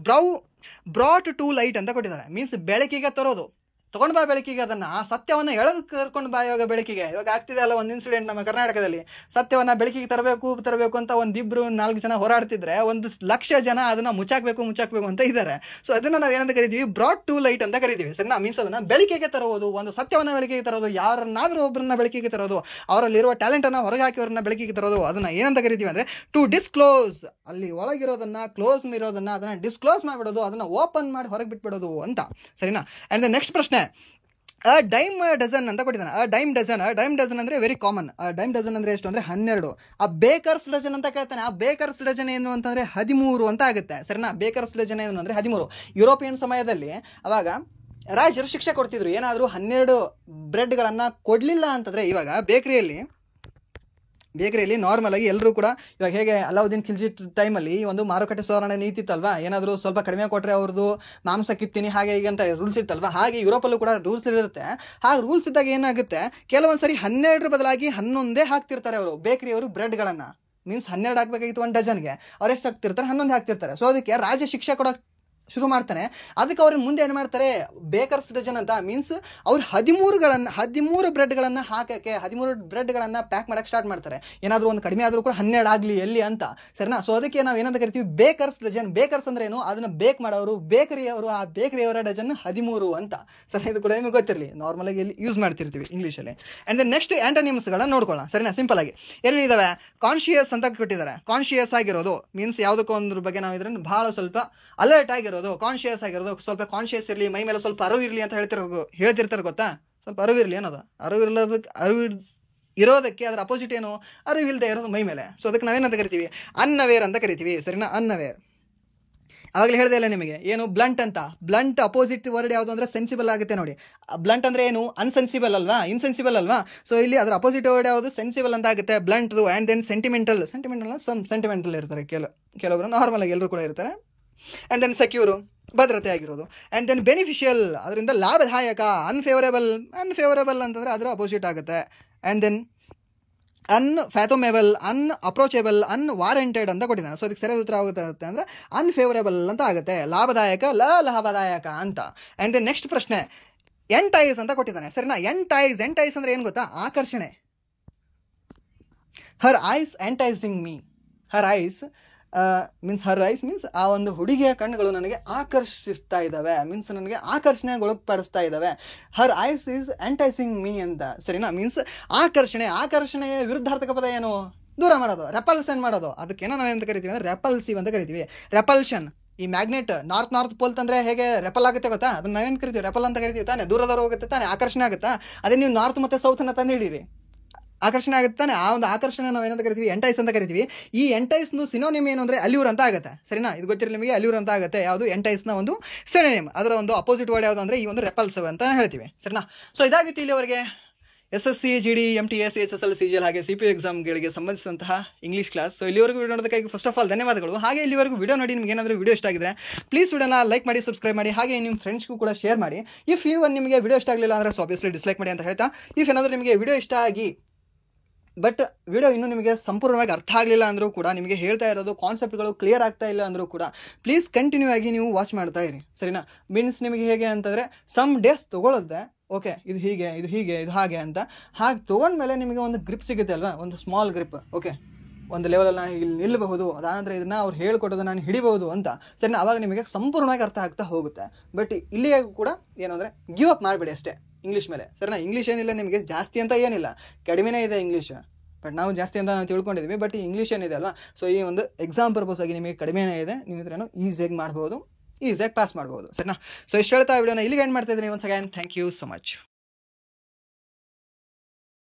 ಬ್ರಾಟ್ ಟು ಲೈಟ್ ಅಂತ ಕೊಟ್ಟಿದ್ದಾರೆ. ಮೀನ್ಸ್ ಬೆಳಕಿಗೆ ತರೋದು, ತೊಗೊಂಡು ಬಾ ಬೆಳಕಿಗೆ, ಅದನ್ನು ಆ ಸತ್ಯವನ್ನು ಎಳೆದು ಕರ್ಕೊಂಡು ಬಾ ಇವಾಗ ಬೆಳಕಿಗೆ. ಇವಾಗ ಆಗ್ತಿದೆ ಅಲ್ಲ ಒಂದು ಇನ್ಸಿಡೆಂಟ್ ನಮ್ಮ ಕರ್ನಾಟಕದಲ್ಲಿ, ಸತ್ಯವನ್ನು ಬೆಳಕಿಗೆ ತರಬೇಕು ಅಂತ 1-2-4 ಜನ ಹೋರಾಡ್ತಿದ್ರೆ 1,00,000 ಜನ ಅದನ್ನು ಮುಚ್ಚಾಕಬೇಕು ಅಂತ ಇದ್ದಾರೆ. ಸೊ ಅದನ್ನು ನಾವು ಏನಂತ ಕರಿತೀವಿ? ಬ್ರಾಟ್ ಟು ಲೈಟ್ ಅಂತ ಕರಿತೀವಿ, ಸರಿನಾ. ಮೀನ್ಸ್ ಅದನ್ನು ಬೆಳಕಿಗೆ ತರೋದು, ಒಂದು ಸತ್ಯವನ್ನು ಬೆಳಕಿಗೆ ತರೋದು, ಯಾರನ್ನಾದರೂ ಒಬ್ಬರನ್ನ ಬೆಳಕಿಗೆ ತರೋದು, ಅವರಲ್ಲಿರುವ ಟ್ಯಾಲೆಂಟನ್ನು ಹೊರಗೆ ಹಾಕಿ ಅವ್ರನ್ನ ಬೆಳಕಿಗೆ ತರೋದು, ಅದನ್ನು ಏನಂತ ಕರಿತೀವಿ ಅಂದರೆ ಟು ಡಿಸ್ಕ್ಲೋಸ್. ಅಲ್ಲಿ ಒಳಗಿರೋದನ್ನು, ಕ್ಲೋಸ್ ಇರೋದನ್ನು ಅದನ್ನು ಡಿಸ್ಕ್ಲೋಸ್ ಮಾಡಿಬಿಡೋದು, ಅದನ್ನು ಓಪನ್ ಮಾಡಿ ಹೊರಗೆ ಬಿಟ್ಬಿಡೋದು ಅಂತ, ಸರಿನಾ. ಆ್ಯಂಡ್ ನೆಕ್ಸ್ಟ್ ಪ್ರಶ್ನೆ, ಡೈಮ್ ಡಜನ್ ಅಂತ ಕೊಟ್ಟಿದ್ದಾನೆ. ಡೈಮ್ ಡಜನ್ ಅಂದರೆ ವೆರಿ ಕಾಮನ್. ಡೈಮ್ ಡಜನ್ ಅಂದರೆ ಎಷ್ಟು ಅಂದರೆ 12. ಆ ಬೇಕರ್ಸ್ ಡಜನ್ ಅಂತ ಕೇಳ್ತಾನೆ. ಆ ಬೇಕರ್ಸ್ ಡಜನ್ ಏನು ಅಂತಂದರೆ 13 ಅಂತ ಆಗುತ್ತೆ. ಸರಿನಾ? ಬೇಕರ್ಸ್ ಡಜನ್ ಏನು ಅಂದರೆ 13. ಯುರೋಪಿಯನ್ ಸಮಯದಲ್ಲಿ ಅವಾಗ ರಾಜರು ಶಿಕ್ಷೆ ಕೊಡ್ತಿದ್ರು. ಏನಾದರೂ 12 ಬ್ರೆಡ್ಗಳನ್ನು ಕೊಡಲಿಲ್ಲ ಅಂತಂದರೆ, ಇವಾಗ ಬೇಕರಿಯಲ್ಲಿ ನಾರ್ಮಲ್ ಆಗಿ ಎಲ್ಲರೂ ಕೂಡ ಇವಾಗ ಹೇಗೆ ಅಲಾವುದ್ದೀನ್ ಖಿಲ್ಜಿ ಟೈಮಲ್ಲಿ ಒಂದು ಮಾರುಕಟ್ಟೆ ಸುಧಾರಣೆ ನೀತಿ ಇತ್ತಲ್ವಾ, ಏನಾದರೂ ಸ್ವಲ್ಪ ಕಡಿಮೆ ಕೊಟ್ಟರೆ ಅವ್ರದ್ದು ಮಾಂಸ ಕಿತ್ತೀನಿ ಹಾಗೆ ಹೀಗೆ ಅಂತ ರೂಲ್ಸ್ ಇತ್ತಲ್ವಾ, ಹಾಗೆ ಯುರೋಪಲ್ಲೂ ಕೂಡ ರೂಲ್ಸ್ ಇರುತ್ತೆ. ಹಾಗೆ ರೂಲ್ಸ್ ಇದ್ದಾಗ ಏನಾಗುತ್ತೆ, ಕೆಲವೊಂದು ಸರಿ 12 ಬದಲಾಗಿ 11 ಹಾಕ್ತಿರ್ತಾರೆ ಅವರು ಬೇಕರಿಯವರು ಬ್ರೆಡ್ಗಳನ್ನು. ಮೀನ್ಸ್ 12 ಹಾಕಬೇಕಾಗಿತ್ತು ಒಂದು ಡಜನ್ಗೆ, ಅವ್ರು ಎಷ್ಟು ಹಾಕ್ತಿರ್ತಾರೆ, 11 ಹಾಕ್ತಿರ್ತಾರೆ. ಸೊ ಅದಕ್ಕೆ ರಾಜ ಶಿಕ್ಷೆ ಕೊಡೋಕೆ ಶುರು ಮಾಡ್ತಾನೆ. ಅದಕ್ಕೆ ಅವ್ರ ಮುಂದೆ ಏನು ಮಾಡ್ತಾರೆ, ಬೇಕರ್ಸ್ ಡಜನ್ ಅಂತ. ಮೀನ್ಸ್ ಅವ್ರು 13 ಬ್ರೆಡ್ಗಳನ್ನು ಹಾಕೋಕ್ಕೆ 13 ಬ್ರೆಡ್ಗಳನ್ನು ಪ್ಯಾಕ್ ಮಾಡೋಕ್ಕೆ ಸ್ಟಾರ್ಟ್ ಮಾಡ್ತಾರೆ. ಏನಾದರೂ ಒಂದು ಕಡಿಮೆ ಆದರೂ ಕೂಡ 12 ಆಗಲಿ ಎಲ್ಲಿ ಅಂತ. ಸರಿನಾ? ಸೊ ಅದಕ್ಕೆ ನಾವು ಏನಂತ ಕರಿತೀವಿ, ಬೇಕರ್ಸ್ ಡಜನ್. ಬೇಕರ್ಸ್ ಅಂದ್ರೆ ಏನು, ಅದನ್ನು ಬೇಕ್ ಮಾಡೋರು, ಬೇಕರಿಯವರು. ಆ ಬೇಕರಿಯವರ ಡಜನ್ 13 ಅಂತ. ಸರಿ, ಇದು ಕೂಡ ನಿಮಗೆ ಗೊತ್ತಿರಲಿ, ನಾರ್ಮಲಾಗಿ ಎಲ್ಲಿ ಯೂಸ್ ಮಾಡ್ತಿರ್ತೀವಿ ಇಂಗ್ಲೀಷಲ್ಲಿ. ಆ್ಯಂಡ್ ದೆನ್ ನೆಕ್ಸ್ಟ್ ಆ್ಯಂಟೋನಿಮ್ಸ್ಗಳನ್ನ ನೋಡ್ಕೊಳ್ಳೋಣ. ಸರಿನಾ? ಸಿಂಪಲ್ ಆಗಿ ಏನೇನಿದ್ದಾವೆ, ಕಾನ್ಶಿಯಸ್ ಅಂತ ಕೊಟ್ಟಿದ್ದಾರೆ. ಕಾನ್ಶಿಯಸ್ ಆಗಿರೋದು ಮೀನ್ಸ್ ಯಾವುದಕ್ಕೂ ಒಂದ್ರ ಬಗ್ಗೆ ನಾವು ಇದ್ರಲ್ಲಿ ಭಾಳ ಸ್ವಲ್ಪ ಅಲರ್ಟ್ ಆಗಿರೋದು, ಕಾನ್ಶಿಯಸ್ ಆಗಿರೋದು. ಸ್ವಲ್ಪ ಕಾನ್ಶಿಯಸ್ ಇರಲಿ, ಮೈ ಮೇಲೆ ಸ್ವಲ್ಪ ಅರಿವು ಇರಲಿ ಅಂತ ಹೇಳ್ತಿರ್ತಾರೆ ಗೊತ್ತಾ. ಸ್ವಲ್ಪ ಅರಿವು ಇರಲಿ ಅನ್ನೋದು. ಅರಿವು ಇರೋದಕ್ಕೆ ಅದರ ಅಪೋಸಿಟ್ ಏನು, ಅರಿವಿಲ್ಲದೆ ಇರೋದು ಮೈ ಮೇಲೆ. ಸೊ ಅದಕ್ಕೆ ನಾವೇನಂತ ಕರಿತೀವಿ, ಅನ್ಅವೇರ್ ಅಂತ ಕರಿತೀವಿ. ಸರಿನಾ? ಅನ್ಅವೇರ್. ಆವಾಗಲೇ ಹೇಳಿದೆ ಇಲ್ಲ ನಿಮಗೆ, ಏನು ಬ್ಲಂಟ್ ಅಂತ. ಬ್ಲಂಟ್ ಅಪೋಸಿಟ್ ವರ್ಡ್ ಯಾವುದು ಅಂದರೆ ಸೆನ್ಸಿಬಲ್ ಆಗುತ್ತೆ ನೋಡಿ. ಬ್ಲಂಟ್ ಅಂದರೆ ಏನು, ಅನ್ಸೆನ್ಸಿಬಲ್ ಅಲ್ವಾ, ಇನ್ಸೆನ್ಸಿಬಲ್ ಅಲ್ವಾ. ಸೊ ಇಲ್ಲಿ ಅದರ ಅಪೋಸಿಟ್ ವರ್ಡ್ ಯಾವುದು, ಸೆನ್ಸಿಬಲ್ ಅಂತ ಆಗುತ್ತೆ ಬ್ಲಂಟ್ದು. ಆ್ಯಂಡ್ ದೆನ್ ಸೆಂಟಿಮೆಂಟಲ್ ಸೆಂಟಿಮೆಂಟಲ್ ಇರ್ತಾರೆ ಕೆಲವೊಬ್ಬರು, ನಾರ್ಮಲ್ ಆಗಿ ಎಲ್ಲರೂ ಕೂಡ ಇರ್ತಾರೆ. ಆ್ಯಂಡ್ ದೆನ್ ಸೆಕ್ಯೂರು, ಭದ್ರತೆ ಆಗಿರೋದು. ಆ್ಯಂಡ್ ದೆನ್ ಬೆನಿಫಿಷಿಯಲ್, ಅದರಿಂದ ಲಾಭದಾಯಕ. ಅನ್ಫೇವರೇಬಲ್ ಅಂತಂದರೆ ಅದರ ಅಪೋಸಿಟ್ ಆಗುತ್ತೆ. ಆ್ಯಂಡ್ ದೆನ್ ಅನ್ಫ್ಯಾಥೋಮೇಬಲ್, ಅನ್ಅಪ್ರೋಚೇಬಲ್, ಅನ್ವಾರಂಟೆಡ್ ಅಂತ ಕೊಟ್ಟಿದ್ದಾನೆ. ಸೊ ಅದಕ್ಕೆ ಸರಿಯಾದ ಉತ್ತರ ಆಗುತ್ತೆ ಅಂದರೆ ಅನ್ಫೇವರೇಬಲ್ ಅಂತ ಆಗುತ್ತೆ. ಲಾಭದಾಯಕ, ಲಾಭದಾಯಕ ಅಂತ. ಆ್ಯಂಡ್ ದೆನ್ ನೆಕ್ಸ್ಟ್ ಪ್ರಶ್ನೆ, ಎಂಟೈಸ್ ಅಂತ ಕೊಟ್ಟಿದ್ದಾನೆ. ಸರಿನಾ? ಎಂಟೈಸ್ ಅಂದರೆ ಏನು ಗೊತ್ತಾ, ಆಕರ್ಷಣೆ. ಹರ್ ಐಸ್ ಎಂಟೈಸಿಂಗ್ ಮೀ. ಹರ್ ಐಸ್ ಮೀನ್ಸ್ ಆ ಒಂದು ಹುಡುಗಿಯ ಕಣ್ಣುಗಳು ನನಗೆ ಆಕರ್ಷಿಸ್ತಾ ಇದ್ದಾವೆ, ಮೀನ್ಸ್ ನನಗೆ ಆಕರ್ಷಣೆಗೊಳಪಡಿಸ್ತಾ ಇದ್ದಾವೆ. ಹರ್ ಐಸ್ ಈಸ್ ಎಂಟೈಸಿಂಗ್ ಮೀ ಅಂತ. ಸರಿನಾ? ಮೀನ್ಸ್ ಆಕರ್ಷಣೆಯ ವಿರುದ್ಧಾರ್ಥಕ ಪದ ಏನು, ದೂರ ಮಾಡೋದು, ರೆಪಲ್ಷನ್ ಮಾಡೋದು. ಅದಕ್ಕೇನೋ ನಾವು ಅಂತ ಕರಿತೀವಿ ಅಂದರೆ ರೆಪಲ್ಸಿವ್ ಅಂತ ಕರಿತೀವಿ. ರೆಪಲ್ಷನ್. ಈ ಮ್ಯಾಗ್ನೆಟ್ ನಾರ್ತ್ ಪೋಲ್ ತಂದರೆ ಹೇಗೆ ರೆಪಲ್ ಆಗುತ್ತೆ ಗೊತ್ತಾ, ಅದನ್ನ ನಾವೇನು ಕರಿತೀವಿ, ರೆಪಲ್ ಅಂತ ಕರಿತೀವಿ ತಾನೆ. ದೂರದವರು ಹೋಗುತ್ತೆ ತಾನೆ, ಆಕರ್ಷಣೆ ಆಗುತ್ತಾ. ಅದೇ ನೀವು ನಾರ್ತ್ ಮತ್ತು ಸೌತನ್ನು ತಂದು ಹಿಡೀರಿ, ಆಕರ್ಷಣೆ ಆಗುತ್ತೆ ತಾನೆ. ಆ ಒಂದು ಆಕರ್ಷಣೆ ನಾವು ಏನಂತ ಕರಿತೀವಿ, ಎಂಟೈಸ್ ಅಂತ ಕರಿತೀವಿ. ಈ ಎಂಟೈಸ್ನು ಸಿನೋನಿಮ್ ಏನು ಅಂದರೆ ಅಲ್ಯೂರ್ ಅಂತ ಆಗುತ್ತೆ. ಸರಿನಾ? ಇದು ಗೊತ್ತಿರಲಿ ನಿಮಗೆ, ಅಲ್ಯೂರ್ ಅಂತ ಆಗುತ್ತೆ. ಯಾವುದು ಎಂಟೈಸ್ನ ಒಂದು ಸಿನೋನಿಮ್. ಅದರ ಒಂದು ಅಪೋಸಿಟ್ ವರ್ಡ್ ಯಾವುದು ಅಂದರೆ ಈ ಒಂದು ರೆಪಲ್ಸಿವ್ ಅಂತ ಹೇಳ್ತೀವಿ. ಸರಿನಾ? ಸೊ ಇದಾಗಿತ್ತು ಇಲ್ಲಿವರೆಗೆ SSC, GD, MTS, HSL, CGL ಹಾಗೆ CPO ಎಕ್ಸಾಮ್ಗಳಿಗೆ ಸಂಬಂಧಿಸಿದಂತಹ ಇಂಗ್ಲೀಷ್ ಕ್ಲಾಸ್. ಸೊ ಇಲ್ಲಿವರೆಗೂ ವಿಡಿಯೋ ನೋಡೋದಕ್ಕಾಗಿ ಫಸ್ಟ್ ಆಫ್ ಆಲ್ ಧನ್ಯವಾದಗಳು. ಹಾಗೆ ಇಲ್ಲಿವರೆಗೂ ವಿಡಿಯೋ ನೋಡಿ ನಿಮಗೆ ಏನಾದರೂ ವಿಡಿಯೋ ಇಷ್ಟ ಆಗಿದ್ರೆ ಪ್ಲೀಸ್ ವಿಡಿಯೋನ ಲೈಕ್ ಮಾಡಿ, ಸಬ್ಸ್ಕ್ರೈಬ್ ಮಾಡಿ, ಹಾಗೆ ನಿಮ್ಮ ಫ್ರೆಂಡ್ಸ್ಗೂ ಕೂಡ ಶೇರ್ ಮಾಡಿ. ಇಫ್ ನಿಮಗೆ ವಿಡಿಯೋ ಇಷ್ಟ ಆಗಲಿಲ್ಲ ಅಂದರೆ ಆಬ್ವಿಯಸ್ಲಿ ಡಿಸ್ಲೈಕ್ ಮಾಡಿ ಅಂತ ಹೇಳ್ತಾ, ಇಫ್ ಏನಾದರೂ ನಿಮಗೆ ವಿಡಿಯೋ ಇಷ್ಟ ಆಗಿ ಬಟ್ ವಿಡಿಯೋ ಇನ್ನೂ ನಿಮಗೆ ಸಂಪೂರ್ಣವಾಗಿ ಅರ್ಥ ಆಗಲಿಲ್ಲ ಅಂದರೂ ಕೂಡ, ನಿಮಗೆ ಹೇಳ್ತಾ ಇರೋದು ಕಾನ್ಸೆಪ್ಟ್ಗಳು ಕ್ಲಿಯರ್ ಆಗ್ತಾ ಇಲ್ಲ ಅಂದರೂ ಕೂಡ ಪ್ಲೀಸ್ ಕಂಟಿನ್ಯೂ ಆಗಿ ನೀವು ವಾಚ್ ಮಾಡ್ತಾ ಇರಿ. ಸರಿನಾ? ಮೀನ್ಸ್ ನಿಮಗೆ ಹೇಗೆ ಅಂತಂದರೆ ಸಮ್ ಡೇಸ್ ತೊಗೊಳುತ್ತೆ. ಓಕೆ, ಇದು ಹಾಗೆ ಅಂತ. ಹಾಗೆ ತೊಗೊಂಡ್ಮೇಲೆ ನಿಮಗೆ ಒಂದು ಗ್ರಿಪ್ ಸಿಗುತ್ತೆ ಅಲ್ವಾ, ಒಂದು ಸ್ಮಾಲ್ ಗ್ರಿಪ್. ಓಕೆ, ಒಂದು ಲೆವೆಲಲ್ಲಿ ನಾನು ಇಲ್ಲಿ ನಿಲ್ಲಬಹುದು, ಅದಾದರೆ ಇದನ್ನು ಅವ್ರು ಹೇಳ್ಕೊಡೋದು ನಾನು ಹಿಡಿಬಹುದು ಅಂತ. ಸರಿನಾ? ಆವಾಗ ನಿಮಗೆ ಸಂಪೂರ್ಣವಾಗಿ ಅರ್ಥ ಆಗ್ತಾ ಹೋಗುತ್ತೆ. ಬಟ್ ಇಲ್ಲಿಯೇ ಕೂಡ ಏನು ಅಂದರೆ ಗಿವ್ ಅಪ್ ಮಾಡಬೇಡಿ ಅಷ್ಟೇ ಇಂಗ್ಲೀಷ್ ಮೇಲೆ. ಸರಿನಾ? ಇಂಗ್ಲೀಷ್ ಏನಿಲ್ಲ ನಿಮಗೆ ಜಾಸ್ತಿ ಅಂತ ಏನಿಲ್ಲ, ಕಡಿಮೆನೇ ಇದೆ ಇಂಗ್ಲೀಷ್. ಬಟ್ ನಾವು ಜಾಸ್ತಿ ಅಂತ ನಾವು ತಿಳ್ಕೊಂಡಿದ್ವಿ. ಬಟ್ ಈ ಇಂಗ್ಲೀಷ್ ಏನಿದೆ ಅಲ್ವಾ, ಸೊ ಈ ಒಂದು ಎಕ್ಸಾಮ್ ಪರ್ಪಸ್ ಆಗಿ ನಿಮಗೆ ಕಡಿಮೆನೇ ಇದೆ. ನೀವು ಇದ್ರೇನು ಈಸಿಯಾಗಿ ಮಾಡ್ಬೋದು, ಈಸಿಯಾಗಿ ಪಾಸ್ ಮಾಡ್ಬೋದು. ಸರಿನಾ? ಸೊ ಇಷ್ಟು ಹೇಳ್ತಾ ವಿಡಿಯೋನ ಇಲ್ಲಿಗೆ ಎಂಡ್ ಮಾಡ್ತಾ ಇದ್ದೀನಿ. Once again thank you so much.